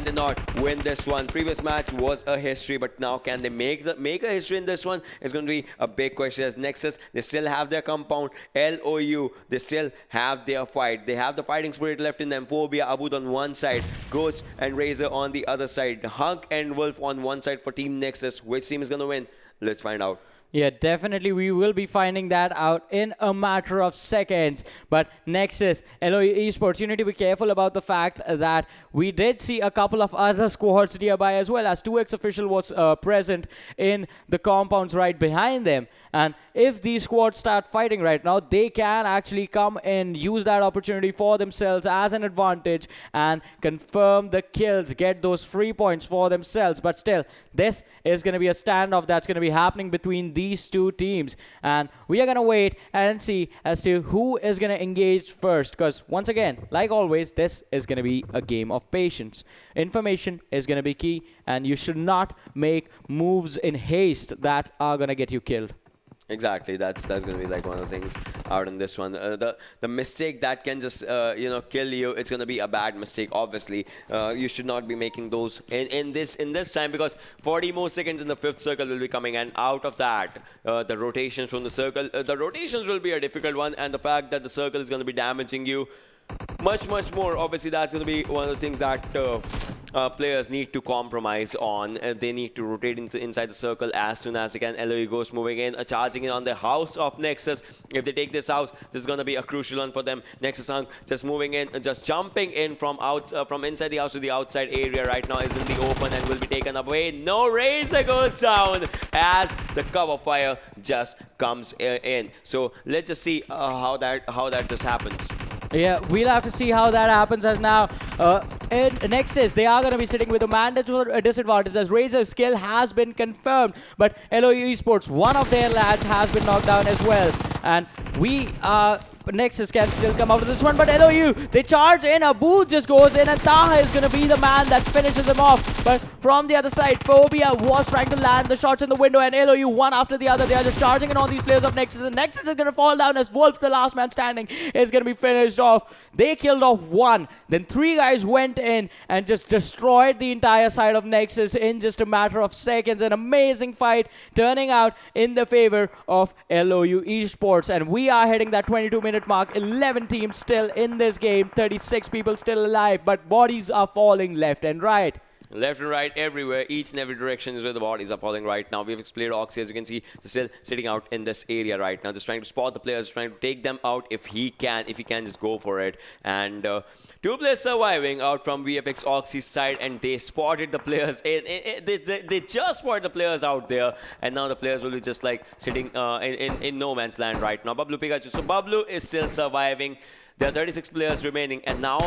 they not win this one? Previous match was a history, but now can they make a history in this one? It's going to be a big question. As Nexus, they still have their compound. LOU, they still have their fight. They have the fighting spirit left in them. Phobia, Abood on one side, Ghost and Razor on the other side, Hunk and Wolf on one side for Team Nexus. Which team is going to win? Let's find out.
Yeah, definitely we will be finding that out in a matter of seconds. But Nexus, LOE eSports, you need to be careful about the fact that we did see a couple of other squads nearby as well, as TeamvfxOXY was present in the compounds right behind them. And if these squads start fighting right now, they can actually come and use that opportunity for themselves as an advantage and confirm the kills, get those free points for themselves. But still, this is going to be a standoff that's going to be happening between these 2 teams. And we are going to wait and see as to who is going to engage first. Because once again, like always, this is going to be a game of patience. Information is going to be key, and you should not make moves in haste that are going to get you killed.
Exactly, that's going to be like one of the things out in this one. The mistake that can just kill you, it's going to be a bad mistake. Obviously, you should not be making those in this time, because 40 more seconds in the 5th circle will be coming, and out of that, the rotations from the circle, the rotations will be a difficult one, and the fact that the circle is going to be damaging you much more. Obviously, that's going to be one of the things that players need to compromise on. They need to rotate inside the circle as soon as they can. LOE Ghost moving in, charging in on the house of Nexus. If they take this house, this is going to be a crucial one for them. Nexus Hunk just moving in, just jumping in from inside the house to the outside area right now, is in the open and will be taken away. No, Razor goes down as the cover fire just comes in. So let's just see how that just happens.
Yeah, we'll have to see how that happens, as now in Nexus, they are going to be sitting with a mandatory disadvantage as Razor's skill has been confirmed. But LOE eSports, one of their lads has been knocked down as well. And Nexus can still come out of this one, but LOU, they charge in. Abood just goes in, and Taha is going to be the man that finishes him off. But from the other side, Phobia was trying to land the shots in the window, and LOU, one after the other, they are just charging in on these players of Nexus, and Nexus is going to fall down as Wolf, the last man standing, is going to be finished off. They killed off 1, then 3 guys went in and just destroyed the entire side of Nexus in just a matter of seconds. An amazing fight turning out in the favor of LOU eSports, and we are hitting that 22-minute mark. 11 teams still in this game, 36 people still alive, but bodies are falling left and right.
Left and right, everywhere, each and every direction is where the bodies are falling right now. We've explained Oxy, as you can see, still sitting out in this area right now, just trying to spot the players, trying to take them out if he can just go for it. And 2 players surviving out from VFxOXY's side, and they spotted the players. They just spotted the players out there, and now the players will be just like sitting in no man's land right now. Bablu Pikachu. So Bablu is still surviving. There are 36 players remaining, and now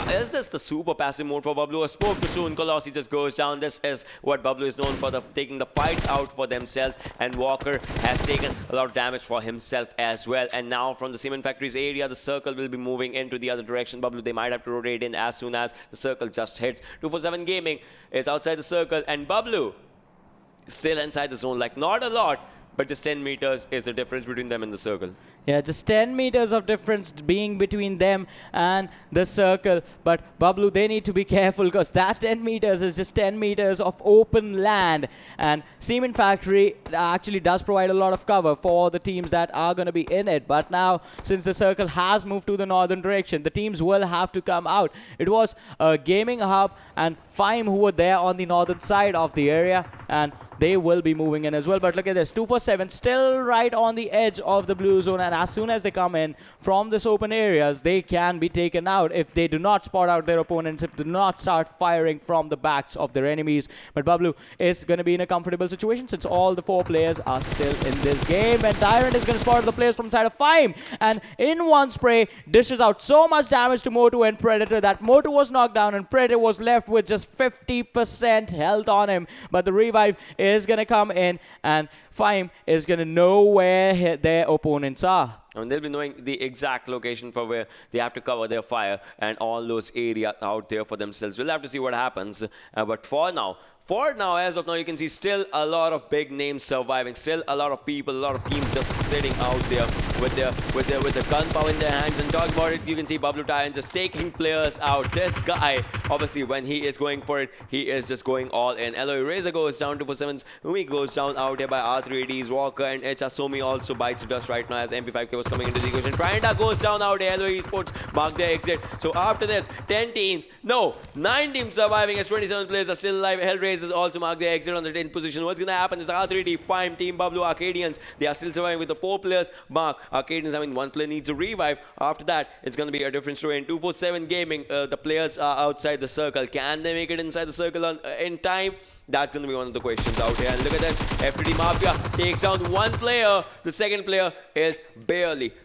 is this the super passive mode for Bablu? A spoke too soon, Colossi just goes down. This is what Bablu is known for, taking the fights out for themselves, and Walker has taken a lot of damage for himself as well. And now from the Cement Factories area, the circle will be moving into the other direction. Bablu, they might have to rotate in as soon as the circle just hits. 247 Gaming is outside the circle, and Bablu still inside the zone, like not a lot. but just 10 meters is the difference between them and the circle.
Yeah, just 10 meters of difference being between them and the circle. But Bablu, they need to be careful because that 10 meters is just 10 meters of open land. And Cement Factory actually does provide a lot of cover for the teams that are going to be in it. But now, since the circle has moved to the northern direction, the teams will have to come out. It was Gaming Hub and Fyme who were there on the northern side of the area, and they will be moving in as well. But look at this, 247 still right on the edge of the blue zone, and as soon as they come in from this open areas, they can be taken out if they do not spot out their opponents, if they do not start firing from the backs of their enemies. But Bablu is going to be in a comfortable situation since all the 4 players are still in this game, and Tyrant is going to spot the players from the side of Fyme, and in one spray dishes out so much damage to Motu and Predator that Motu was knocked down and Predator was left with just 50% health on him. But the revive is going to come in, and Fyme is going to know where their opponents are.
And they'll be knowing the exact location for where they have to cover their fire and all those areas out there for themselves. We'll have to see what happens. But for now, as of now, you can see still a lot of big names surviving. Still a lot of people, a lot of teams just sitting out there with the gunpowder in their hands. And talking about it, you can see Bablu Tyrant just taking players out. This guy, obviously, when he is going for it, he is just going all in. Eloy Razor goes down to 247. Umi goes down out there by R380s. Walker and Somi also bites the dust right now as MP5K was coming into the equation. Trianda goes down out there. Eloy eSports mark their exit. So after this, 9 teams surviving as 27 players are still alive. Hellraisers also mark their exit on the 10th position. What's going to happen is R3D, Fyme, Team Bablu, Arkadians, they are still surviving with the 4 players mark. Arkadians, I mean, 1 player needs a revive. After that, it's going to be a different story. In 247 Gaming, the players are outside the circle. Can they make it inside the circle in time? That's going to be one of the questions out here. And look at this. FTD Mafia takes down 1 player. The second player is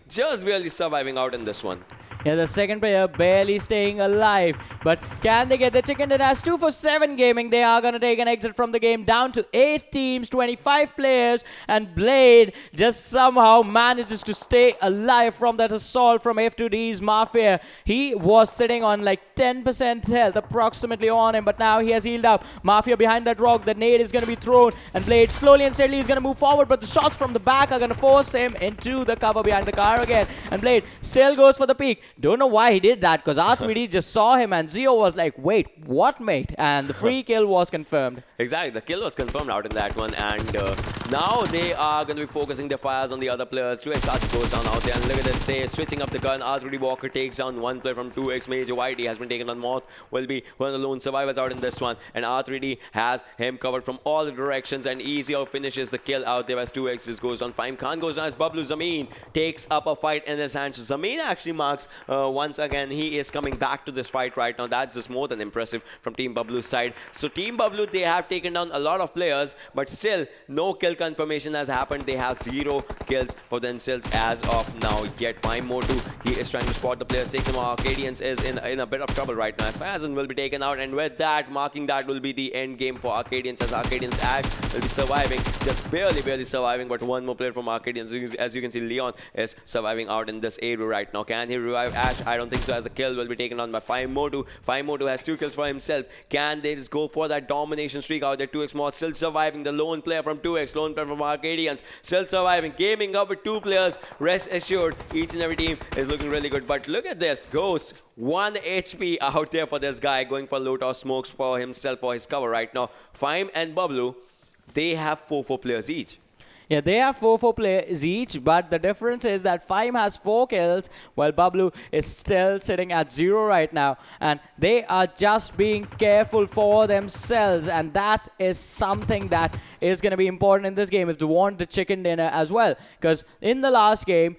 just barely surviving out in this one.
Yeah, the second player barely staying alive. But can they get the chicken dinner? As 247 Gaming, they are going to take an exit from the game down to 8 teams, 25 players. And Blade just somehow manages to stay alive from that assault from F2D's Mafia. He was sitting on like 10% health approximately on him, but now he has healed up. Mafia behind that rock, the nade is going to be thrown. And Blade slowly and steadily is going to move forward, but the shots from the back are going to force him into the cover behind the car again. And Blade still goes for the peak. Don't know why he did that, because R3D just saw him and Zeo was like, wait, what, mate? And the free kill was confirmed.
Exactly, the kill was confirmed out in that one, and now they are going to be focusing their fires on the other players. 2x goes down out there, and look at this, switching up the gun. R3D Walker takes down 1 player from 2x. Major Whitey has been taken on. Moth will be one of the lone survivors out in this one, and R3D has him covered from all the directions, and Ezio finishes the kill out there as 2x just goes on. Fyme Khan goes down as Bablu Zameen takes up a fight in his hands. So Zameen actually marks once again. He is coming back to this fight right now. That's just more than impressive from Team Bablu's side. So Team Bablu, they have taken down a lot of players, but still no kill confirmation has happened. They have 0 kills for themselves as of now yet. Fyme Motu, he is trying to spot the players, take them out. Arkadians is in a bit of trouble right now as Fazan will be taken out, and with that, marking that will be the end game for Arkadians, as Arkadians Ash will be surviving, just barely surviving, but 1 more player from Arkadians. As you can see, Leon is surviving out in this area right now. Can he revive Ash? I don't think so, as the kill will be taken on by Fyme Motu. Fyme Motu has 2 kills for himself. Can they just go for that domination streak out there? 2x Mod still surviving. The lone player from 2x, lone player from Arkadians still surviving. Gaming up with 2 players. Rest assured, each and every team is looking really good. But look at this. Ghost, 1 HP out there for this guy, going for low toss smokes for himself, for his cover right now. Fyme and Bablu, they have 4 players each.
Yeah, they have 4 players each, but the difference is that Fyme has 4 kills, while Bablu is still sitting at 0 right now. And they are just being careful for themselves, and that is something that is going to be important in this game if they want the chicken dinner as well. Because in the last game,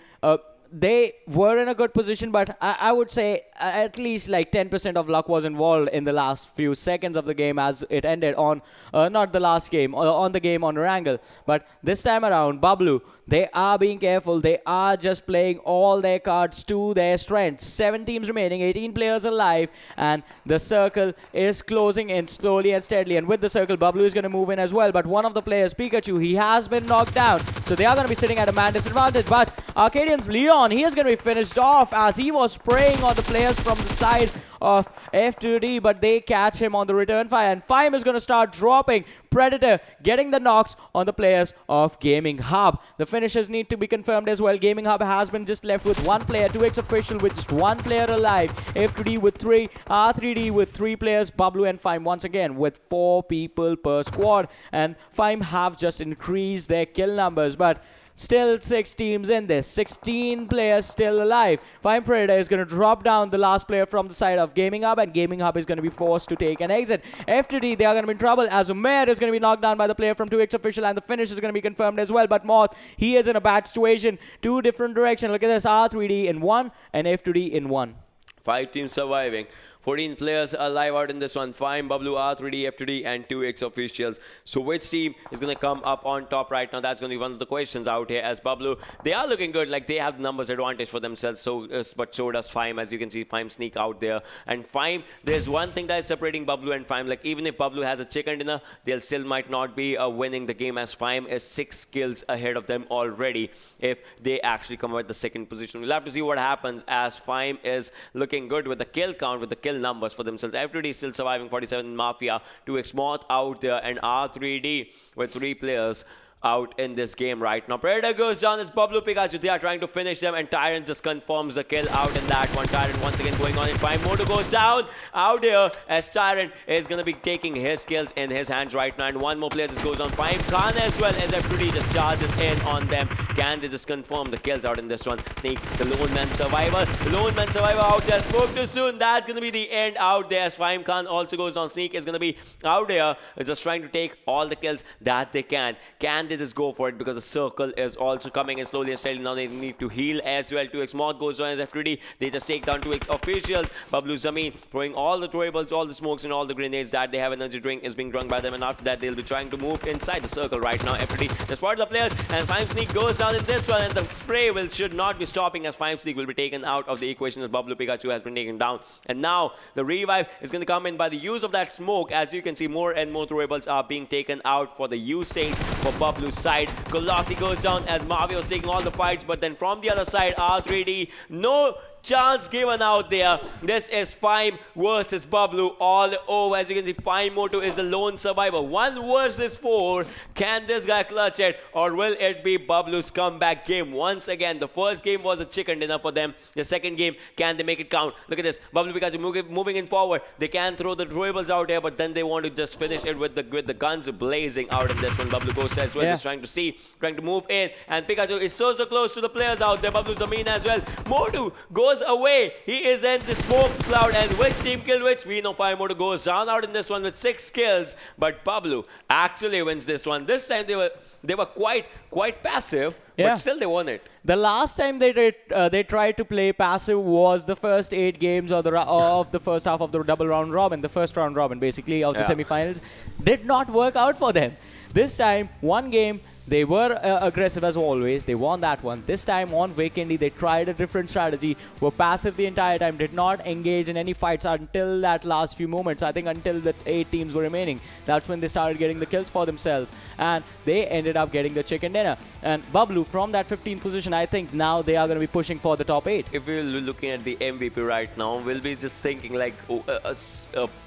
they were in a good position, but I would say at least like 10% of luck was involved in the last few seconds of the game as it ended on, not the last game, on the game on Erangel. But this time around, Bablu, they are being careful. They are just playing all their cards to their strengths. 7 teams remaining, 18 players alive, and the circle is closing in slowly and steadily. And with the circle, Bablu is going to move in as well. But one of the players, Pikachu, he has been knocked down. So they are going to be sitting at a man disadvantage. But Arkadians, Leon, on. He is going to be finished off as he was spraying on the players from the side of F2D, but they catch him on the return fire. And Fyme is going to start dropping. Predator getting the knocks on the players of Gaming Hub. The finishes need to be confirmed as well. Gaming Hub has been just left with one player, TeamvfxOXY with just one player alive, F2D with 3, R3D with 3 players, Bablu and Fyme once again with 4 people per squad. And Fyme have just increased their kill numbers, but still 6 teams in this, 16 players still alive. Fyme Predator is going to drop down the last player from the side of Gaming Hub, and Gaming Hub is going to be forced to take an exit. F2D, they are going to be in trouble as Umair is going to be knocked down by the player from 2xOfficial, and the finish is going to be confirmed as well. But Moth, he is in a bad situation. 2 different directions. Look at this, R3D in 1 and F2D in 1.
5 teams surviving. 14 players alive out in this one. Fyme, Bablu, R3D, F2D, and 2xOfficials. So which team is going to come up on top right now? That's going to be one of the questions out here. As Bablu, they are looking good. Like, they have the numbers advantage for themselves. So, but so does Fyme. As you can see, Fyme sneak out there. And Fyme, there's one thing that is separating Bablu and Fyme. Like, even if Bablu has a chicken dinner, they'll still might not be winning the game, as Fyme is 6 kills ahead of them already if they actually come out with the second position. We'll have to see what happens, as Fyme is looking good with the kill count, with the kill numbers for themselves. F2D is still surviving, 47 in Mafia, 2x Moth out there, and R3D with 3 players out in this game right now. Predator goes down. It's Bablu Pikachu. They are trying to finish them, and Tyrant just confirms the kill out in that one. Tyrant once again going on in Fyme. Moto goes down out here as Tyrant is going to be taking his kills in his hands right now. And one more player just goes on. Fyme Khan as well, as F2D just charges in on them. Can they just confirm the kills out in this one? Sneak, the lone man survivor. The lone man survivor out there. Spoke too soon. That's going to be the end out there, as Fyme Khan also goes on. Sneak is going to be out there, just trying to take all the kills that they can. Can they just go for it, because the circle is also coming in slowly and steadily. Now they need to heal as well. 2x Moth goes on as F2D. They just take down 2xOfficials. Bablu Zameen throwing all the throwables, all the smokes, and all the grenades that they have. Energy drink is being drunk by them, and after that they'll be trying to move inside the circle right now. F2D just spot the players, and Fyme Sneak goes down in this one, and the spray should not be stopping, as Fyme Sneak will be taken out of the equation as Bablu Pikachu has been taken down. And now the revive is going to come in by the use of that smoke. As you can see, more and more throwables are being taken out for the usage for Bablu's side. Colossi goes down as Mavi was taking all the fights, but then from the other side, R3D, no chance given out there. This is Fyme versus Bablu all over. As you can see, Fyme Moto is the lone survivor. 1 versus 4. Can this guy clutch it, or will it be Bablu's comeback game once again? The first game was a chicken dinner for them. The second game, can they make it count? Look at this. Bablu Pikachu moving in forward. They can throw the throwables out here, but then they want to just finish it with the guns blazing out in this one. Bablu goes as well, just trying to move in. And Pikachu is so close to the players out there. Bablu Zameen as well. Motu goes away. He is in the smoke cloud, and which team killed which? We know Fyme Moto goes down out in this one with 6 kills, but Bablu actually wins this one. This time they were quite passive, but still they won it.
The last time they tried to play passive was the first 8 games of the first half of the double round robin, the first round robin basically of the semi-finals. Did not work out for them. This time, one game, they were aggressive as always. They won that one. This time on Vikendi, they tried a different strategy. Were passive the entire time. Did not engage in any fights until that last few moments. I think until the 8 teams were remaining. That's when they started getting the kills for themselves. And they ended up getting the chicken dinner. And Bablu, from that 15th position, I think now they are going to be pushing for the top 8.
If we're looking at the MVP right now, we'll be just thinking like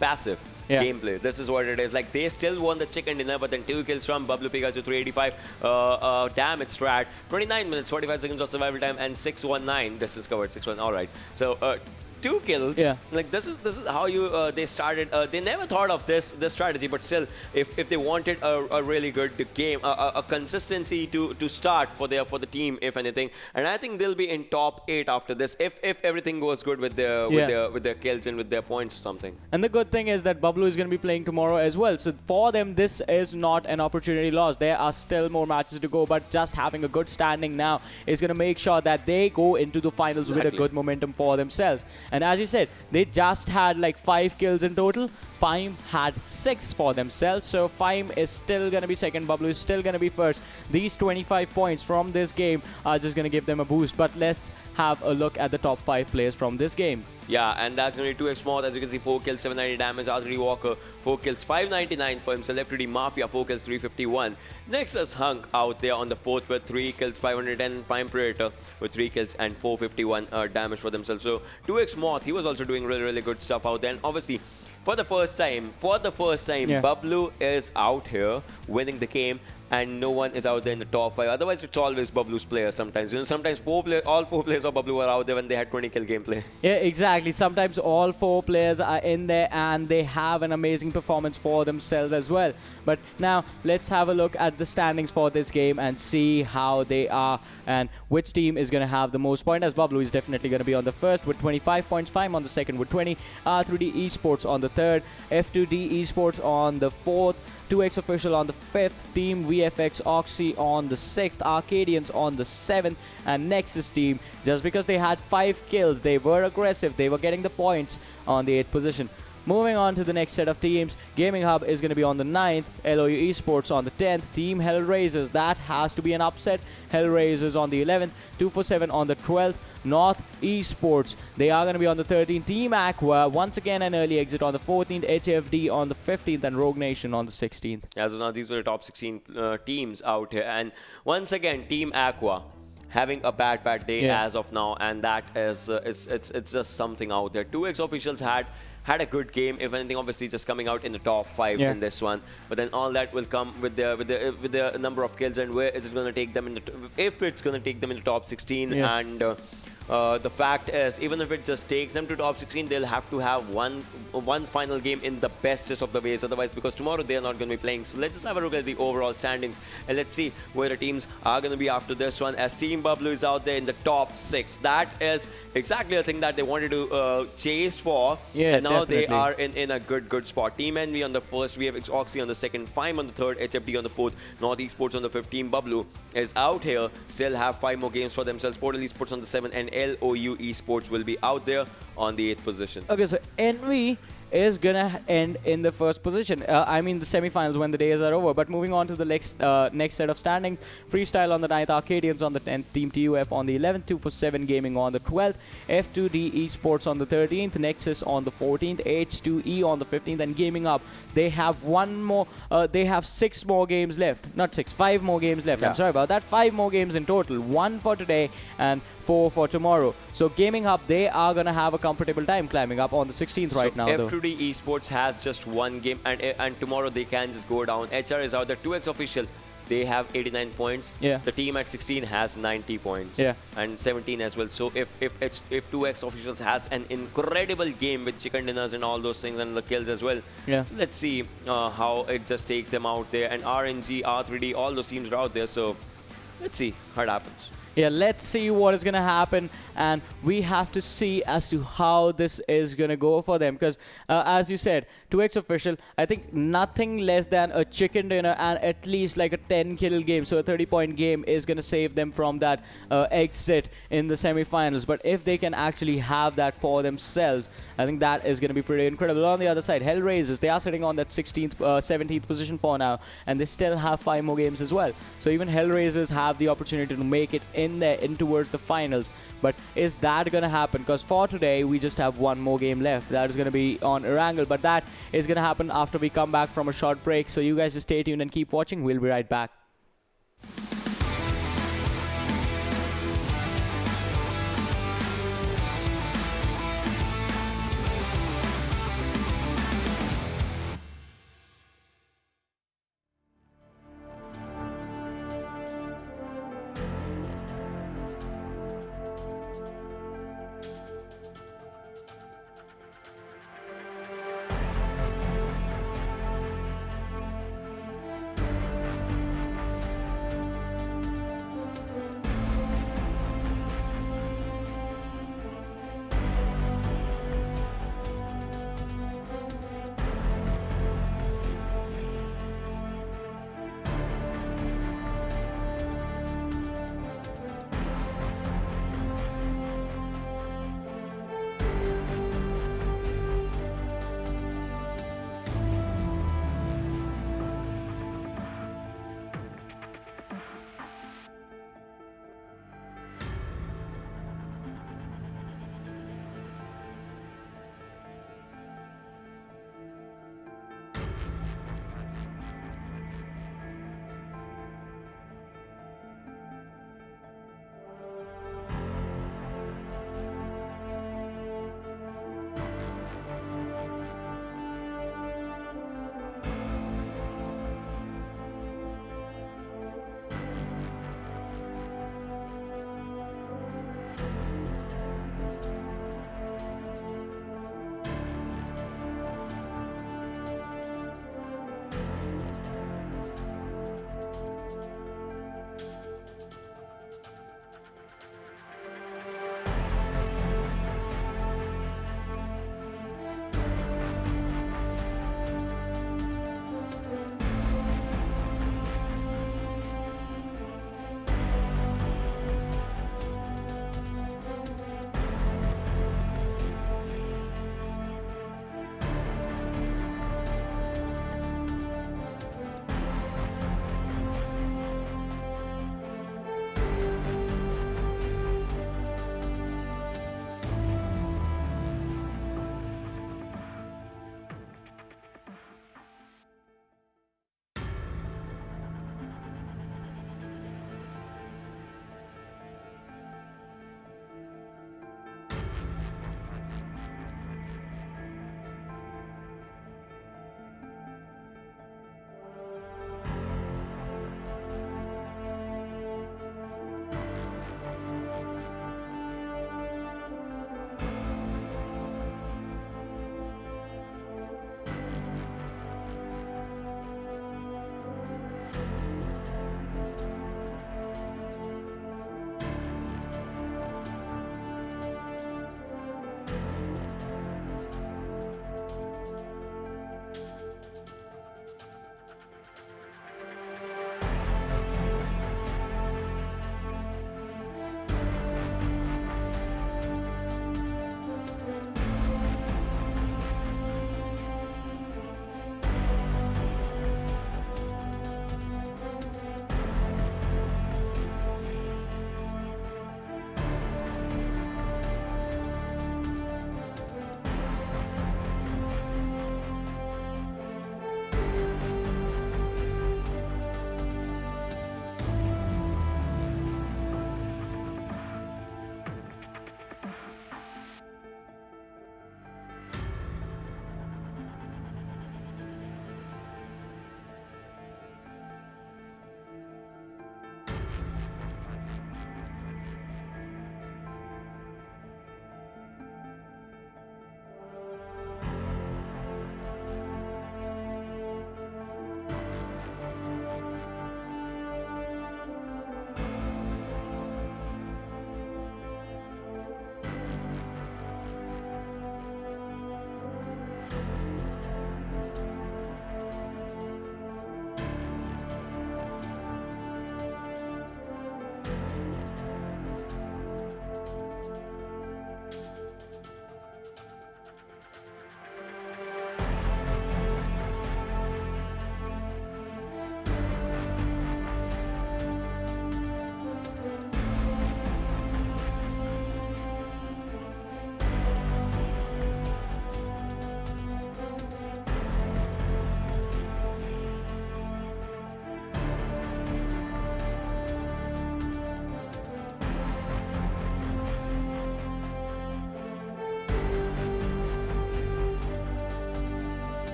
passive. Gameplay. This is what it is. Like, they still won the chicken dinner, but then 2 kills from Bablu Pikachu, 385 damage strat, 29 minutes, 45 seconds of survival time, and 619 distance covered. 619. All right. So 2 kills. Like, this is how you they started. They never thought of this strategy, but still, if they wanted a really good game, a consistency to start for the team, if anything, and I think they'll be in top 8 after this if everything goes good with their kills and with their points or something.
And the good thing is that Bablu is going to be playing tomorrow as well. So for them, this is not an opportunity lost. There are still more matches to go, but just having a good standing now is going to make sure that they go into the finals with a good momentum for themselves. And as you said, they just had like 5 kills in total. Fyme had 6 for themselves. So Fyme is still going to be second. Bablu is still going to be first. These 25 points from this game are just going to give them a boost. But let's have a look at the top 5 players from this game.
Yeah, and that's going to be 2x more. As you can see, 4 kills, 790 damage. R3D Walker, 4 kills, 599 for himself. FTD Mafia, 4 kills, 351. Next is Hunk out there on the 4th with 3 kills, 510. Fyme Predator with 3 kills and 451 damage for themselves. So 2x Moth, he was also doing really, really good stuff out there. And obviously, for the first time,
Yeah.
Bablu is out here winning the game, and no one is out there in the top 5. Otherwise, it's always Bablu's players sometimes. You know, sometimes all 4 players of Bablu were out there when they had 20 kill gameplay.
Yeah, exactly. Sometimes all 4 players are in there and they have an amazing performance for themselves as well. But now let's have a look at the standings for this game and see how they are and which team is going to have the most points. As Bablu is definitely going to be on the first with 25 points, Fyme on the second with 20, R3D on the third, F2D on the fourth, 2xOfficial on the 5th, TeamvfxOXY on the 6th, Arkadians on the 7th, and Nexus team, just because they had 5 kills, they were aggressive, they were getting the points on the 8th position. Moving on to the next set of teams, Gaming Hub is going to be on the 9th, LOU Esports on the 10th, Team Hellraisers, that has to be an upset, Hellraisers on the 11th, 247 on the 12th, NortheSports, they are going to be on the 13th, Team Aqua, once again an early exit on the 14th, HFD on the 15th, and Rogue Nation on the 16th.
As of now, these were the top 16 teams out here. And once again, Team Aqua having a bad day as of now, and that is it's just something out there. 2xOfficials had a good game, if anything, obviously just coming out in the top 5 in this one. But then all that will come with the number of kills, and where is it going to take them in if it's going to take them in the top 16. And the fact is, even if it just takes them to top 16, they'll have to have one final game in the bestest of the ways. Otherwise, because tomorrow they're not going to be playing. So let's just have a look at the overall standings, and let's see where the teams are going to be after this one. As Team Bablu is out there in the top 6, that is exactly the thing that they wanted to chase for.
Yeah,
and now
definitely.
they are in a good spot. Team Envy on the 1st, DFUZeOfficial on the 2nd, Fyme on the 3rd, HFD on the 4th, NortheSports on the 5th. Team Bablu is out here, still have 5 more games for themselves. Portal eSports on the 7th, and LOU Esports will be out there on the 8th position.
Okay, so Envy is gonna end in the first position. I mean the semifinals when the days are over. But moving on to the next set of standings, Freestyle on the 9th, Arkadians on the 10th, Team TUF on the 11th, 247 Gaming on the 12th, F2D Esports on the 13th, Nexus on the 14th, H2E on the 15th, and Gaming Up. They have they have 6 more games left. Not 6, 5 more games left.
Yeah.
I'm sorry about that. 5 more games in total. 1 for today and 4 for tomorrow. So Gaming Hub, they are going to have a comfortable time climbing up on the 16th right now.
F2D Esports has just 1 game, and tomorrow they can just go down. HR is out there. 2xOfficial, they have 89 points.
Yeah.
The team at 16 has 90 points.
Yeah.
And 17 as well. So if 2xOfficials has an incredible game with chicken dinners and all those things and the kills as well.
Yeah.
So let's see how it just takes them out there. And RNG, R3D, all those teams are out there. So let's see how it happens.
Yeah, let's see what is going to happen, and we have to see as to how this is going to go for them, because as you said, 2xOfficial, I think nothing less than a chicken dinner and at least like a 10 kill game, so a 30-point game is going to save them from that exit in the semifinals. But if they can actually have that for themselves, I think that is going to be pretty incredible. On the other side, Hellraisers, they are sitting on that 16th, 17th position for now, and they still have 5 more games as well. So even Hellraisers have the opportunity to make it in there, in towards the finals. But is that going to happen? Because for today, we just have 1 more game left. That is going to be on Erangel, but that is going to happen after we come back from a short break. So you guys just stay tuned and keep watching. We'll be right back.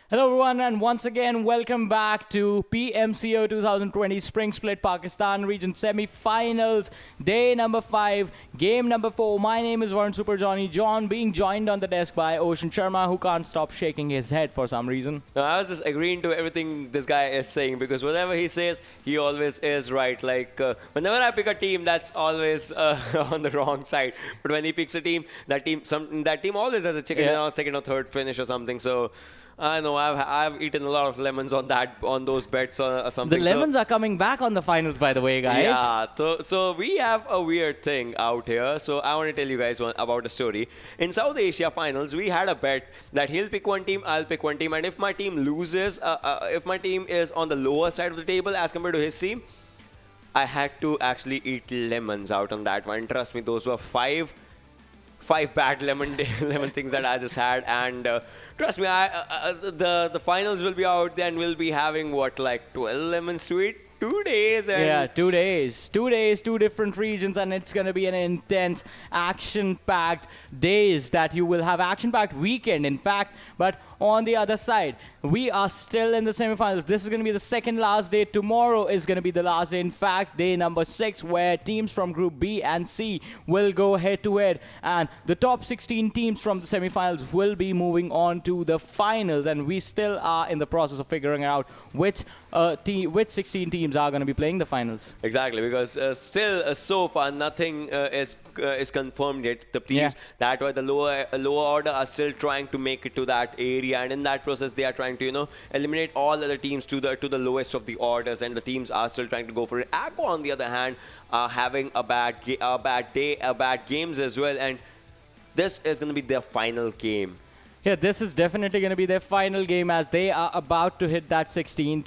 Hello everyone, and once again welcome back to PMCO 2020 Spring Split Pakistan Region Semi-Finals, day number 5, game number 4. My name is Varun Super Johnny John, being joined on the desk by Ocean Sharma, who can't stop shaking his head for some reason.
No, I was just agreeing to everything this guy is saying because whatever he says, he always is right. Like whenever I pick a team, that's always on the wrong side. But when he picks a team, that team always has a chicken second or third finish or something. So I know I've eaten a lot of lemons on those bets or something.
The lemons are coming back on the finals, by the way, guys.
Yeah, so we have a weird thing out here. So I want to tell you guys about a story. In South Asia finals, we had a bet that he'll pick one team, I'll pick one team, and if my team loses, if my team is on the lower side of the table as compared to his team, I had to actually eat lemons out on that one. Trust me, those were five bad lemon things that I just had, and trust me, the finals will be out. Then we'll be having what, like 12 lemons to eat. 2 days. And
yeah, 2 days. 2 days, 2 different regions, and it's going to be an intense, action-packed days that you will have. Action-packed weekend, in fact. But on the other side, we are still in the semifinals. This is going to be the second last day. Tomorrow is going to be the last day. In fact, day number 6, where teams from Group B and C will go head-to-head. And the top 16 teams from the semifinals will be moving on to the finals. And we still are in the process of figuring out which 16 teams are going to be playing the finals.
Exactly, because still so far nothing is confirmed yet. The teams that were the lower order are still trying to make it to that area, and in that process they are trying to eliminate all other teams to the lowest of the orders, and the teams are still trying to go for it. Aqua, on the other hand, are having a bad games as well, and this is going to be their final game.
Yeah, this is definitely going to be their final game, as they are about to hit that 16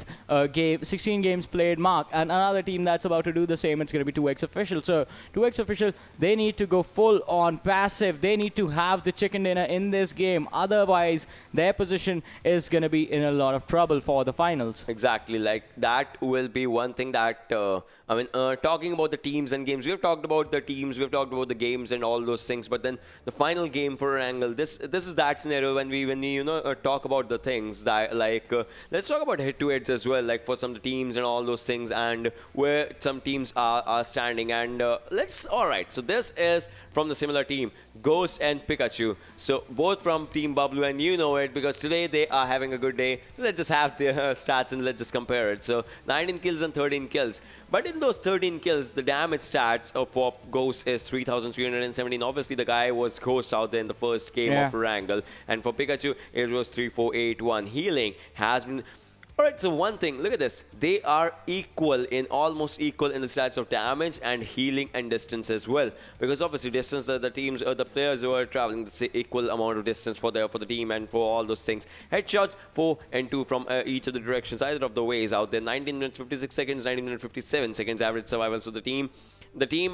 games played mark. And another team that's about to do the same, it's going to be TeamvfxOXY. So TeamvfxOXY, they need to go full on passive. They need to have the chicken dinner in this game. Otherwise, their position is going to be in a lot of trouble for the finals.
Exactly, like that will be one thing that, talking about the teams and games, we've talked about the teams, we've talked about the games and all those things, but then the final game for Erangel, this is that scenario when we talk about the things that, like, let's talk about head-to-heads as well, like for some teams and all those things, and where some teams are standing. And alright, so this is from the similar team, Ghost and Pikachu. So both from Team Bubble, and you know it because today they are having a good day. Let's just have their stats and let's just compare it. So 19 kills and 13 kills. But in those 13 kills, the damage stats for Ghost is 3,317. Obviously, the guy was Ghost out there in the first game of Erangel. And for Pikachu, it was 3,481. Healing has been... Alright, so one thing, look at this. They are almost equal in the stats of damage and healing and distance as well. Because obviously distance, the teams, the players who are traveling the equal amount of distance for the team and for all those things. Headshots 4 and 2 from each of the directions, either of the ways out there. 19 minutes 56 seconds, 19 minutes 57 seconds average survival. So the team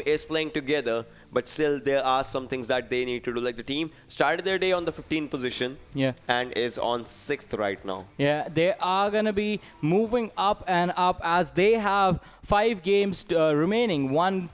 is playing together, but still there are some things that they need to do. Like the team started their day on the 15th position and is on 6th right now.
Yeah, they are going to be moving up and up, as they have 5 games remaining. One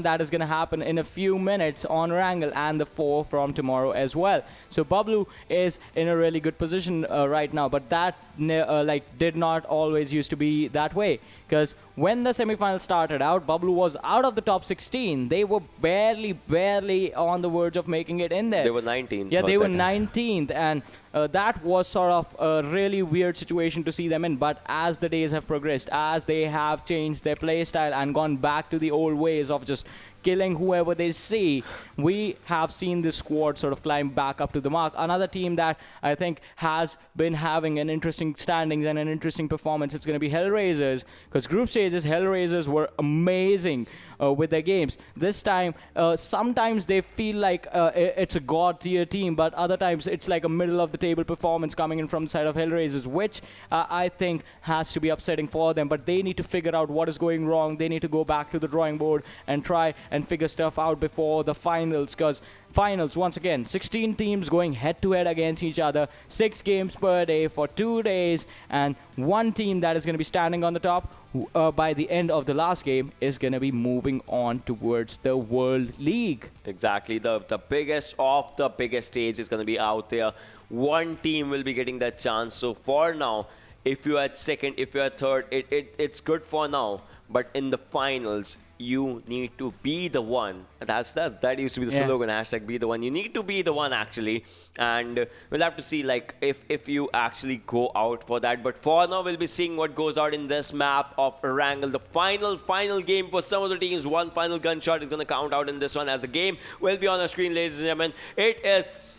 that is going to happen in a few minutes on Erangel, and the 4 from tomorrow as well. So Bablu is in a really good position right now, but that did not always used to be that way, because when the semifinals started out, Bablu was out of the top 16. They were barely on the verge of making it in there.
They were 19th.
Yeah, they were 19th, and that was sort of a really weird situation to see them in. But as the days have progressed, as they have changed their play style and gone back to the old ways of just killing whoever they see, we have seen this squad sort of climb back up to the mark. Another team that I think has been having an interesting standings and an interesting performance, it's going to be Hellraisers, because group stages, Hellraisers were amazing with their games. This time, sometimes they feel like it's a god tier team, but other times it's like a middle of the table performance coming in from the side of Hellraisers, which I think has to be upsetting for them. But they need to figure out what is going wrong. They need to go back to the drawing board and try and figure stuff out before the finals, because finals, once again, 16 teams going head-to-head against each other, 6 games per day for 2 days, and one team that is going to be standing on the top, by the end of the last game, is going to be moving on towards the World League.
Exactly. The biggest of the biggest stage is going to be out there. One team will be getting that chance. So for now, if you are at second, if you are third, it's good for now. But in the finals, you need to be the one. That used to be the slogan, hashtag be the one. You need to be the one, actually. And we'll have to see like if you actually go out for that. But for now, we'll be seeing what goes out in this map of Erangel. The final game for some of the teams. One final gunshot is going to count out in this one, as the game will be on the screen, ladies and gentlemen.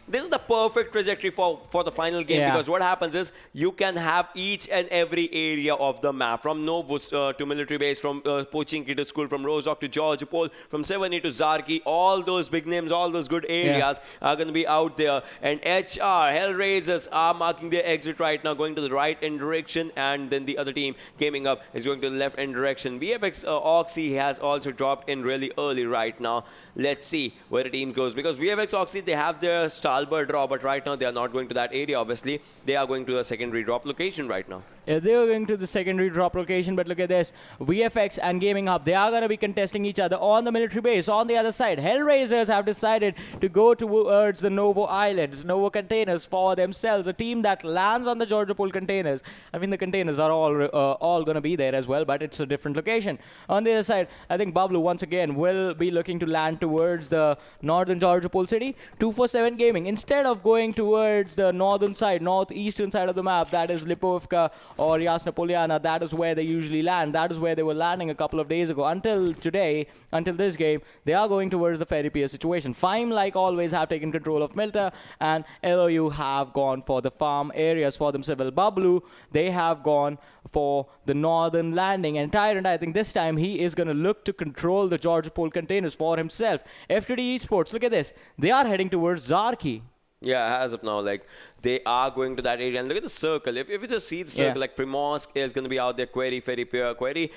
This is the perfect trajectory for the final game, because what happens is you can have each and every area of the map, from Novus to military base, from Pochinki to school, from Rozhok to Georgopol, from Seveni to Zarki. All those big names, all those good areas are going to be out there. And HR, Hellraisers are marking their exit right now, going to the right end direction, and then the other team, Gaming Up, is going to the left end direction. VFXOXY has also dropped in really early right now. Let's see where the team goes, because VFXOXY, they have their Stalbert draw, but right now they are not going to that area, obviously. They are going to a secondary drop location right now.
Yeah, they are going to the secondary drop location, but look at this. VFX and Gaming Hub, they are going to be contesting each other on the military base. On the other side, Hellraisers have decided to go towards the Novo Islands, Novo containers for themselves. A team that lands on the Georgopol containers. I mean, the containers are all going to be there as well, but it's a different location. On the other side, I think Bablu, once again, will be looking to land towards the northern Georgopol city. 247 Gaming, instead of going towards the northern side, northeastern side of the map, that is Lipovka or Yasna Polyana, that is where they usually land. That is where they were landing a couple of days ago. Until today, until this game, they are going towards the Ferry Pier situation. Fyme, like always, have taken control of Milta, and LOU have gone for the farm areas for themselves. Bablu, they have gone for the northern landing. And Tyrant, I think this time he is going to look to control the Georgopol containers for himself. FTFxEsports, look at this. They are heading towards Zarki.
Yeah, as of now, like, they are going to that area. And look at the circle. If you just see the circle, like, Primorsk is going to be out there. Query, Ferry Pier. Ferry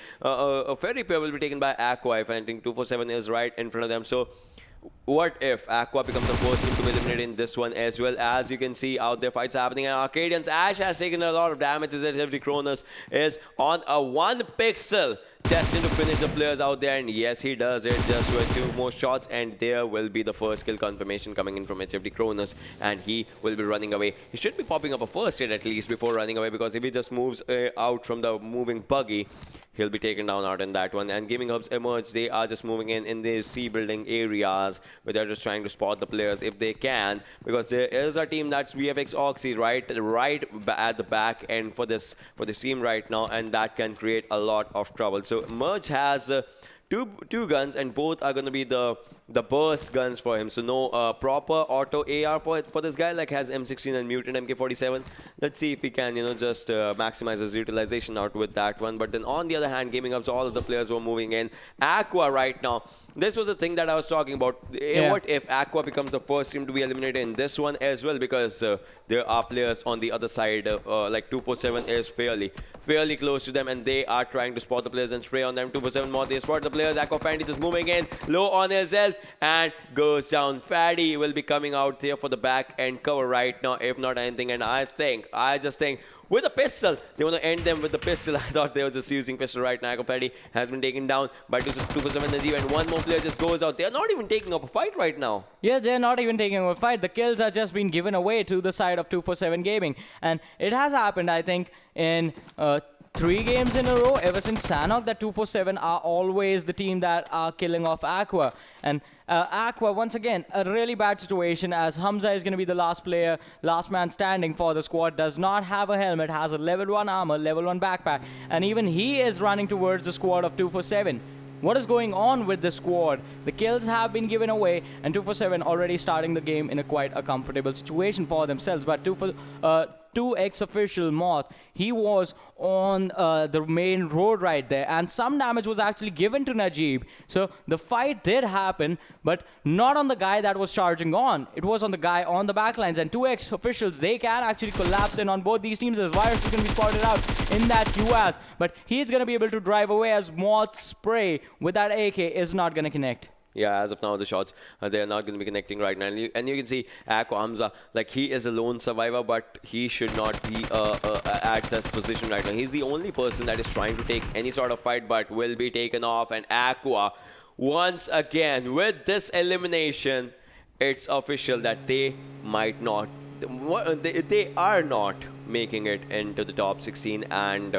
Pier will be taken by Aqua, if I think 247 is right in front of them. So, what if Aqua becomes the first team to be eliminated in this one as well? As you can see out there, fights happening. And Arkadians, Ash has taken a lot of damage as every Kronos is on a 1 pixel. Destined to finish the players out there, and yes, he does it just with 2 more shots, and there will be the first kill confirmation coming in from HFD Kronos, and he will be running away. He should be popping up a first hit at least before running away, because if he just moves out from the moving buggy, he'll be taken down out in that one. And Gaming Hubs emerge. They are just moving in these sea building areas where they're just trying to spot the players if they can, because there is a team that's VFXOXY right at the back end for this team right now, and that can create a lot of trouble. So Merge has two guns, and both are going to be the burst guns for him. So no proper auto AR for this guy, like has M16 and Mutant MK47. Let's see if he can, just maximize his utilization out with that one. But then on the other hand, Gaming Up, so all of the players were moving in. Aqua right now, this was the thing that I was talking about. What if Aqua becomes the first team to be eliminated in this one as well? Because there are players on the other side, like 247 is fairly close to them, and they are trying to spot the players and spray on them. 247 more, they spot the players. Aqua Fandy is moving in, low on his health, and goes down. Faddy will be coming out there for the back end cover right now, if not anything. And I just think with a pistol, they want to end them with the pistol. I thought they were just using pistol right now. Aqua Fandy has been taken down by 247 Nazir, and one more player just goes out. They're not even taking up a fight right now.
Yeah, they're not even taking up a fight. The kills are just being given away to the side of 247 Gaming. And it has happened, I think, in 3 games in a row ever since Sanhok, that 247 are always the team that are killing off Aqua. And Aqua, once again, a really bad situation, as Hamza is going to be the last player, last man standing for the squad, does not have a helmet, has a level 1 armor, level 1 backpack, and even he is running towards the squad of 247. What is going on with the squad? The kills have been given away, and 247 already starting the game in quite a comfortable situation for themselves. But 2xOfficial Moth, he was on the main road right there, and some damage was actually given to Najib. So the fight did happen, but not on the guy that was charging on. It was on the guy on the backlines, and 2xOfficials, they can actually collapse in on both these teams, as Virus is going to be spotted out in that UAS. But he's going to be able to drive away, as Moth's spray with that AK is not going to connect.
Yeah, as of now, the shots they are not going to be connecting right now. And you can see Aqua Hamza, like he is a lone survivor, but he should not be at this position right now. He's the only person that is trying to take any sort of fight, but will be taken off. And Aqua, once again, with this elimination, it's official that they might not, they are not making it into the top 16, and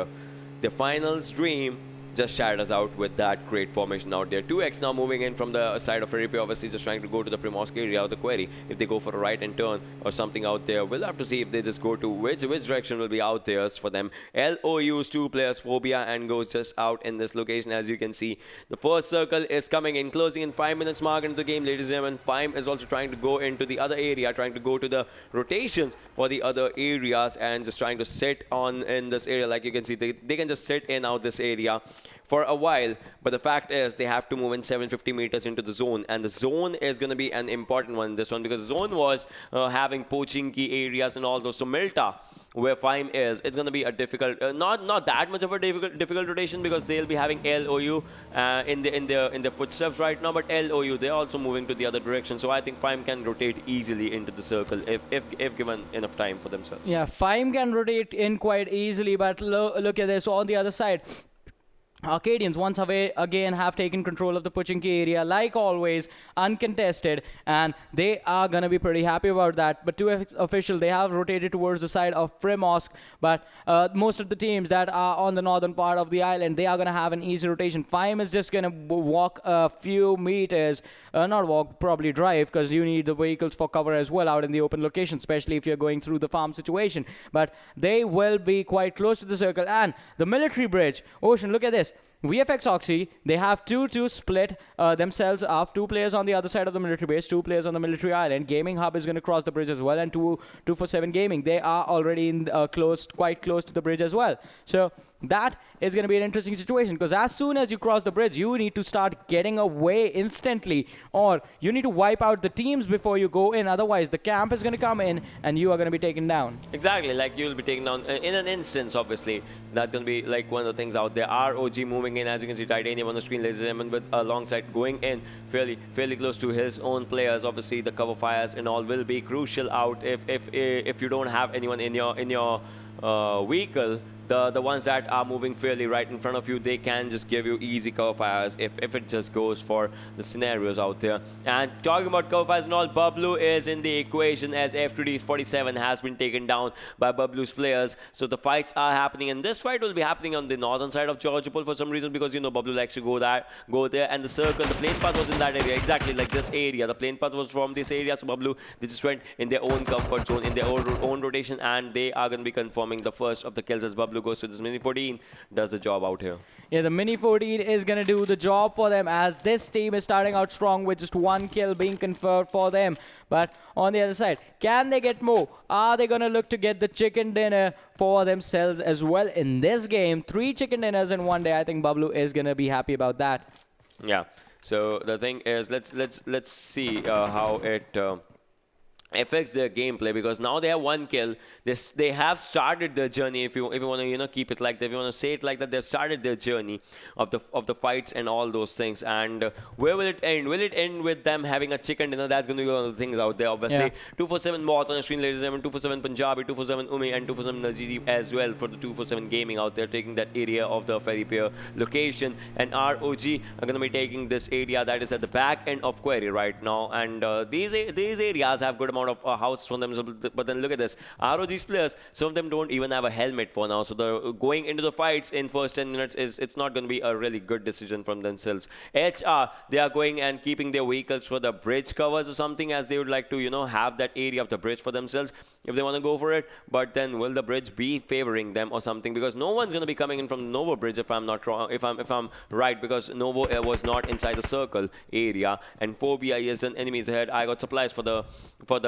the finals dream just shatters out with that great formation out there. 2x now moving in from the side of Ferripia, obviously just trying to go to the Primorsk area of the query. If they go for a right and turn or something out there, we'll have to see if they just go to which direction will be out there for them. LOU's 2 players, Phobia and goes just out in this location. As you can see, the first circle is coming in, closing in 5 minutes mark into the game, ladies and gentlemen. Fyme is also trying to go into the other area, trying to go to the rotations for the other areas and just trying to sit on in this area. Like you can see, they can just sit in out this area for a while, but the fact is they have to move in 750 meters into the zone, and the zone is going to be an important one in this one, because the zone was having poaching key areas and all those. So Milta, where Fyme is, it's going to be a difficult, not that much of a difficult rotation, because they'll be having LOU in the footsteps right now, but LOU, they're also moving to the other direction. So I think Fyme can rotate easily into the circle if given enough time for themselves.
Yeah, Fyme can rotate in quite easily, but look at this on the other side. Arkadians once again have taken control of the Pochinki area, like always, uncontested, and they are going to be pretty happy about that. But TeamvfxOXY, they have rotated towards the side of Primorsk, but most of the teams that are on the northern part of the island, they are going to have an easy rotation. Fyme is just going to walk a few meters, not walk, probably drive, because you need the vehicles for cover as well out in the open location, especially if you're going through the farm situation. But they will be quite close to the circle, and the military bridge. Ocean, look at this. TeamvfxOXY, they have 2-2 split themselves up. 2 players on the other side of the military base, 2 players on the military island. Gaming Hub is going to cross the bridge as well, and 247 Gaming, they are already in quite close to the bridge as well. So that is going to be an interesting situation, because as soon as you cross the bridge, you need to start getting away instantly, or you need to wipe out the teams before you go in. Otherwise, the camp is going to come in and you are going to be taken down.
Exactly, like you'll be taken down in an instance, obviously. That's going to be like one of the things out there. ROG moving in, as you can see, Titanium on the screen, ladies and gentlemen, with alongside going in fairly close to his own players. Obviously, the cover fires and all will be crucial out if you don't have anyone in your vehicle. The ones that are moving fairly right in front of you, they can just give you easy cover fires if it just goes for the scenarios out there. And talking about cover fires and all, Bablu is in the equation, as F2D's 47 has been taken down by Bablu's players. So the fights are happening, and this fight will be happening on the northern side of Georgopol for some reason, because you know Bablu likes to go there, and the circle, the plane path was in that area, exactly like this area. The plane path was from this area, so Bablu, they just went in their own comfort zone, in their own rotation, and they are going to be confirming the first of the kills as Bablu goes to this Mini 14, does the job out here.
Yeah, the Mini 14 is going to do the job for them, as this team is starting out strong with just 1 kill being conferred for them. But on the other side, can they get more? Are they going to look to get the chicken dinner for themselves as well in this game? 3 chicken dinners in one day. I think Bablu is going to be happy about that.
Yeah. So the thing is, let's see how it affects their gameplay, because now they have 1 kill. They have started their journey. If you want to keep it like that, if you want to say it like that, they've started their journey of the fights and all those things. And where will it end? Will it end with them having a chicken dinner? That's going to be one of the things out there. Obviously, yeah. 247 Moth on the screen, ladies and gentlemen. 247 Punjabi, 247 Umi, and 247 Najiri as well for the 247 Gaming out there, taking that area of the Ferry Pier location. And ROG are going to be taking this area that is at the back end of Query right now. And these areas have good amount of house from them, but then look at this. ROG's players, some of them don't even have a helmet for now, so the going into the fights in first 10 minutes it's not going to be a really good decision from themselves. HR, they are going and keeping their vehicles for the bridge covers or something, as they would like to have that area of the bridge for themselves if they want to go for it. But then will the bridge be favoring them or something, because no one's going to be coming in from the Novo bridge, if I'm not wrong, if I'm right, because Novo was not inside the circle area, and Phobia is an enemies ahead. I got supplies for the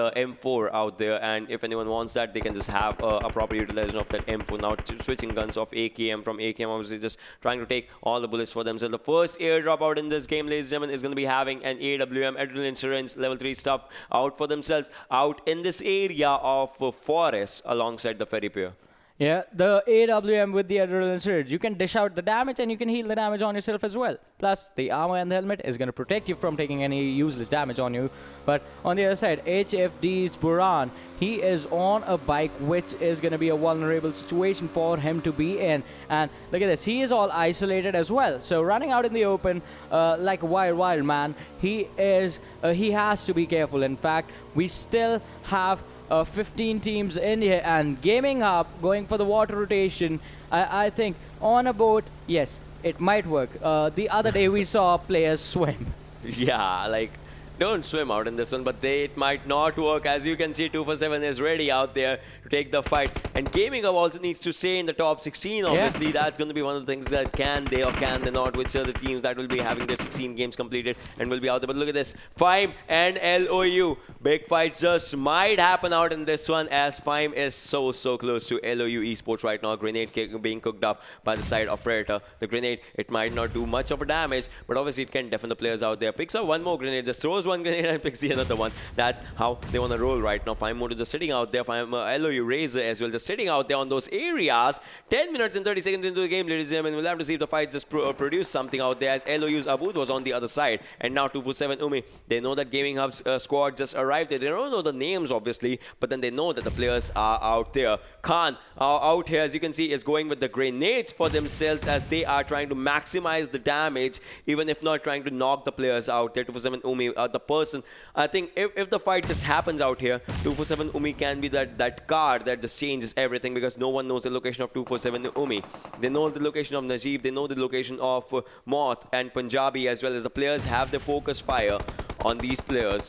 M4 out there, and if anyone wants that, they can just have a proper utilization of that M4. Now switching guns of AKM from AKM, obviously just trying to take all the bullets for themselves. The first airdrop out in this game, ladies and gentlemen, is going to be having an AWM, Adrenaline Syringe, level 3 stuff out for themselves out in this area of forest alongside the ferry pier.
Yeah, the AWM with the Adrenaline Surge. You can dish out the damage and you can heal the damage on yourself as well. Plus, the armor and the helmet is going to protect you from taking any useless damage on you. But on the other side, HFD's Buran, he is on a bike, which is going to be a vulnerable situation for him to be in. And look at this, he is all isolated as well. So running out in the open like a wild man, he has to be careful. In fact, we still have 15 teams in here, and Gaming Hub going for the water rotation. I think on a boat, yes, it might work. The other day we saw players swim.
Yeah, like, don't swim out in this one, but it might not work. As you can see, 247 is ready out there to take the fight. And Gaming Hub also needs to stay in the top 16, obviously. Yeah. That's going to be one of the things that can they or can they not, which are the teams that will be having their 16 games completed and will be out there. But look at this, Fyme and LOU. Big fight just might happen out in this one, as Fyme is so close to LOU eSports right now. Grenade being cooked up by the side of Predator. The grenade, it might not do much of a damage, but obviously it can deafen the players out there. Picks up one more grenade, just throws one grenade and picks the another one. That's how they want to roll right now. Fyme Moto just sitting out there. Fyme, LOU Razor as well, just sitting out there on those areas. 10 minutes and 30 seconds into the game, ladies and gentlemen. We'll have to see if the fight just produce something out there, as LOU's Abud was on the other side. And now 247 Umi. They know that Gaming Hub's squad just arrived there. They don't know the names, obviously, but then they know that the players are out there. Khan out here, as you can see, is going with the grenades for themselves, as they are trying to maximize the damage, even if not trying to knock the players out there. 247 Umi, the person, I think if the fight just happens out here, 247 Umi can be that card that just changes everything, because no one knows the location of 247 Umi. They know the location of Najib, they know the location of Moth and Punjabi as well, as the players have the focus fire on these players.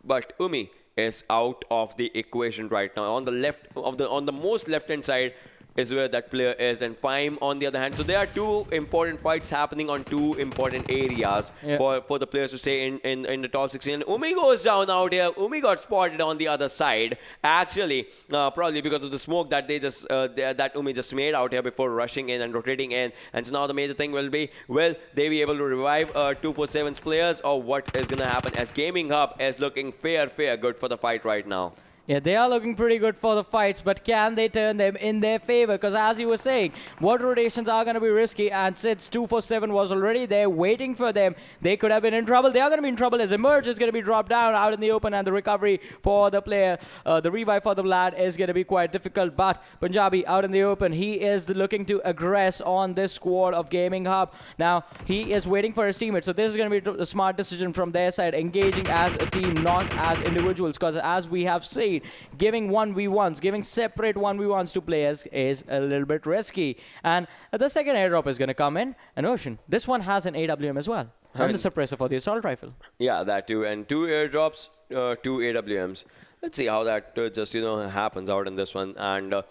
But Umi is out of the equation right now. On the left of on the most left hand side is where that player is, and Fyme on the other hand. So there are two important fights happening on two important areas for the players to stay in the top 16. And Umi goes down out here. Umi got spotted on the other side, actually, probably because of the smoke that they just that Umi just made out here before rushing in and rotating in. And so now the major thing will be, will they be able to revive 247's players, or what is going to happen, as Gaming Hub is looking fair good for the fight right now.
Yeah, they are looking pretty good for the fights, but can they turn them in their favor? Because as you were saying, water rotations are going to be risky, and since 247 was already there waiting for them, they could have been in trouble. They are going to be in trouble, as Emerge is going to be dropped down out in the open, and the recovery for the player, the revive for the lad is going to be quite difficult. But Punjabi out in the open, he is looking to aggress on this squad of Gaming Hub. Now, he is waiting for his teammates, so this is going to be a smart decision from their side, engaging as a team, not as individuals, because as we have seen, giving 1v1s, giving separate 1v1s to players is a little bit risky. And the second airdrop is going to come in, an Ocean. This one has an AWM as well, and the suppressor for the assault rifle. Yeah,
that too. And 2 airdrops, 2 AWMs. Let's see how that just, happens out in this one. And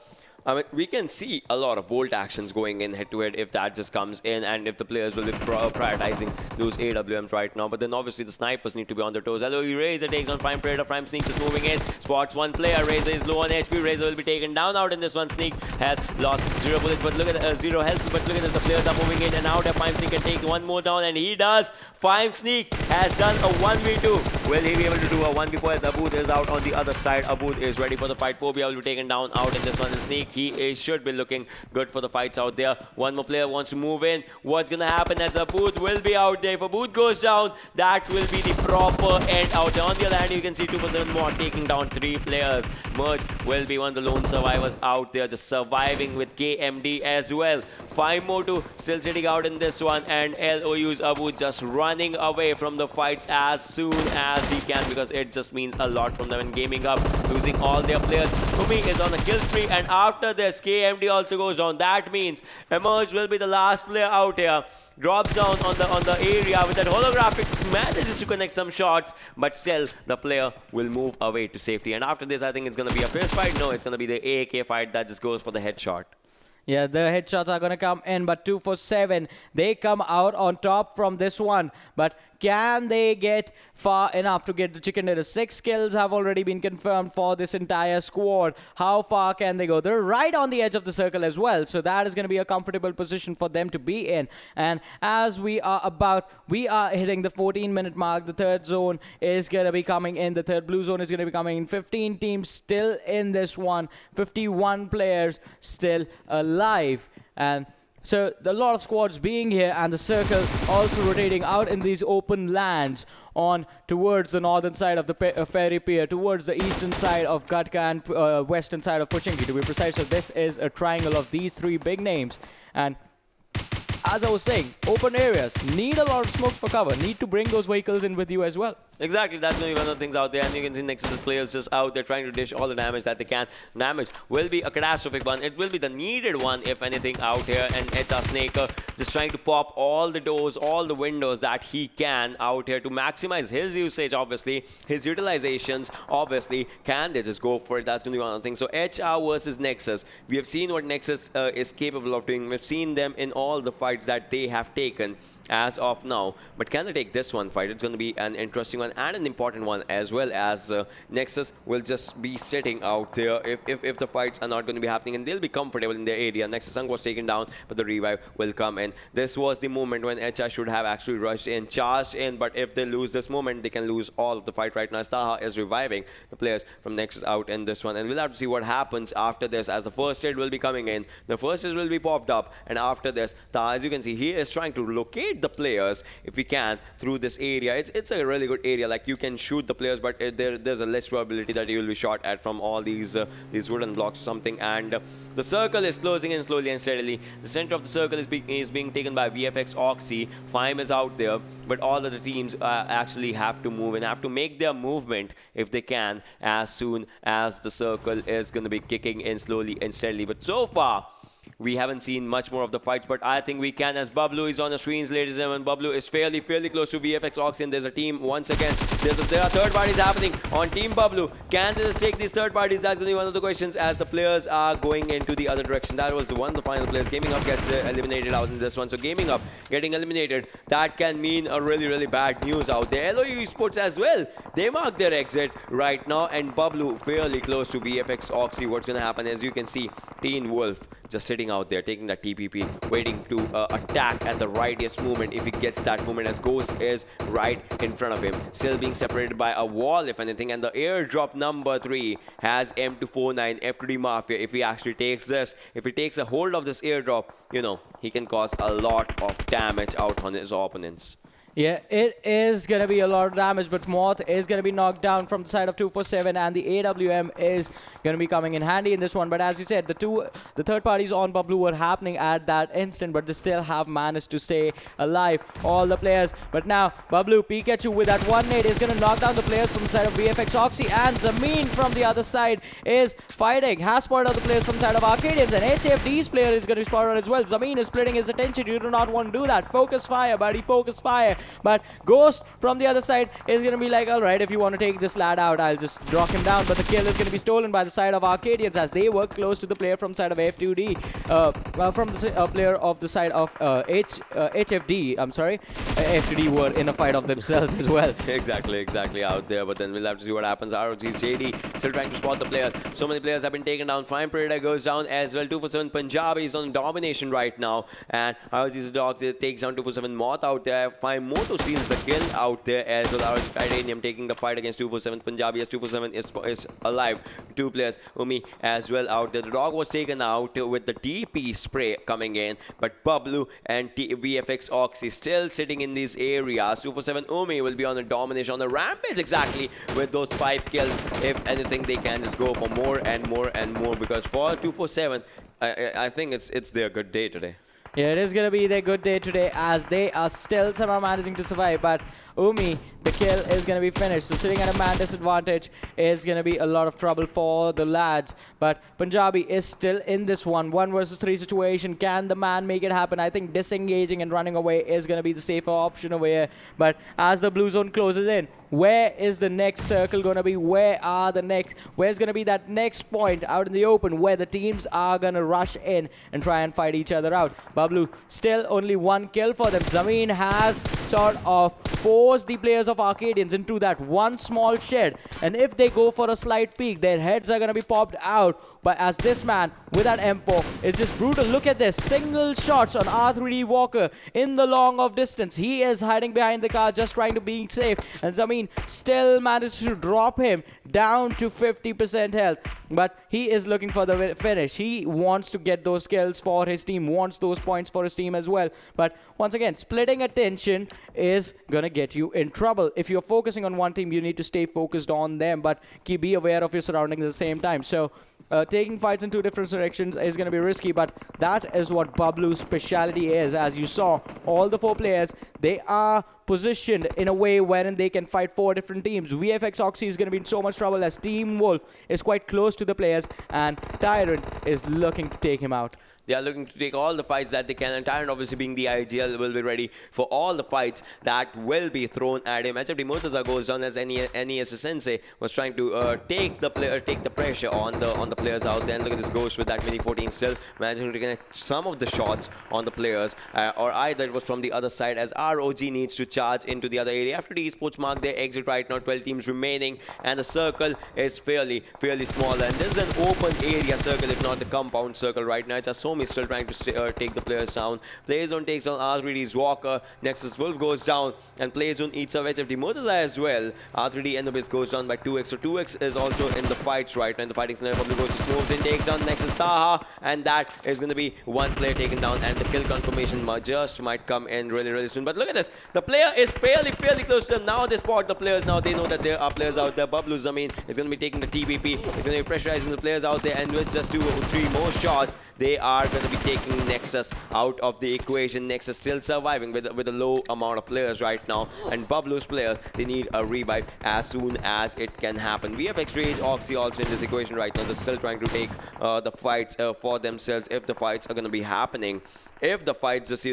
I mean, we can see a lot of bolt actions going in head-to-head if that just comes in, and if the players will be prioritizing those AWMs right now. But then obviously the snipers need to be on their toes. LOU Razor takes on Fyme Predator. Fyme Sneak just moving in, spots one player. Razor is low on HP. Razor will be taken down out in this one. Sneak has lost 0 bullets, but look at 0 health. But look at this, the players are moving in and out. Fyme Sneak can take one more down, and he does. Fyme Sneak has done a 1v2. Will he be able to do a 1v4, as Abud is out on the other side? Abud is ready for the fight. Phobia will be taken down out in this one, and Sneak, he should be looking good for the fights out there. One more player wants to move in. What's going to happen, as Abud will be out there? If Abud goes down, that will be the proper end out there. On the other hand, you can see 247 more taking down 3 players. Merge will be one of the lone survivors out there, just surviving with KMD as well. Fyme Moto still sitting out in this one, and LOU's Abud just running away from the fights as soon as he can, because it just means a lot from them. And Gaming Up losing all their players. Umi is on a kill spree, and after this, KMD also goes down. That means Emerge will be the last player out here. Drops down on the area with that holographic, manages to connect some shots, but still the player will move away to safety. And after this, I think it's going to be a fist fight. No, it's going to be the AAK fight that just goes for the headshot. Yeah, the headshots are going to come in, but 247, they come out on top from this one. But
can they get far enough to get the chicken dinner? 6 kills have already been confirmed for this entire squad. How far can they go? They're right on the edge of the circle as well, so that is going to be a comfortable position for them to be in. And as we are hitting the 14-minute mark. The third zone is going to be coming in. The third blue zone is going to be coming in. 15 teams still in this one. 51 players still alive. And so a lot of squads being here, and the circle also rotating out in these open lands on towards the northern side of the ferry pier, towards the eastern side of Gatka and western side of Pochinki, to be precise. So this is a triangle of these 3 big names. And as I was saying, open areas need a lot of smokes for cover. Need to bring those vehicles in with you as well.
Exactly, that's going to be one of the things out there, and you can see Nexus players just out there trying to dish all the damage that they can. Damage will be a catastrophic one. It will be the needed one, if anything, out here. And HR Snaker just trying to pop all the doors, all the windows that he can out here to maximize his usage, obviously, his utilizations, obviously. Can they just go for it? That's going to be one of the things. So HR versus Nexus. We have seen what Nexus is capable of doing. We've seen them in all the fights that they have taken as of now, but can they take this one fight? It's going to be an interesting one and an important one, as well as Nexus will just be sitting out there if the fights are not going to be happening, and they'll be comfortable in their area. Nexus Sanhok was taken down, but the revive will come in. This was the moment when HR should have actually rushed in, charged in, but if they lose this moment, they can lose all of the fight right now. Staha is reviving the players from Nexus out in this one, and we'll have to see what happens after this, as the first aid will be coming in. The first aid will be popped up, and after this, Taha, as you can see, he is trying to locate the players, if we can, through this area. It's a really good area. Like, you can shoot the players, but there's a less probability that you will be shot at from all these wooden blocks or something. And the circle is closing in slowly and steadily. The center of the circle is being taken by VFxOXY. Fyme is out there, but all of the teams actually have to move and have to make their movement if they can, as soon as the circle is going to be kicking in slowly and steadily. But so far, we haven't seen much more of the fights, but I think we can, as Bablu is on the screens, ladies and gentlemen. Bablu is fairly close to VFxOXY, and there's a team once again. There are third parties happening on Team Bablu. Can they just take these third parties? That's going to be one of the questions, as the players are going into the other direction. That was one of the final players. Gaming Up gets eliminated out in this one. So Gaming Up getting eliminated, that can mean a really bad news out there. LOU eSports as well, they mark their exit right now, and Bablu fairly close to VFxOXY. What's going to happen? As you can see, Teen Wolf just sitting out there, taking that TPP, waiting to attack at the rightest moment if he gets that moment, as Ghost is right in front of him, still being separated by a wall, if anything. And the airdrop number 3 has M249 F2D Mafia. If he actually takes this, if he takes a hold of this airdrop, you know, he can cause a lot of damage out on his opponents.
Yeah, it is going to be a lot of damage, but Moth is going to be knocked down from the side of 247, and the AWM is going to be coming in handy in this one. But as you said, the third parties on Bablu were happening at that instant, but they still have managed to stay alive, all the players. But now, Bablu, Pikachu with that one nade is going to knock down the players from the side of VFxOXY, and Zameen from the other side is fighting. Has spotted out the players from the side of Arkadians, and HFD's player is going to be spotted as well. Zameen is splitting his attention. You do not want to do that. Focus fire, buddy, focus fire. But Ghost from the other side is going to be like, alright, if you want to take this lad out, I'll just drop him down. But the kill is going to be stolen by the side of Arkadians, as they work close to the player from the side of F2D. From the player of the side of HFD, I'm sorry. F2D were in a fight of themselves as well.
Exactly out there. But then we'll have to see what happens. ROG's JD still trying to spot the player. So many players have been taken down. Fyme Predator goes down as well. 247 Punjabi is on domination right now. And ROG's dog takes down 247 Moth out there. Fyme Moto seals the kill out there as well. ROG Titanium taking the fight against 247 Punjabi, as 247 is alive. 2 players, Umi as well out there. The dog was taken out with the TP spray coming in, but Bablu and VFxOXY still sitting in these areas. 247 Umi will be on a domination, on a rampage, exactly, with those 5 kills. If anything, they can just go for more and more and more, because for 247, I think it's their good day today.
Yeah, it is going to be their good day today, as they are still somehow managing to survive. But Umi, the kill is going to be finished. So sitting at a man disadvantage is going to be a lot of trouble for the lads. But Punjabi is still in this 1 versus 3 situation. Can the man make it happen? I think disengaging and running away is going to be the safer option over here. But as the blue zone closes in, where is the next circle going to be? Where's going to be that next point out in the open where the teams are going to rush in and try and fight each other out? Bablu, still only 1 kill for them. Zameen has sort of forced the players of Arkadians into that one small shed, and if they go for a slight peek, their heads are going to be popped out. But as this man with that M4 is just brutal. Look at this, single shots on R3D Walker in the long of distance. He is hiding behind the car just trying to be safe, and Zameen still managed to drop him down to 50% health. But he is looking for the finish. He wants to get those kills for his team, wants those points for his team as well. But once again, splitting attention is gonna get you in trouble. If you're focusing on one team, you need to stay focused on them, but be aware of your surroundings at the same time. So taking fights in 2 different directions is going to be risky, but that is what Bablu's speciality is. As you saw, all the 4 players, they are positioned in a way wherein they can fight 4 different teams. VFxOXY is going to be in so much trouble as Team Wolf is quite close to the players, and Tyrant is looking to take him out.
They are looking to take all the fights that they can, and Tyrant, obviously being the IGL, will be ready for all the fights that will be thrown at him. HFD Murtaza goes down as NES Sensei was trying to take the pressure on the players out there. And look at this Ghost with that mini 14 still managing to connect some of the shots on the players, or either it was from the other side as ROG needs to charge into the other area. After the eSports mark their exit right now, 12 teams remaining, and the circle is fairly small, and this is an open area circle, if not the compound circle right now. It's a Somi still trying to take the players down. Playzone takes down R3D's Walker. Nexus Wolf goes down, and Playzone eats up HFD Murtaza as well. R3D Endobis goes down by 2x. So 2x is also in the fights right now. In the fighting scenario, Public goes to moves in, takes down Nexus Taha, and that is going to be 1 player taken down, and the kill confirmation just might come in really soon. But look at this. The player is fairly close to them. Now they spot the players. Now they know that there are players out there. Bablu Zameen is going to be taking the TBP. He's going to be pressurizing the players out there, and with just 2 or 3 more shots, they are going to be taking Nexus out of the equation. Nexus still surviving with a low amount of players right now, and Bablu's players, they need a revive as soon as it can happen. DFUZeOXY also in this equation right now. They're still trying to take the fights for themselves if the fights are going to be happening. If the fights just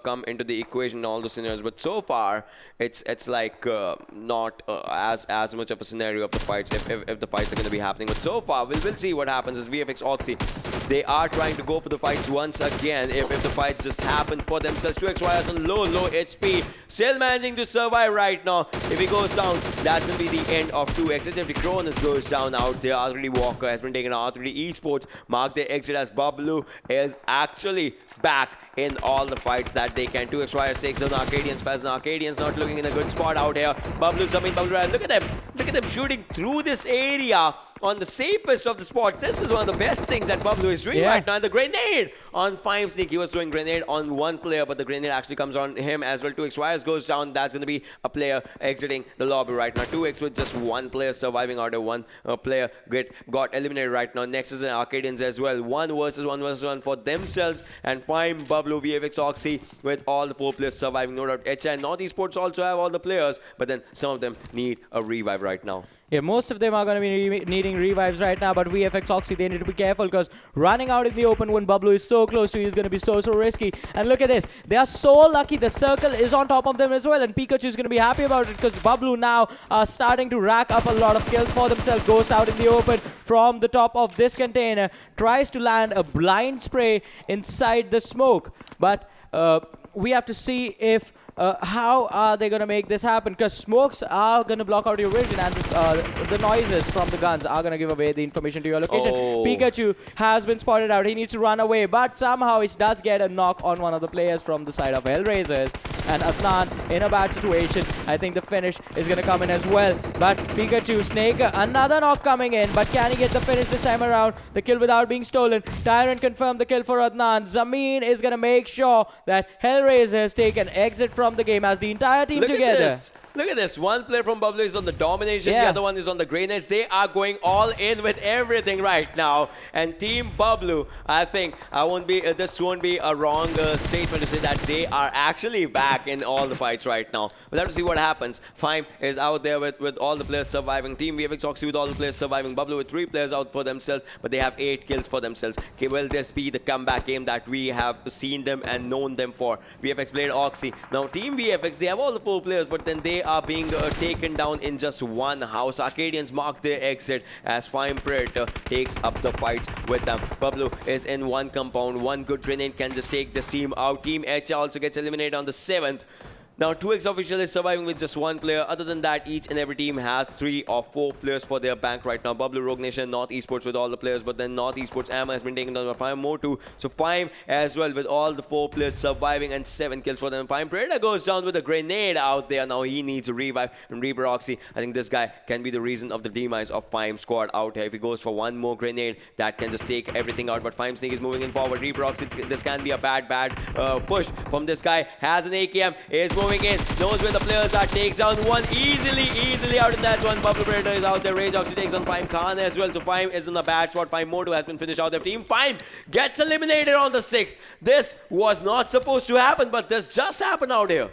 come into the equation in all the scenarios, but so far it's like not as much of a scenario of the fights if the fights are going to be happening. But so far we'll see what happens. As VFxOXY, they are trying to go for the fights once again. If the fights just happen for themselves, 2xYers on low HP, still managing to survive right now. If he goes down, that will be the end of 2x. HFD Cronus goes down out there. R3D Walker has been taken out. R3D Esports mark their exit as Bablu is actually back in all the fights that they can. 2xYers takes on the Arkadians fast. The Arkadians not looking in a good spot out here. Bablu Zameen, look at them shooting through this area on the safest of the spots. This is one of the best things that Bablu is doing right now. And the grenade on Fyme Sneak. He was doing grenade on 1 player, but the grenade actually comes on him as well. 2xYers goes down. That's going to be a player exiting the lobby right now. 2x with just 1 player surviving out of 1 player got eliminated right now. Nexus and Arkadians as well. 1 versus 1 for themselves. And Fyme, Bablu, VFxOXY with all the 4 players surviving. No doubt HI and NortheSports also have all the players, but then some of them need a revive right now.
Yeah, most of them are going to be needing revives right now, but VFxOXY, they need to be careful because running out in the open when Bablu is so close to you is going to be so risky. And look at this. They are so lucky. The circle is on top of them as well, and Pikachu is going to be happy about it because Bablu now are starting to rack up a lot of kills for themselves. Ghost out in the open from the top of this container. Tries to land a blind spray inside the smoke, but we have to see if how are they going to make this happen, because smokes are going to block out your vision, and the noises from the guns are going to give away the information to your location. Pikachu has been spotted out. He needs to run away, but somehow he does get a knock on one of the players from the side of Hellraisers, and Adnan in a bad situation. I think the finish is going to come in as well, but Pikachu, Snake, another knock coming in, but can he get the finish this time around? The kill without being stolen. Tyrant confirmed the kill for Adnan. Zameen is going to make sure that Hellraisers take an exit from the game as the entire team together.
Look at this. 1 player from Bablu is on the domination. The other one is on the grenades. They are going all in with everything right now. And Team Bablu, I think this won't be a wrong statement to say that they are actually back back in all the fights right now. We'll have to see what happens. Fyme is out there with all the players surviving. TeamvfxOXY with all the players surviving. Bubble with 3 players out for themselves, but they have 8 kills for themselves. Okay, will this be the comeback game that we have seen them and known them for? VFX played Oxy. Now Team VFX, they have all the 4 players, but then they are being taken down in just one house. Arkadians mark their exit as Fyme Predator takes up the fights with them. Pablo is in one compound. One good grenade can just take this team out. Team H also gets eliminated on the 7th. Now, TeamvfxOXY is surviving with just 1 player. Other than that, each and every team has 3 or 4 players for their bank right now. Bubble, Rogue Nation, NortheSports with all the players, but then NortheSports Amma has been taken down by Fyme more too. So Fyme as well with all the 4 players surviving and 7 kills for them. Fyme Predator goes down with a grenade out there. Now he needs a revive from Reaper Oxy. I think this guy can be the reason of the demise of Fyme squad out here. If he goes for one more grenade, that can just take everything out. But Fyme Sneak is moving in forward. Reaper Oxy, this can be a bad push from this guy. Has an AKM, is moving in, knows where the players are, takes down one easily out in that one. Bubble Predator is out there. Rage Oxy takes on Fyme Khan as well. So Fyme is in a bad spot. Fyme Moto has been finished out there. Team Fyme gets eliminated on the 6th. This was not supposed to happen, but this just happened out here.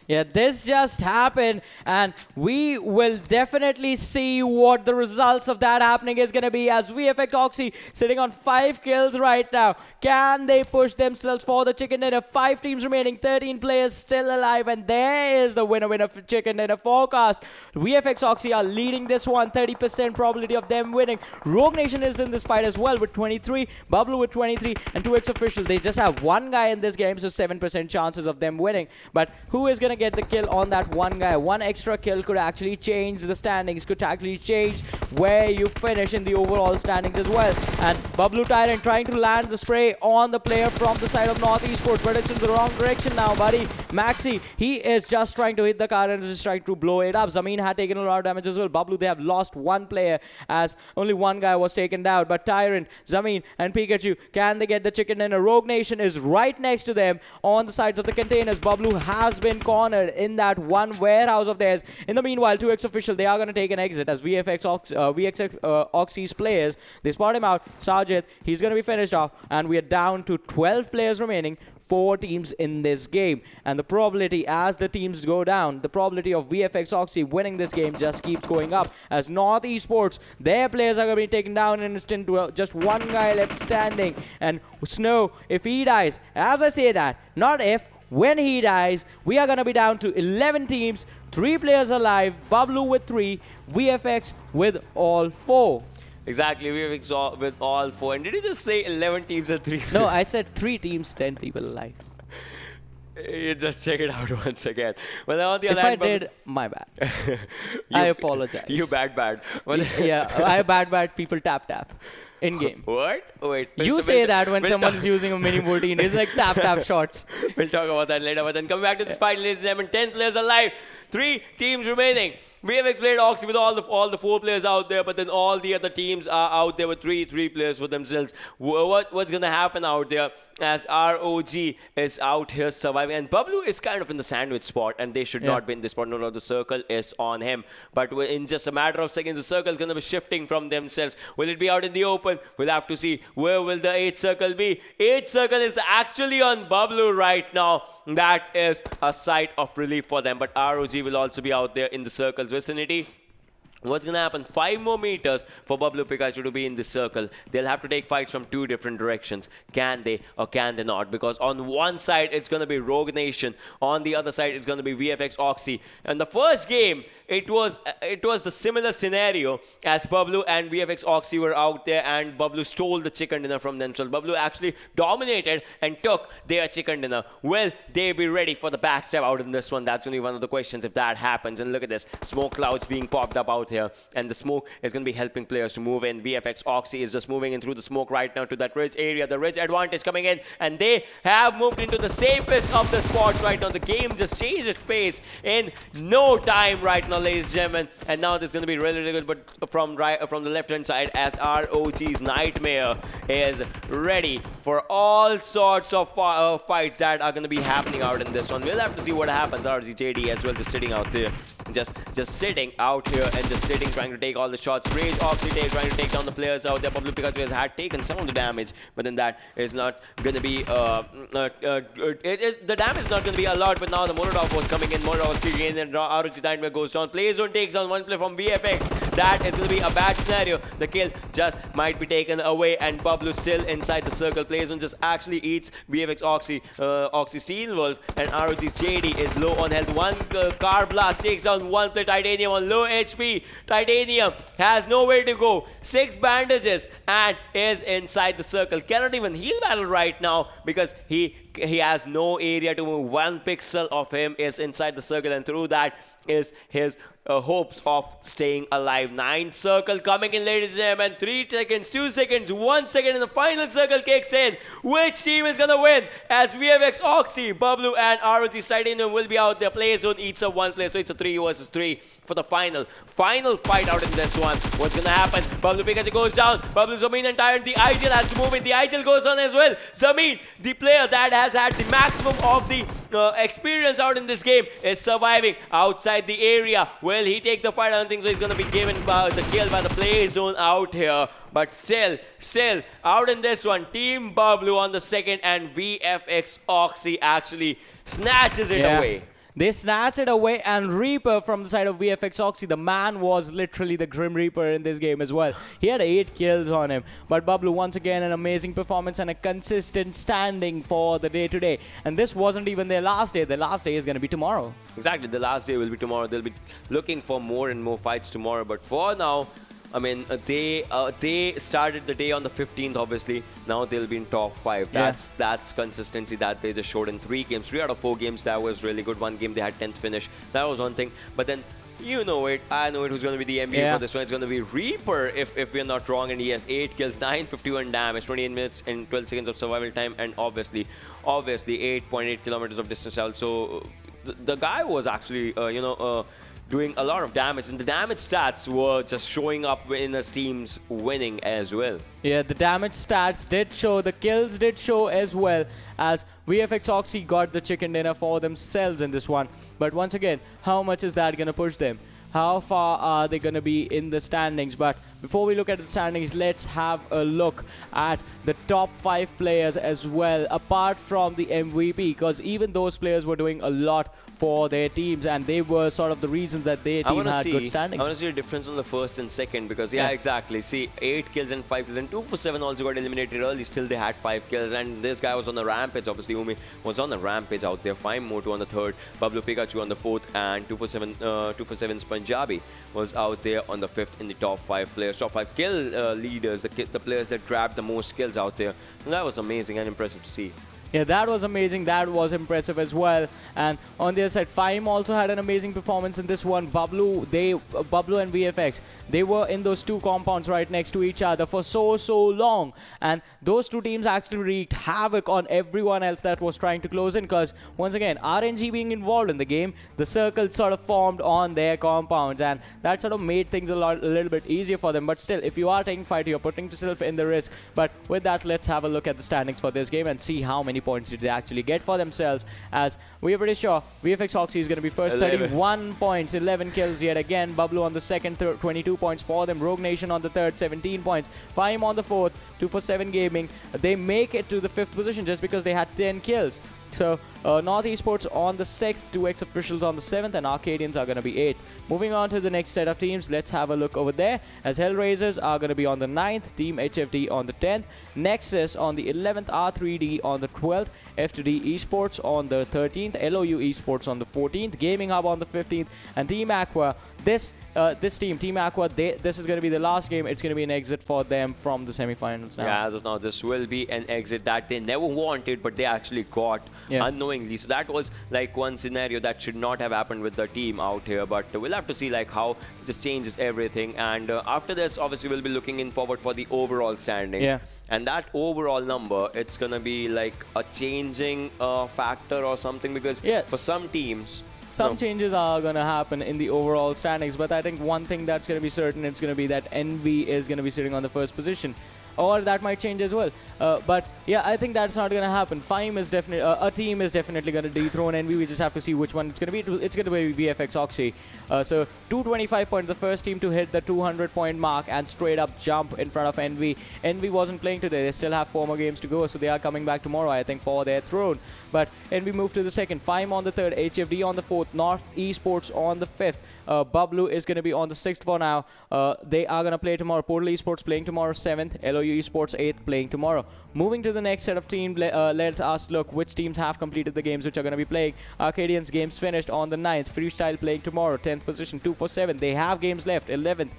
Yeah, this just happened, and we will definitely see what the results of that happening is going to be, as VFxOXY sitting on 5 kills right now. Can they push themselves for the chicken dinner? 5 teams remaining, 13 players still alive, and there is the winner for chicken dinner forecast. VFxOXY are leading this one, 30% probability of them winning. Rogue Nation is in this fight as well with 23, Bubble with 23, and TeamvfxOXY. They just have 1 guy in this game, so 7% chances of them winning. But who is going to get the kill on that one guy? One extra kill could actually change the standings, could actually change where you finish in the overall standings as well. And Bablu Tyrant trying to land the spray on the player from the side of NortheSports, but it's in the wrong direction now, buddy. Maxi, he is just trying to hit the car and is just trying to blow it up. Zameen had taken a lot of damage as well. Bablu, they have lost 1 player as only 1 guy was taken down. But Tyrant, Zameen, and Pikachu, can they get the chicken dinner? Rogue Nation is right next to them on the sides of the containers. Bablu has been cornered in that one warehouse of theirs. In the meanwhile, TeamvfxOXY, they are going to take an exit as VFxOXY's players, they spot him out. Sajid, he's going to be finished off, and we are down to 12 players remaining. 4 teams in this game, and the probability as the teams go down, the probability of VFxOXY winning this game just keeps going up, as NortheSports, their players are going to be taken down in an instant to just 1 guy left standing. And Snow, if he dies, as I say that, not if, when he dies, we are going to be down to 11 teams, 3 players alive, Bablu with 3, VFX with all 4.
Exactly, VFX with all 4. And did you just say 11 teams and 3?
No, I said 3 teams, 10 people alive.
You just check it out once again. Well, on the
If
other
I
hand,
did, my bad. I apologize.
You bad. Well,
yeah, I bad people tap in game.
What? Wait.
You say that when someone's using a mini routine. It's like tap shots.
We'll talk about that later. But then coming back to this fight, ladies and gentlemen, 10 players alive, 3 teams remaining. VFX played Oxy with all the 4 players out there, but then all the other teams are out there with 3 players for themselves. What's gonna happen out there as ROG is out here surviving, and Bablu is kind of in the sandwich spot, and they should not be in this spot. No, the circle is on him, but in just a matter of seconds, the circle is gonna be shifting from themselves. Will it be out in the open? We'll have to see. Where will the 8th circle be? 8th circle is actually on Bablu right now. That is a sight of relief for them, but ROG will also be out there in the circle's vicinity. What's going to happen? 5 more meters for Bablu Pikachu to be in this circle. They'll have to take fights from 2 different directions. Can they or can they not? Because on one side, it's going to be Rogue Nation. On the other side, it's going to be VFxOXY. And the first game, it was the similar scenario as Bablu and VFxOXY were out there, and Bablu stole the chicken dinner from themselves. Bablu actually dominated and took their chicken dinner. Will they be ready for the backstab out in this one? That's only one of the questions if that happens. And look at this, smoke clouds being popped up out here, and the smoke is going to be helping players to move in. VFxOXY is just moving in through the smoke right now to that ridge area. The ridge advantage coming in, and they have moved into the safest of the spots right now. The game just changed its pace in no time right now, ladies and gentlemen. And now there's going to be really good, but from the left hand side, as ROG's Nightmare is ready for all sorts of fights that are going to be happening out in this one. We'll have to see what happens. ROG JD as well, just sitting out there. just sitting out here and just sitting, trying to take all the shots. DFUZeOXY trying to take down the players out there. PMCO had taken some of the damage, but then that is not going to be the damage is not going to be a lot. But now the Molotov was coming in. Molotov was kicking in, and ROG Nightmare goes down. Play zone takes down one play from VFX. That is going to be a bad scenario. The kill just might be taken away, and Bablu still inside the circle. Play zone just actually eats VFXOXY, Oxy Steel Wolf, and ROG's JD is low on health. One car blast takes down one play. Titanium on low HP. Titanium has nowhere to go. 6 bandages and is inside the circle. Cannot even heal battle right now because he has no area to move. 1 pixel of him is inside the circle, and through that is his hopes of staying alive. 9th circle coming in, ladies and gentlemen. 3 seconds, 2 seconds, 1 second, and the final circle kicks in. Which team is gonna win? As VFXOXY, Bablu, and ROG Titanium will be out there. Play zone eats up 1 play, so it's a 3 versus 3 for the final fight out in this one. What's gonna happen? Bablu Pikachu goes down. Bablu, Zameen, and Tyrant. The IGL has to move in. The IGL goes on as well. Zameen, the player that has had the maximum of the experience out in this game, is surviving outside the area. Will he take the fight? I don't think so. He's gonna be given the kill by the play zone out here. But still out in this one, Team Bablu on the second, and VFXOXY actually snatches it away.
They snatched it away, and Reaper from the side of VFXOXY, the man was literally the Grim Reaper in this game as well. He had 8 kills on him. But Bablu, once again, an amazing performance and a consistent standing for the day today. And this wasn't even their last day. Their last day is going to be tomorrow.
Exactly, the last day will be tomorrow. They'll be looking for more and more fights tomorrow. But for now, I mean, they started the day on the 15th, obviously. Now they'll be in top 5. That's consistency that they just showed in 3 games. 3 out of 4 games, that was really good. 1 game, they had 10th finish. That was one thing. But then, you know it, I know it, who's going to be the MVP for this one. It's going to be Reaper, if we're not wrong. And he has 8 kills, 951 damage, 28 minutes and 12 seconds of survival time. And obviously 8.8 kilometers of distance travel. So the guy was actually, doing a lot of damage, and the damage stats were just showing up in his team's winning as well.
Yeah, the damage stats did show, the kills did show as well, as VFXOXY got the chicken dinner for themselves in this one. But once again, how much is that going to push them? How far are they going to be in the standings? But before we look at the standings, let's have a look at the top 5 players as well, apart from the MVP, because even those players were doing a lot for their teams, and they were sort of the reasons that their team had good standings.
I want to see a difference on the first and second, because exactly. See, 8 kills and 5 kills, and 247 also got eliminated early. Still, they had 5 kills, and this guy was on the rampage. Obviously, Umi was on the rampage out there. Fyme Moto on the 3rd, Bablu Pikachu on the 4th, and 247's Punjabi was out there on the 5th in the top 5 players, top 5 kill leaders, the players that grabbed the most kills out there. And that was amazing and impressive to see.
Yeah, that was amazing. That was impressive as well. And on the other side, Fyme also had an amazing performance in this one. Bablu and VFX, they were in those 2 compounds right next to each other for so long. And those 2 teams actually wreaked havoc on everyone else that was trying to close in, because once again, RNG being involved in the game, the circle sort of formed on their compounds, and that sort of made things a little bit easier for them. But still, if you are taking fight, you're putting yourself in the risk. But with that, let's have a look at the standings for this game and see how many points did they actually get for themselves, as we are pretty sure VFXOXY is going to be first, 31 points, 11 kills yet again. Bablu on the second, 22 points for them. Rogue Nation on the third, 17 points. Fyme on the fourth, 247 Gaming. They make it to the 5th position just because they had 10 kills. So NortheSports on the 6th, DFUZeOfficials on the 7th, and Arkadians are going to be 8th. Moving on to the next set of teams, let's have a look over there, as Hellraisers are going to be on the 9th, Team HFD on the 10th, Nexus on the 11th, R3D on the 12th, FTFxEsports on the 13th, LOU Esports on the 14th, Gaming Hub on the 15th, and Team Aqua. This team, Team Aqua, this is going to be the last game. It's going to be an exit for them from the semi-finals now.
Yeah, as of now, this will be an exit that they never wanted, but they actually got unknowingly. So that was like one scenario that should not have happened with the team out here. But we'll have to see like how this changes everything. And after this, obviously, we'll be looking in forward for the overall standings.
Yeah.
And that overall number, it's going to be like a changing factor or something, because for some teams,
some changes are going to happen in the overall standings, but I think one thing that's going to be certain, it's going to be that Envy is going to be sitting on the first position. Or that might change as well. But yeah, I think that's not going to happen. Fyme is definitely, a team is definitely going to dethrone Envy. We just have to see which one it's going to be. It's going to be DFUZeOXY. So 225 points, the first team to hit the 200-point mark and straight up jump in front of Envy. Envy wasn't playing today. They still have 4 more games to go, so they are coming back tomorrow, I think, for their throne. But Envy moved to the second. Fyme on the third. HFD on the fourth. NortheSports on the fifth. Bablu is going to be on the sixth for now. They are going to play tomorrow. Portal eSports playing tomorrow, 7th. LOU eSports 8th playing tomorrow. Moving to the next set of teams, let us look which teams have completed the games which are going to be playing. Arkadians games finished on the 9th. Freestyle playing tomorrow, 10th position, 2 for 7. They have games left, 11th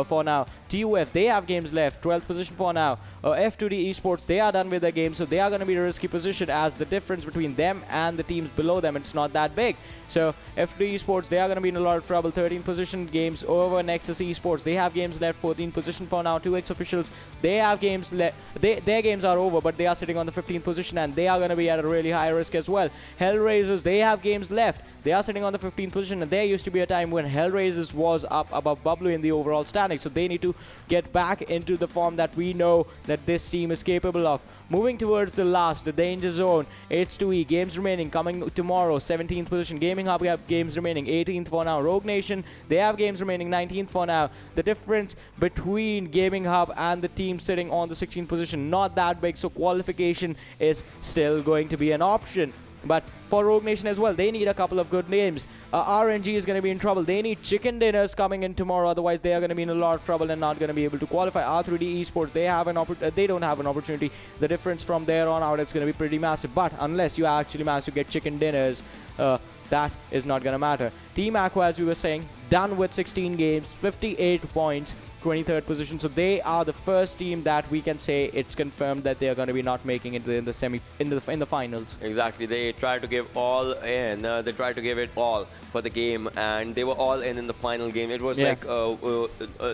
for now. TUF, they have games left, 12th position for now. F2D eSports, they are done with their game, so they are going to be in a risky position as the difference between them and the teams below them, it's not that big. So F2D eSports, they are going to be in a lot of trouble. 13th position, games over. Nexus eSports, they have games left, 14th position for now. TeamvfxOXY, they have games left. Their games are over, but they are sitting on the 15th position and they are going to be at a really high risk as well. Hellraisers, they have games left. They are sitting on the 15th position, and there used to be a time when Hellraisers was up above Bablu in the overall standing, so they need to get back into the form that we know that this team is capable of. Moving towards the last, the danger zone, H2E, games remaining, coming tomorrow, 17th position. Gaming Hub have games remaining, 18th for now. Rogue Nation, they have games remaining, 19th for now. The difference between Gaming Hub and the team sitting on the 16th position, not that big, so qualification is still going to be an option. But for Rogue Nation as well, they need a couple of good names. RNG is going to be in trouble. They need chicken dinners coming in tomorrow. Otherwise, they are going to be in a lot of trouble and not going to be able to qualify. R3D eSports, they don't have an opportunity. The difference from there on out, it's going to be pretty massive. But unless you actually manage to get chicken dinners, that is not going to matter. Team Aqua, as we were saying, done with 16 games, 58 points, 23rd position. So they are the first team that we can say it's confirmed that they are going to be not making it in the finals.
Exactly. They tried to give all in. They tried to give it all for the game, and they were all in the final game. It was like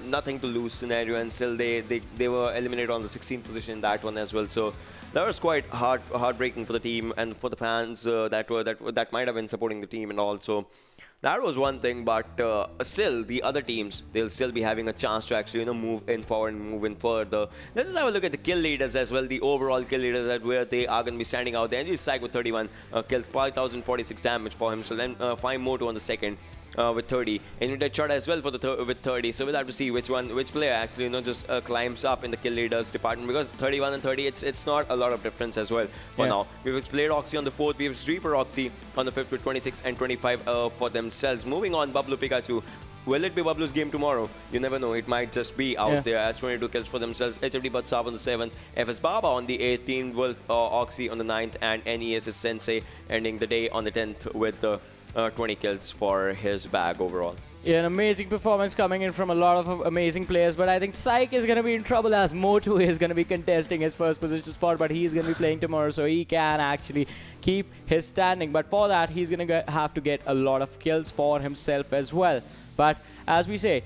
nothing to lose scenario, and still they were eliminated on the 16th position in that one as well. So that was quite heartbreaking for the team and for the fans that might have been supporting the team and also. That was one thing, but still, the other teams, they'll still be having a chance to actually, move in forward and move in further. Let's just have a look at the kill leaders as well, the overall kill leaders that where they are going to be standing out there. And Psych with 31 killed, 5,046 damage for himself, and Fyme Moto on the second. With 30, and Deadshot as well for the with 30. So we'll have to see which player actually just climbs up in the kill leaders department, because 31 and 30, it's not a lot of difference as well for now. We've played Oxy on the 4th, we've Reaper Oxy on the 5th with 26 and 25 for themselves. Moving on, Bablu Pikachu. Will it be Bablu's game tomorrow? You never know. It might just be out there as 22 kills for themselves. HFD Batsab on the 7th, FS Baba on the 18th, Wolf Oxy on the 9th, and NES is Sensei ending the day on the 10th with the 20 kills for his bag overall.
Yeah, an amazing performance coming in from a lot of amazing players, but I think Psych is going to be in trouble as Motu is going to be contesting his first position spot, but he's going to be playing tomorrow, so he can actually keep his standing. But for that, he's going to have to get a lot of kills for himself as well. But as we say,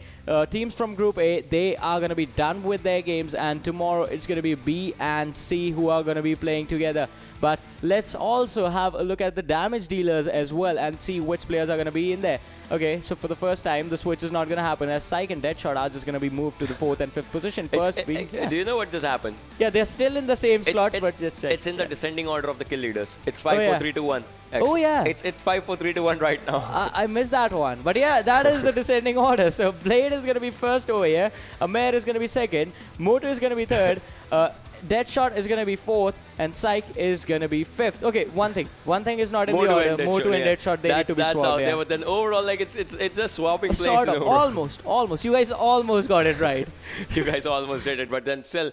teams from Group A, they are going to be done with their games, and tomorrow it's going to be B and C who are going to be playing together. But let's also have a look at the damage dealers as well and see which players are going to be in there. Okay, so for the first time, the switch is not going to happen as Psych and Deadshot are just going to be moved to the 4th and 5th position.
Do you know what just happened?
Yeah, they're still in the same slots, but just check.
It's in the descending order of the kill leaders. It's 5, 4, 3, 2, 1.
Oh yeah,
it's 5, 4, 3, 2, 1 right now.
I missed that one, but yeah, that is the descending order. So Blade is going to be first over here, Amer is going to be second, Moto is going to be third, Deadshot is going to be 4th, and Psych is going to be 5th. Okay, one thing is not in the order. Moto and Deadshot, they need to be swapped. That's out there,
but then overall, like it's just swapping places.
Sort of, almost. You guys almost got it right.
You guys almost did it, but then still,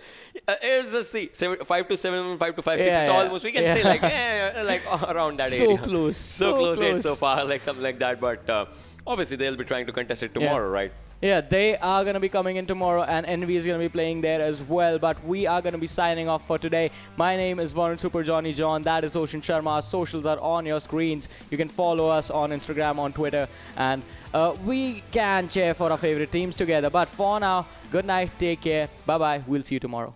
here's the C. 5 to 7, 5 to 5, 6. It's almost, we can say like around that area. So close so far, like something like that. But obviously, they'll be trying to contest it tomorrow, right?
Yeah, they are going to be coming in tomorrow, and Envy is going to be playing there as well. But we are going to be signing off for today. My name is Varun Super Johnny John. That is Ocean Sharma. Our socials are on your screens. You can follow us on Instagram, on Twitter, and we can cheer for our favorite teams together. But for now, good night, take care, bye-bye. We'll see you tomorrow.